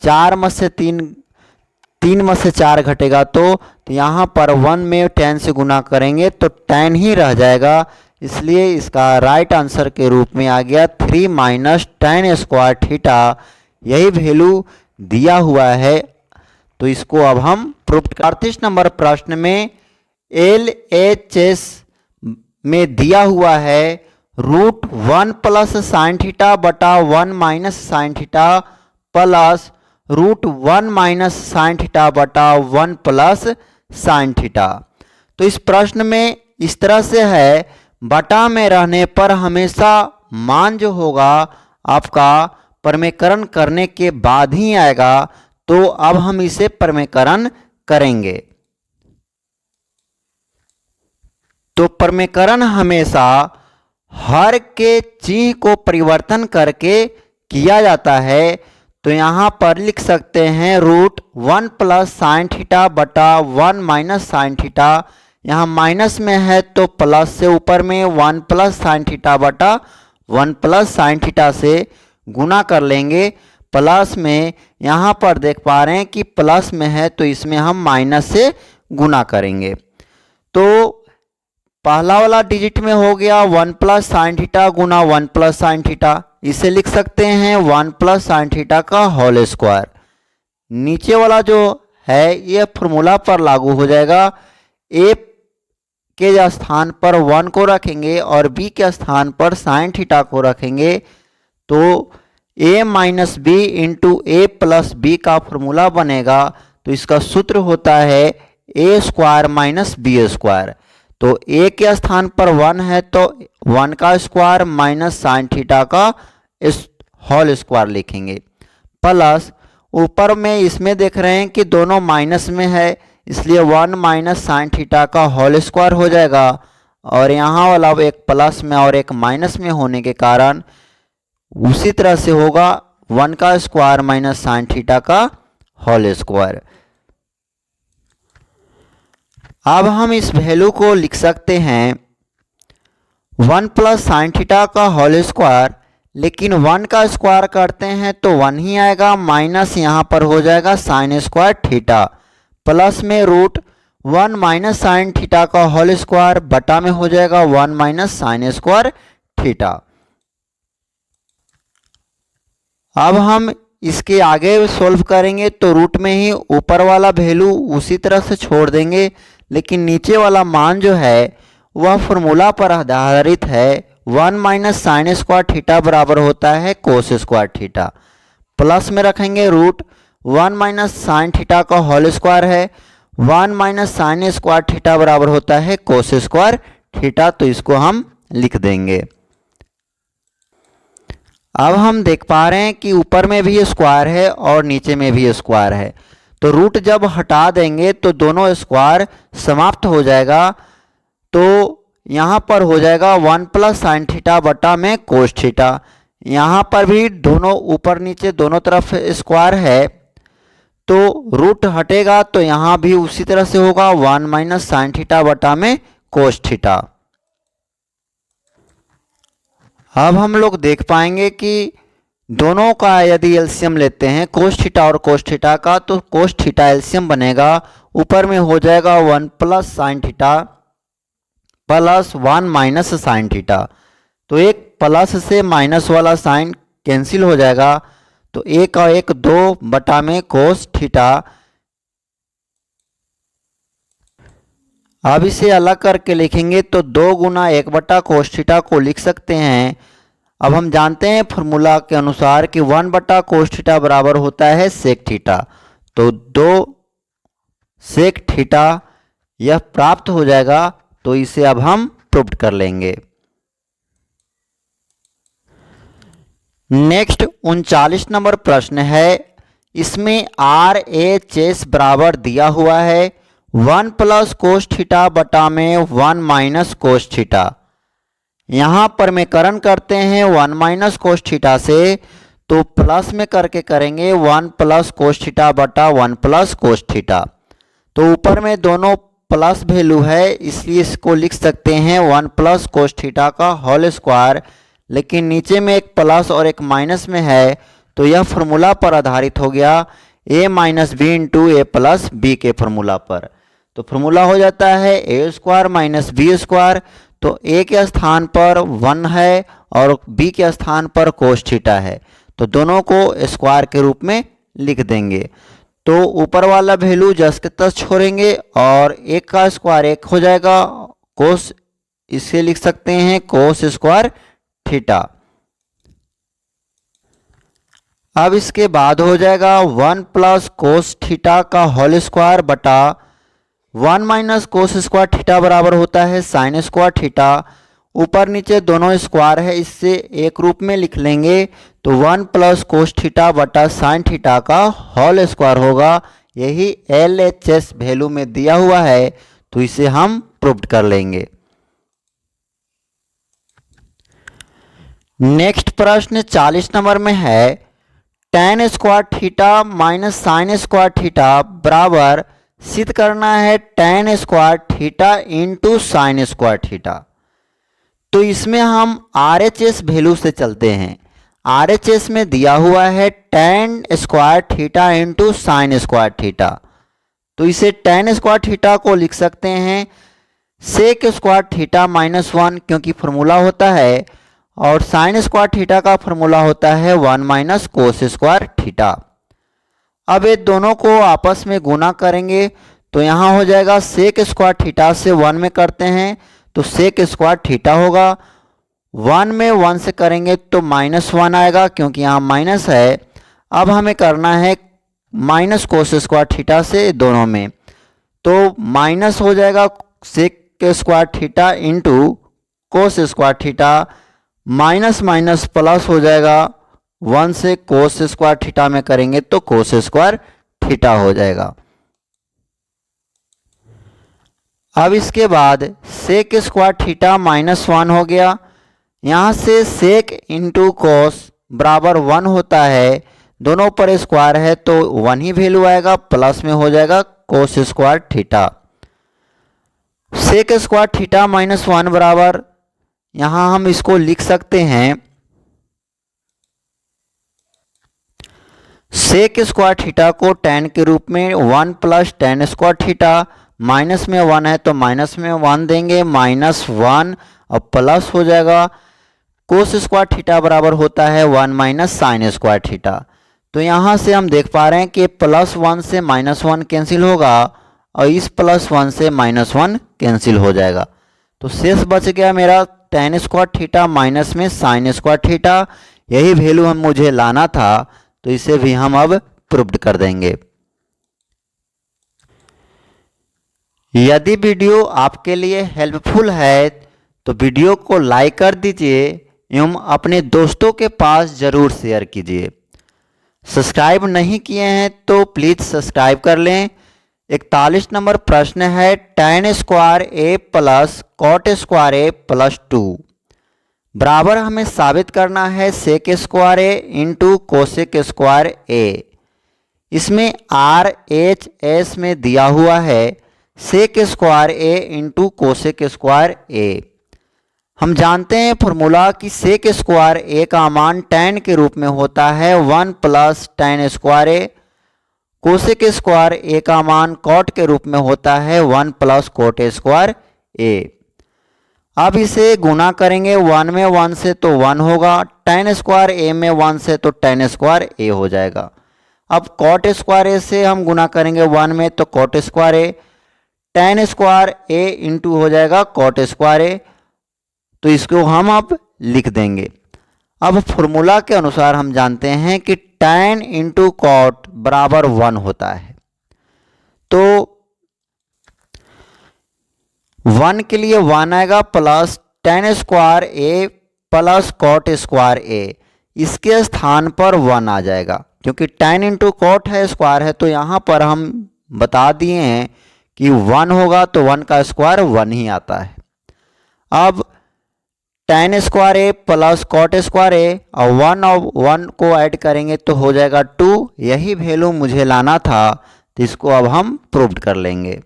4 में से 3 में से 4 घटेगा तो यहाँ पर 1 में tan से गुना करेंगे तो tan ही रह जाएगा, इसलिए इसका राइट आंसर के रूप में आ गया 3 - tan स्क्वायर थीटा। यही वैल्यू दिया हुआ है तो इसको अब हम प्रूव। 38 नंबर प्रश्न में LHS में दिया हुआ है √1 + sin थीटा बटा 1 - sin theta plus √1 - sin theta बटा 1 + sin थीटा। तो इस प्रश्न में इस तरह से है, बटा में रहने पर हमेशा मान जो होगा आपका प्रमेयकरण करने के बाद ही आएगा, तो अब हम इसे प्रमेयकरण करेंगे। तो प्रमेयकरण हमेशा हर के चिन्ह को परिवर्तन करके किया जाता है। तो यहाँ पर लिख सकते हैं √1 + sin थीटा बटा 1 - sin थीटा। यहाँ माइनस में है तो प्लस से ऊपर में 1 + sin थीटा बटा 1 + sin थीटा से गुना कर लेंगे। प्लस में यहाँ पर देख पा रहे हैं कि प्लस में है तो इसमें हम माइनस से गुना करेंगे। तो पहला वाला डिजिट में हो गया 1 + sin थीटा गुना 1 + sin थीटा। इसे लिख सकते हैं 1 + sin थीटा का होल स्क्वायर। नीचे वाला जो है ये फॉर्मूला पर लागू हो जाएगा। ए के स्थान पर 1 को रखेंगे और बी के स्थान पर sin थीटा को रखेंगे तो a - b × a + b का फॉर्मूला बनेगा। तो इसका सूत्र होता है a² - b²। तो a के स्थान पर 1 है तो 1 का स्क्वायर माइनस sin थीटा का होल स्क्वायर लिखेंगे। प्लस ऊपर में इसमें देख रहे हैं कि दोनों माइनस में है, इसलिए 1 - sin थीटा का होल स्क्वायर हो जाएगा। और यहाँ वाला एक प्लस में और एक माइनस में होने के कारण उसी तरह से होगा 1 का स्क्वायर माइनस sin थीटा का होल स्क्वायर। अब हम इस वैल्यू को लिख सकते हैं 1 + sin थीटा का होल स्क्वायर, लेकिन 1 का स्क्वायर करते हैं तो 1 ही आएगा, माइनस यहाँ पर हो जाएगा sin स्क्वायर थीटा, प्लस में √1 - sin थीटा का होल स्क्वायर बटा में हो जाएगा 1 - sin स्क्वायर थीटा। अब हम इसके आगे सॉल्व करेंगे तो रूट में ही ऊपर वाला वैल्यू उसी तरह से छोड़ देंगे, लेकिन नीचे वाला मान जो है वह फॉर्मूला पर आधारित है। 1 - sin स्क्वायर थीटा बराबर होता है कोस स्क्वायर थीटा। प्लस में रखेंगे √1 - sin थीटा का होल स्क्वायर है। 1 - sin स्क्वायर थीटा बराबर होता है कोस स्क्वायर थीटा, तो इसको हम लिख देंगे। अब हम देख पा रहे हैं कि ऊपर में भी स्क्वायर है और नीचे में भी स्क्वायर है, तो रूट जब हटा देंगे तो दोनों स्क्वायर समाप्त हो जाएगा। तो यहाँ पर हो जाएगा 1 + sin थीटा बटा में कोस थीटा। यहाँ पर भी दोनों ऊपर नीचे दोनों तरफ स्क्वायर है, तो रूट हटेगा तो यहाँ भी उसी तरह से होगा 1 माइनस साइन थीटा बटा में कोस थीटा। अब हम लोग देख पाएंगे कि दोनों का यदि एलसीएम लेते हैं कोस थीटा और कोस थीटा का, तो कोस थीटा एलसीएम बनेगा, ऊपर में हो जाएगा 1 plus sine theta plus 1 minus sine theta. तो एक प्लस से माइनस वाला साइन कैंसिल हो जाएगा, तो एक और एक 2 बटा में कोस थीटा। अब इसे अलग करके लिखेंगे तो 2 गुना 1 बटा कोस थीटा को लिख सकते हैं। अब हम जानते हैं फॉर्मूला के अनुसार कि 1 बटा कोस थीटा बराबर होता है सेक थीटा, तो 2 सेक थीटा यह प्राप्त हो जाएगा। तो इसे अब हम प्रूव कर लेंगे। नेक्स्ट 39 नंबर प्रश्न है, इसमें RHS बराबर दिया हुआ है 1 प्लस कोस थीटा बटा में 1 माइनस कोस थीटा। यहाँ पर में करण करते हैं 1 माइनस कोस थीटा से, तो प्लस में करके करेंगे 1 प्लस कोस थीटा बटा 1 प्लस कोस थीटा। तो ऊपर में दोनों प्लस वैल्यू है, इसलिए इसको लिख सकते हैं 1 प्लस कोस थीटा का होल स्क्वायर, लेकिन नीचे में एक प्लस और एक माइनस में है, तो यह फॉर्मूला पर आधारित हो गया a minus B into A plus B के फॉर्मूला पर। तो फॉर्मूला हो जाता है A square minus B square. तो a के स्थान पर 1 है और b के स्थान पर कोस थीटा है, तो दोनों को स्क्वायर के रूप में लिख देंगे। तो ऊपर वाला वैल्यू जस के तस छोड़ेंगे और 1 का स्क्वायर 1 हो जाएगा, कोस इसे लिख सकते हैं कोस स्क्वायर थीटा। अब इसके बाद हो जाएगा 1 प्लस कोस थीटा का होल स्क्वायर बटा 1 माइनस कोस स्क्वायर थीटा बराबर होता है साइन स्क्वायर थीटा। ऊपर नीचे दोनों स्क्वायर है, इससे एक रूप में लिख लेंगे, तो 1 प्लस कोस थीटा बटा साइन थीटा का होल स्क्वायर होगा। यही LHS वैल्यू में दिया हुआ है, तो इसे हम प्रूव कर लेंगे। नेक्स्ट प्रश्न 40 नंबर में है, tan square theta minus sine square theta बराबर सिद्ध करना है tan square theta into sine square theta. तो इसमें हम RHS वैल्यू से चलते हैं। RHS में दिया हुआ है tan square theta into sine square theta, तो इसे tan स्क्वायर थीटा को लिख सकते हैं सेक स्क्वायर थीटा माइनस 1, क्योंकि फॉर्मूला होता है, और साइन स्क्वायर थीटा का फॉर्मूला होता है 1 माइनस कोस स्क्वायर थीटा। अब ये दोनों को आपस में गुना करेंगे, तो यहाँ हो जाएगा सेक स्क्वायर थीटा से 1 में करते हैं तो सेक स्क्वायर थीटा होगा, 1 में 1 से करेंगे तो -1 आएगा, क्योंकि यहाँ माइनस है। अब हमें करना है माइनस कोस स्क्वायर थीटा से दोनों में, तो माइनस हो जाएगा sec square theta into cos square theta, minus minus plus हो जाएगा, 1 से कोस स्क्वायर थीटा में करेंगे तो कोस स्क्वायर थीटा हो जाएगा। अब इसके बाद सेक स्क्वायर थीटा -1 हो गया, यहाँ से सेक इंटू कोस बराबर 1 होता है, दोनों पर स्क्वायर है तो 1 ही वैल्यू आएगा, प्लस में हो जाएगा cos square theta. Sec square theta -1 बराबर, यहाँ हम इसको लिख सकते हैं सेक स्क्वायर थीटा को tan के रूप में 1 plus tan square theta, minus में 1 है तो माइनस में 1 देंगे, -1 और प्लस हो जाएगा कोस स्क्वायर थीटा बराबर होता है 1 माइनस साइन स्क्वायर थीटा। तो यहाँ से हम देख पा रहे हैं कि +1 से -1 कैंसिल होगा और इस +1 से -1 कैंसिल हो जाएगा, तो शेष बच गया मेरा tan स्क्वायर थीटा माइनस में साइन स्क्वायर थीटा। यही वैल्यू हम मुझे लाना था, तो इसे भी हम अब प्रूव कर देंगे। यदि वीडियो आपके लिए हेल्पफुल है तो वीडियो को लाइक कर दीजिए एवं अपने दोस्तों के पास ज़रूर शेयर कीजिए। सब्सक्राइब नहीं किए हैं तो प्लीज़ सब्सक्राइब कर लें। 41 नंबर प्रश्न है tan square a plus cot square a plus 2 बराबर हमें साबित करना है sec square a into cosec square a। इसमें आर एच एस में दिया हुआ है sec square A into cosec square A. हम जानते हैं फॉर्मूला कि सेक स्क्वायर ए का मान tan के रूप में होता है 1 plus tan square A. Cosec square A का मान कॉट के रूप में होता है 1 प्लस कोट स्क्वायर ए। अब इसे गुना करेंगे 1 में 1 से तो 1 होगा, tan स्क्वायर ए में 1 से तो tan स्क्वायर ए हो जाएगा। अब कॉट स्क्वायर ए से हम गुना करेंगे 1 में तो cot square A, tan square A into हो जाएगा कॉट स्क्वायर ए। तो इसको हम अब लिख देंगे। अब फॉर्मूला के अनुसार हम जानते हैं कि tan इंटू कॉट बराबर 1 होता है। तो 1 के लिए 1 आएगा plus tan square A plus cot square ए, इसके स्थान पर 1 आ जाएगा क्योंकि tan इंटू कॉट है स्क्वायर है, तो यहाँ पर हम बता दिए हैं कि 1 होगा तो 1 का स्क्वायर 1 ही आता है। अब tan square A plus cot square ए और 1 और 1 को ऐड करेंगे तो हो जाएगा 2। यही वैल्यू मुझे लाना था, तो इसको अब हम प्रूव कर लेंगे।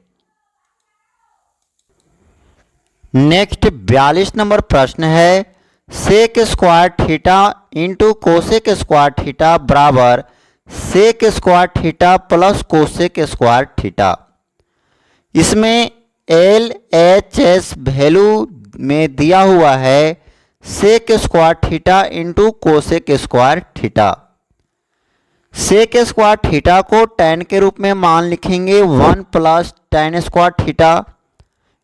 नेक्स्ट 42 नंबर प्रश्न है sec square theta into cosec square theta बराबर sec square theta plus cosec square theta. इसमें एल एच एस वैल्यू में दिया हुआ है sec square theta into cosec square theta. Sec square theta को tan के रूप में मान लिखेंगे 1 plus tan square theta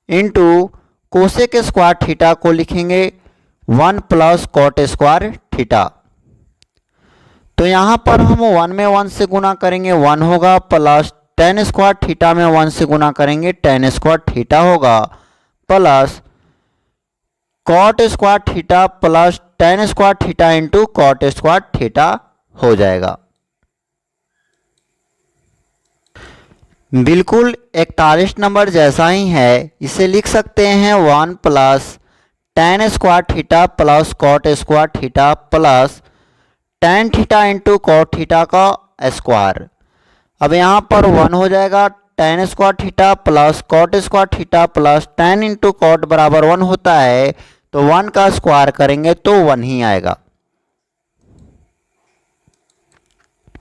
into cosec square theta को लिखेंगे 1 प्लस कॉट स्क्वायर थीटा। तो यहाँ पर हम 1 में 1 से गुना करेंगे 1 होगा प्लस tan स्क्वायर थीटा में 1 से गुना करेंगे tan स्क्वायर थीटा होगा plus cot square theta plus tan square theta into cot square theta हो जाएगा। बिल्कुल 41 नंबर जैसा ही है, इसे लिख सकते हैं 1 plus tan square theta plus cot square theta plus tan theta into cot theta का स्क्वायर। अब यहाँ पर 1 हो जाएगा, tan square theta plus cot square theta plus tan into cot बराबर 1 होता है, तो 1 का स्क्वायर करेंगे तो 1 ही आएगा।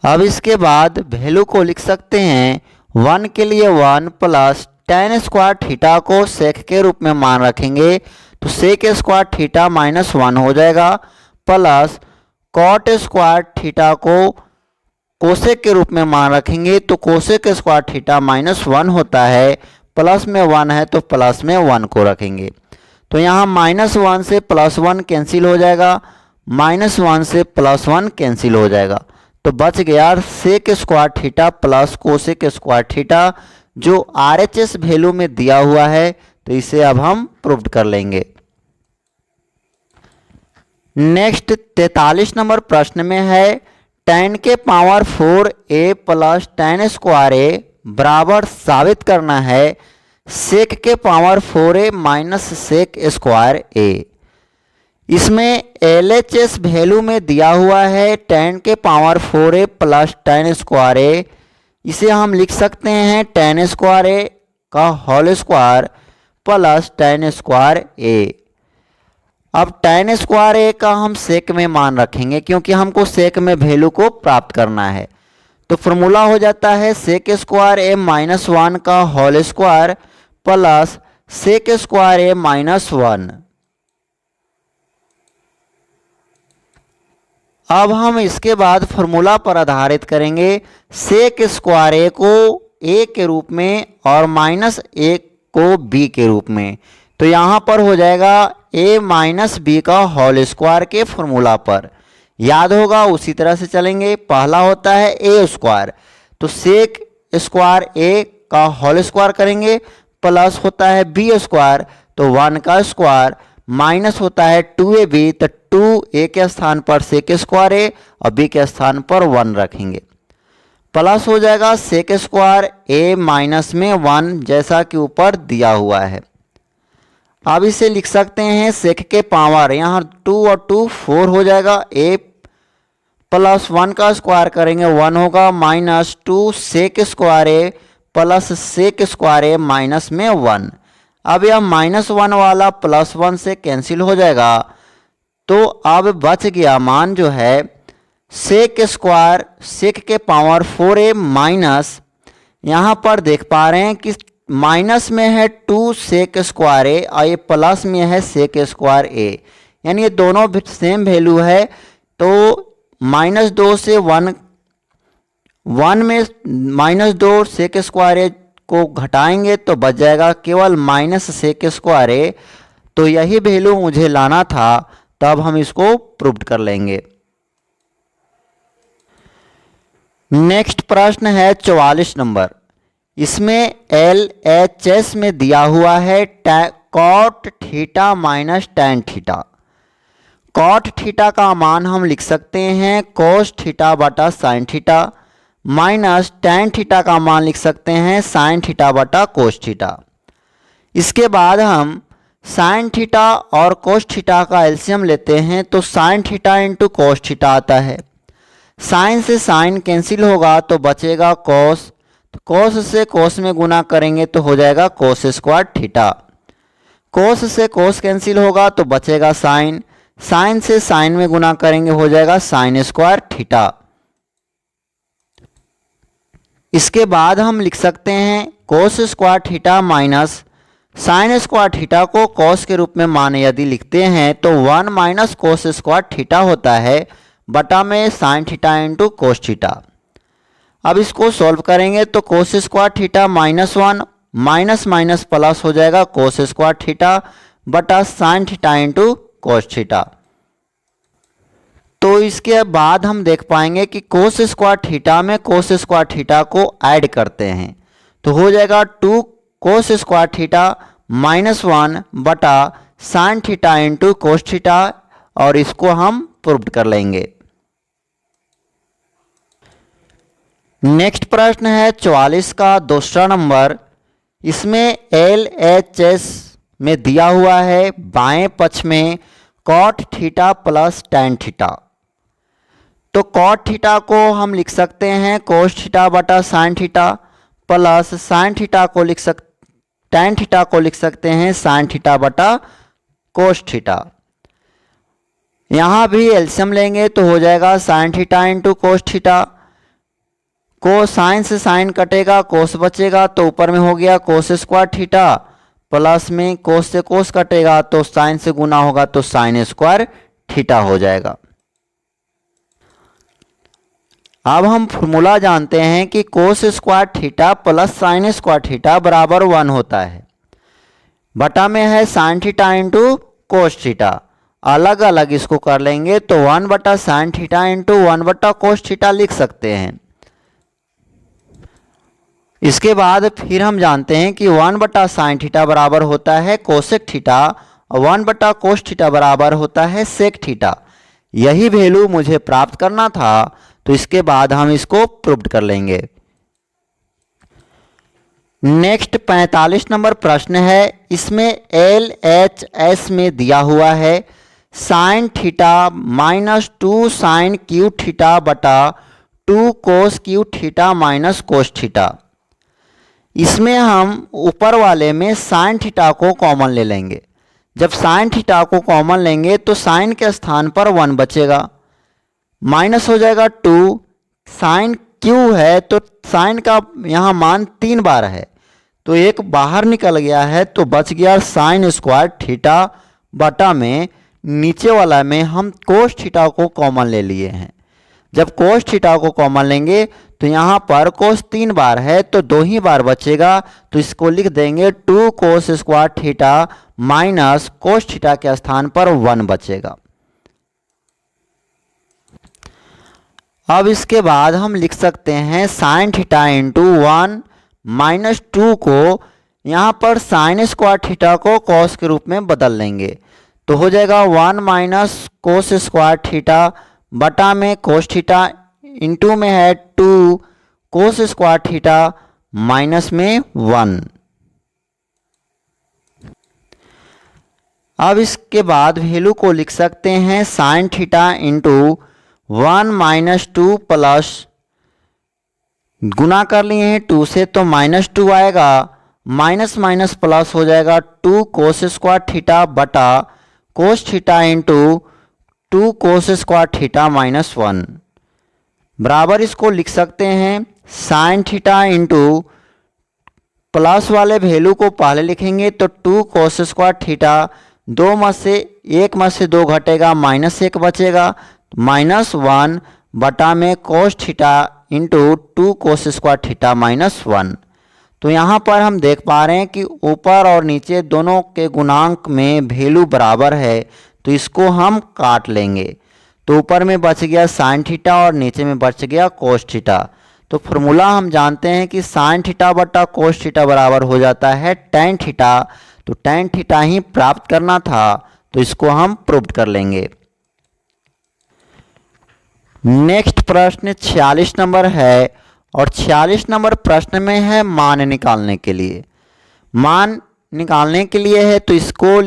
अब इसके बाद वैल्यू को लिख सकते हैं 1 के लिए 1 प्लस tan स्क्वायर थीटा को सेक के रूप में मान रखेंगे तो सेक स्क्वायर थीटा माइनस 1 हो जाएगा प्लस कॉट स्क्वायर थीटा को कोसेक के रूप में मान रखेंगे तो कोसेक स्क्वायर थीटा माइनस 1 होता है, प्लस में 1 है तो प्लस में 1 को रखेंगे। तो यहाँ माइनस 1 से प्लस 1 कैंसिल हो जाएगा, माइनस 1 से प्लस 1 कैंसिल हो जाएगा, तो बच गया sec square theta plus cosec square theta जो RHS वैल्यू में दिया हुआ है। तो इसे अब हम प्रूव कर लेंगे। नेक्स्ट 43 नंबर प्रश्न में है tan के power 4a plus tan square A बराबर साबित करना है सेक के power 4a minus sec square A. इसमें LHS वैल्यू में दिया हुआ है tan के power 4a plus tan square A. इसे हम लिख सकते हैं tan स्क्वायर ए का whole square plus tan square A. अब tan स्क्वायर ए का हम सेक में मान रखेंगे क्योंकि हमको सेक में वैल्यू को प्राप्त करना है। तो फॉर्मूला हो जाता है सेक स्क्वायर ए माइनस 1 का whole square plus sec square A minus 1। अब हम इसके बाद फॉर्मूला पर आधारित करेंगे सेक स्क्वायर ए को ए के रूप में और माइनस ए को बी के रूप में। तो यहाँ पर हो जाएगा a माइनस बी का होल स्क्वायर के फॉर्मूला पर। याद होगा उसी तरह से चलेंगे। पहला होता है a स्क्वायर, तो सेक स्क्वायर a का होल स्क्वायर करेंगे, प्लस होता है b स्क्वायर तो 1 का स्क्वायर, माइनस होता है 2ab तो 2a के स्थान पर सेक स्क्वायर a और b के स्थान पर 1 रखेंगे, प्लस हो जाएगा सेक स्क्वायर a माइनस में 1 जैसा कि ऊपर दिया हुआ है। अब इसे लिख सकते हैं सेक के पावर, यहाँ 2 और 2 4 हो जाएगा, a प्लस 1 का स्क्वायर करेंगे 1 होगा, minus 2 sec square A plus sec square A minus में 1। अब यह -1 वाला +1 से कैंसिल हो जाएगा, तो अब बच गया मान जो है सेक स्क्वायर सेक के पावर 4a माइनस, यहाँ पर देख पा रहे हैं कि माइनस में है 2 सेक स्क्वायर ए और ये प्लस में है सेक स्क्वायर ए, यानी ये दोनों सेम वैल्यू है। तो -2 से 1 में -2 सेक स्क्वायर ए को घटाएंगे तो बच जाएगा केवल माइनस सेक स्क्वायर ए। तो यही वैल्यू मुझे लाना था, तब हम इसको प्रूव कर लेंगे। नेक्स्ट प्रश्न है 44 नंबर। इसमें LHS में दिया हुआ है cot theta minus tan theta. Cot theta का मान हम लिख सकते हैं कोस थीटा बटा sine theta, minus tan theta का मान लिख सकते हैं साइन थीटा बटा कोस थीटा। इसके बाद हम साइन थीटा और कोस थीटा का एलसीएम लेते हैं तो sign theta into cos theta आता है। साइन से साइन कैंसिल होगा तो बचेगा कोस, तो कोस से कोस में गुना करेंगे तो हो जाएगा कोस स्क्वायर थीटा। कोस से कोस कैंसिल होगा तो बचेगा साइन, साइन से साइन में गुना करेंगे हो जाएगा साइन स्क्वायर थीटा। इसके बाद हम लिख सकते हैं कोस square theta minus sine square theta को कोस के रूप में मान यदि लिखते हैं तो 1 माइनस कोस स्क्वायर थीटा होता है बटा में sine theta into cos theta. अब इसको सॉल्व करेंगे तो कोस square theta -1 minus minus plus हो जाएगा कोस स्क्वायर थीटा बटा sine theta into cos theta. तो इसके बाद हम देख पाएंगे कि कोस स्क्वायर थीटा में कोस स्क्वायर थीटा को ऐड करते हैं तो हो जाएगा 2 कोस स्क्वायर थीटा -1 बटा sine theta into cos theta, और इसको हम प्रूव कर लेंगे। नेक्स्ट प्रश्न है 44 का दूसरा नंबर। इसमें LHS में दिया हुआ है बाएं पक्ष में cot theta plus tan theta. तो कॉट थीटा को हम लिख सकते हैं कोस थीटा बटा sine theta plus sine theta को टैन थीटा को लिख सकते हैं साइन थीटा बटा कोस थीटा। यहाँ भी एलसीएम लेंगे तो हो जाएगा sign theta into cos theta. को साइन से साइन कटेगा कोस बचेगा तो ऊपर में हो गया कोस स्क्वायर थीटा, प्लस में कोस से कोस कटेगा तो साइन से गुना होगा तो साइन स्क्वायर थीटा हो जाएगा। अब हम फॉर्मूला जानते हैं कि कोस square theta plus sign square theta बराबर 1 होता है, बटा में है sine theta into cos theta. अलग अलग इसको कर लेंगे तो 1 बटा साइन थीटा इंटू 1 बटा कोस थीटा लिख सकते हैं। इसके बाद फिर हम जानते हैं कि 1 बटा साइन थीटा बराबर होता है कोसेक थीटा और 1 बटा कोस थीटा बराबर होता है सेक थीटा। यही वैल्यू मुझे प्राप्त करना था, तो इसके बाद हम इसको प्रूव कर लेंगे। नेक्स्ट 45 नंबर प्रश्न है। इसमें LHS में दिया हुआ है sine theta minus 2 sine cube theta बटा 2 cos cube theta minus cos theta. इसमें हम ऊपर वाले में साइन थीटा को कॉमन ले लेंगे। जब साइन थीटा को कॉमन लेंगे तो साइन के स्थान पर 1 बचेगा, माइनस हो जाएगा 2। साइन क्यू है तो साइन का यहाँ मान 3 बार है तो एक बाहर निकल गया है तो बच गया साइन स्क्वायर थीटा बटा में नीचे वाला में हम कोस थीटा को कॉमन ले लिए हैं। जब कोस थीटा को कॉमन लेंगे तो यहाँ पर कोस 3 बार है तो 2 ही बार बचेगा, तो इसको लिख देंगे 2 कोस square theta minus cos theta के स्थान पर 1 बचेगा। अब इसके बाद हम लिख सकते हैं साइन थीटा इंटू 1 माइनस 2 को यहाँ पर साइन स्क्वायर थीटा को कॉस के रूप में बदल लेंगे तो हो जाएगा 1 माइनस कोस स्क्वायर थीटा बटा में कोस थीटा इंटू में है 2 कोस स्क्वायर थीटा माइनस में 1। अब इसके बाद वैल्यू को लिख सकते हैं sine theta into 1 minus 2 plus, गुना कर लिए हैं 2 से तो माइनस 2 आएगा, माइनस माइनस प्लस हो जाएगा 2 कोस स्क्वायर थीटा बटा कोस थीटा इंटू 2 कोस स्क्वायर थीटा माइनस 1 बराबर इसको लिख सकते हैं साइन थीटा इंटू प्लस वाले वैल्यू को पहले लिखेंगे तो 2 कोस स्क्वायर थीटा, 2 में से 1 में से 2 घटेगा, माइनस 1 बचेगा, माइनस 1 बटा में कोस थीटा इंटू 2 कोस स्क्वायर थीटा माइनस 1। तो यहाँ पर हम देख पा रहे हैं कि ऊपर और नीचे दोनों के गुणांक में वैल्यू बराबर है, तो इसको हम काट लेंगे। तो ऊपर में बच गया साइन थीटा और नीचे में बच गया कोस थीटा। तो फॉर्मूला हम जानते हैं कि साइन थीटा बटा कोस थीटा बराबर हो जाता है टेन थीटा। तो टेन थीटा ही प्राप्त करना था, तो इसको हम प्रूव कर लेंगे। नेक्स्ट प्रश्न 46 नंबर है और 46 नंबर प्रश्न में है मान निकालने के लिए। मान निकालने के लिए है तो इसको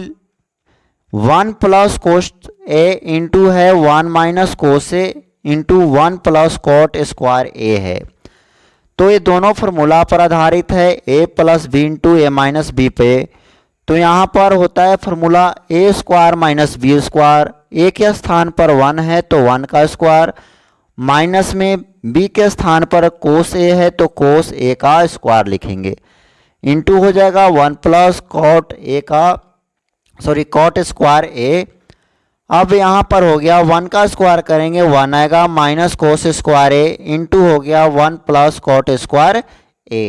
1 प्लस कोस ए इंटू है 1 माइनस कोस ए इंटू 1 प्लस कॉट स्क्वायर ए है। तो ये दोनों फार्मूला पर आधारित है, ए प्लस बी इंटू ए माइनस बी पे। तो यहाँ पर होता है फार्मूला ए स्क्वायर माइनस बी स्क्वायर, ए के स्थान पर 1 है तो 1 का स्क्वायर, माइनस में बी के स्थान पर कोस ए है तो कोस ए का स्क्वायर लिखेंगे, इंटू हो जाएगा 1 प्लस कॉट ए का कॉट स्क्वायर ए। अब यहाँ पर हो गया 1 का स्क्वायर करेंगे 1 आएगा, minus cos square A into हो गया 1 प्लस कॉट स्क्वायर ए।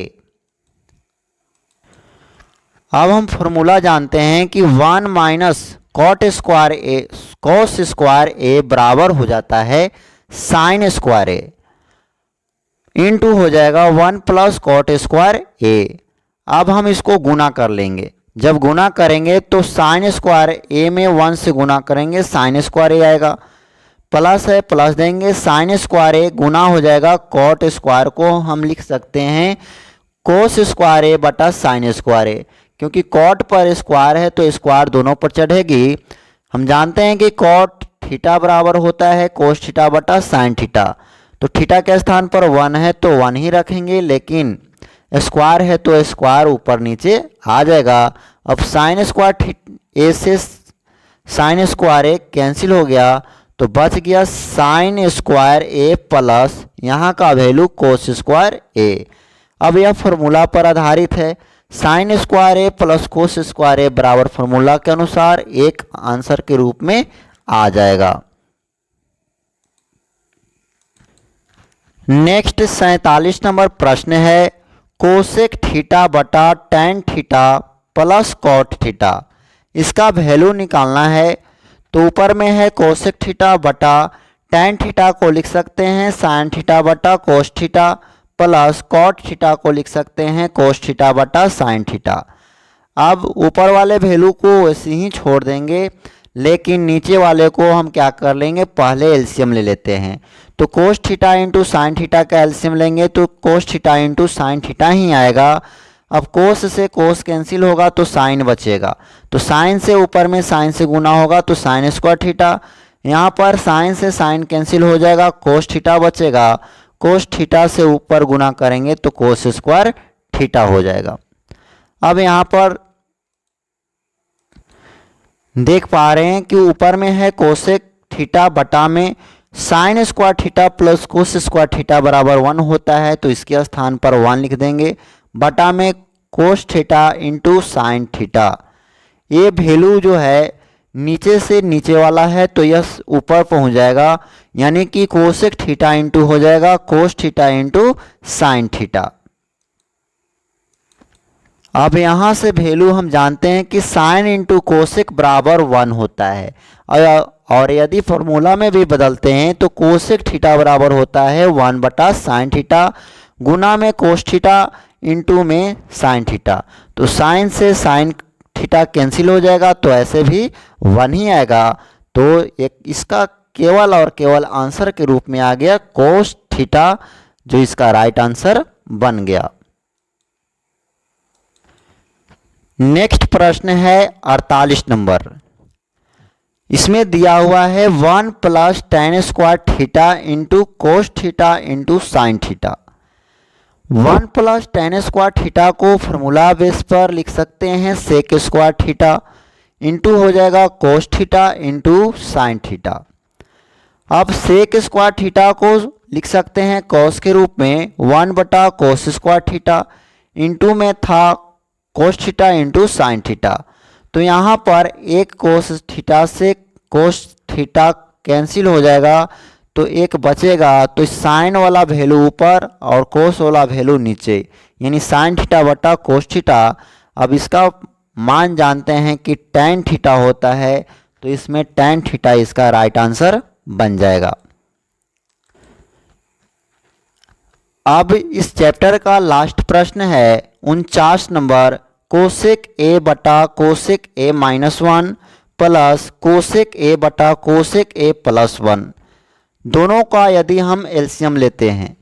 अब हम फॉर्मूला जानते हैं कि 1 minus cot square A cos square A बराबर हो जाता है साइन स्क्वायर ए इंटू हो जाएगा 1 प्लस कॉट स्क्वायर ए। अब हम इसको गुना कर लेंगे, जब गुना करेंगे तो साइन स्क्वायर ए में 1 से गुना करेंगे साइन स्क्वायर ए आएगा, प्लस है प्लस देंगे साइन स्क्वायर ए गुना हो जाएगा कॉट स्क्वायर को हम लिख सकते हैं कोस स्क्वायर ए बटा साइन स्क्वायर ए, क्योंकि कॉट पर स्क्वायर है तो स्क्वायर दोनों पर चढ़ेगी। हम जानते हैं कि कॉट थीटा बराबर होता है कोस थीटा बटा साइन थीटा। तो थीटा के स्थान पर 1 है तो 1 ही रखेंगे, लेकिन स्क्वायर है तो स्क्वायर ऊपर नीचे आ जाएगा। अब साइन स्क्वायर ए से साइन स्क्वायर ए कैंसिल हो गया तो बच गया साइन स्क्वायर ए प्लस यहाँ का वैल्यू कोस स्क्वायर ए। अब यह फॉर्मूला पर आधारित है, sign square A plus cos square A बराबर फॉर्मूला के अनुसार एक आंसर के रूप में आ जाएगा। नेक्स्ट 47 नंबर प्रश्न है कोसेक थीटा बटा tan theta plus cot theta, इसका वैल्यू निकालना है। तो ऊपर में है कोसेक थीटा बटा टेन थीटा को लिख सकते हैं साइन थीटा बटा cos theta plus cot theta को लिख सकते हैं कोस थीटा बटा साइन थीटा। अब ऊपर वाले वैल्यू को वैसे ही छोड़ देंगे, लेकिन नीचे वाले को हम क्या कर लेंगे, पहले एलसीएम ले लेते हैं। तो cos theta into sine theta का एलसीएम लेंगे तो cos theta into sine theta ही आएगा। अब कोस से कोस कैंसिल होगा तो साइन बचेगा, तो साइन से ऊपर में साइन से गुना होगा तो साइन स्क्वायर थीटा, यहाँ पर साइन से साइन कैंसिल हो जाएगा कोस थीटा बचेगा, कोस थीटा से ऊपर गुना करेंगे तो कोस स्क्वायर थीटा हो जाएगा। अब यहाँ पर देख पा रहे हैं कि ऊपर में है कोसेक थीटा बटा में sine square theta plus cos square theta बराबर 1 होता है, तो इसके स्थान पर 1 लिख देंगे, बटा में कोस थीटा इंटू साइन थीटा। ये वैल्यू जो है नीचे से नीचे वाला है तो यह ऊपर पहुंच जाएगा, यानी कि कोसेक थीटा इंटू हो जाएगा cos theta into sine theta. अब यहाँ से वैल्यू हम जानते हैं कि साइन इंटू कोसेक बराबर 1 होता है, और यदि फॉर्मूला में भी बदलते हैं तो कोसेक थीटा बराबर होता है 1 बटा साइन थीटा गुना में कोस थीटा इंटू में साइन थीटा। तो साइन से साइन थीटा कैंसिल हो जाएगा तो ऐसे भी 1 ही आएगा। तो एक इसका केवल और केवल आंसर के रूप में आ गया कोस थीटा, जो इसका राइट आंसर बन गया। नेक्स्ट प्रश्न है 48 नंबर। इसमें दिया हुआ है 1 plus tan square theta into cos theta into sine theta. 1 plus tan square theta को फॉर्मूला बेस पर लिख सकते हैं सेक स्क्वायर थीटा इंटू हो जाएगा cos theta into sine theta. अब सेक स्क्वायर थीटा को लिख सकते हैं कॉस के रूप में 1 बटा कोस स्क्वायर थीटा इंटू में था कोस थीटा इंटू साइन थीटा। तो यहाँ पर एक कोस थीटा से कोस थीटा कैंसिल हो जाएगा तो एक बचेगा, तो साइन वाला वैल्यू ऊपर और कोस वाला वैल्यू नीचे, यानी साइन थीटा बटा कोस थीटा। अब इसका मान जानते हैं कि tan थीटा होता है, तो इसमें tan थीटा इसका राइट आंसर बन जाएगा। अब इस चैप्टर का लास्ट प्रश्न है 49 नंबर, कोसेक ए बटा कोसेक ए माइनस 1 प्लस कोसेक ए बटा कोसेक ए प्लस 1। दोनों का यदि हम एलसीएम लेते हैं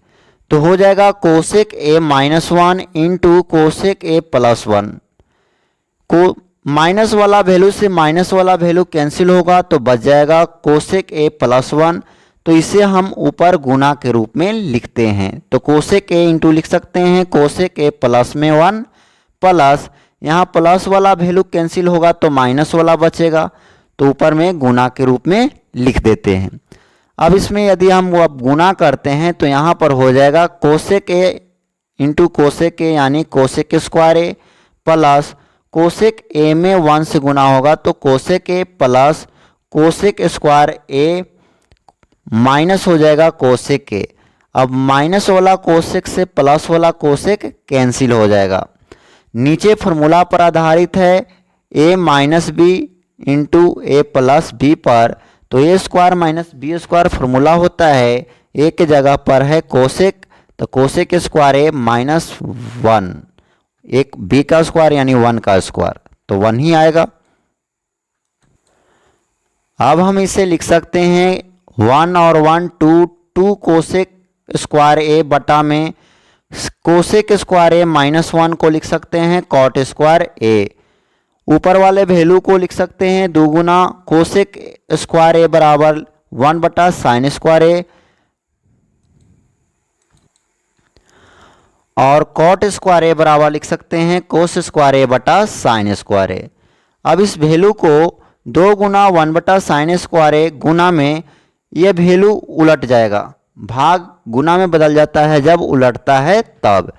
तो हो जाएगा cosec A minus 1 into cosec A plus 1। को माइनस वाला वैल्यू से माइनस वाला वैल्यू कैंसिल होगा तो बच जाएगा कोसेक ए प्लस 1। तो इसे हम ऊपर गुना के रूप में लिखते हैं, तो कोसेक ए इंटू लिख सकते हैं कोसेक ए प्लस में 1 प्लस यहाँ प्लस वाला वैल्यू कैंसिल होगा तो माइनस वाला बचेगा, तो ऊपर में गुना के रूप में लिख देते हैं। अब इसमें यदि हम वो अब गुना करते हैं तो यहाँ पर हो जाएगा cosec A into cosec A यानी cosec square A plus cosec A में 1 से गुना होगा तो cosec A plus cosec square A minus हो जाएगा कोसेक ए। अब माइनस वाला कोसेक से प्लस वाला कोसेक कैंसिल हो जाएगा। नीचे फॉर्मूला पर आधारित है A minus B into A plus B पर, तो A square minus B square formula होता है, ए के जगह पर है कोसेक, तो कोसेक स्क्वायर ए माइनस 1, एक बी का स्क्वायर यानी 1 का स्क्वायर, तो 1 ही आएगा। अब हम इसे लिख सकते हैं 1 और 1 2 कोसेक स्क्वायर ए बटा में कोसेक स्क्वायर ए माइनस 1 को लिख सकते हैं कॉट स्क्वायर ए। ऊपर वाले वैल्यू को लिख सकते हैं 2 गुना कोसेक स्क्वायर ए बराबर 1 बटा साइन स्क्वायर ए और कॉट स्क्वायर ए बराबर लिख सकते हैं कोस स्क्वायर ए बटा साइन स्क्वायर ए। अब इस वैल्यू को 2 गुना 1 बटा साइन स्क्वायर ए गुना में ये वैल्यू उलट जाएगा, भाग गुना में बदल जाता है जब उलटता है तब,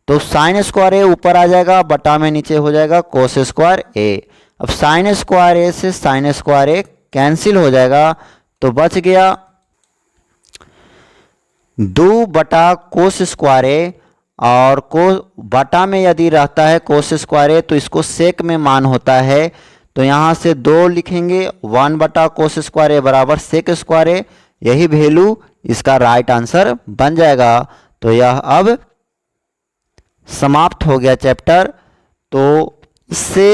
तो साइन स्क्वायर ए ऊपर आ जाएगा, बटा में नीचे हो जाएगा कोस स्क्वायर ए। अब साइन स्क्वायर ए से साइन स्क्वायर ए कैंसिल हो जाएगा तो बच गया 2 बटा कोस स्क्वायर ए, और को बटा में यदि रहता है कोस स्क्वायर ए तो इसको सेक में मान होता है, तो यहाँ से 2 लिखेंगे 1 बटा कोस स्क्वायर ए बराबर सेक स्क्वायर ए, यही वैल्यू इसका राइट आंसर बन जाएगा। तो यह अब समाप्त हो गया चैप्टर। तो इससे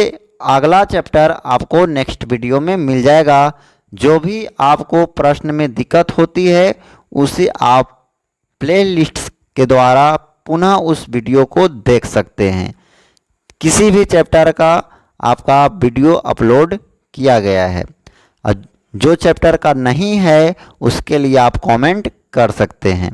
अगला चैप्टर आपको नेक्स्ट वीडियो में मिल जाएगा। जो भी आपको प्रश्न में दिक्कत होती है उसे आप प्लेलिस्ट के द्वारा पुनः उस वीडियो को देख सकते हैं। किसी भी चैप्टर का आपका वीडियो अपलोड किया गया है, और जो चैप्टर का नहीं है उसके लिए आप कमेंट कर सकते हैं।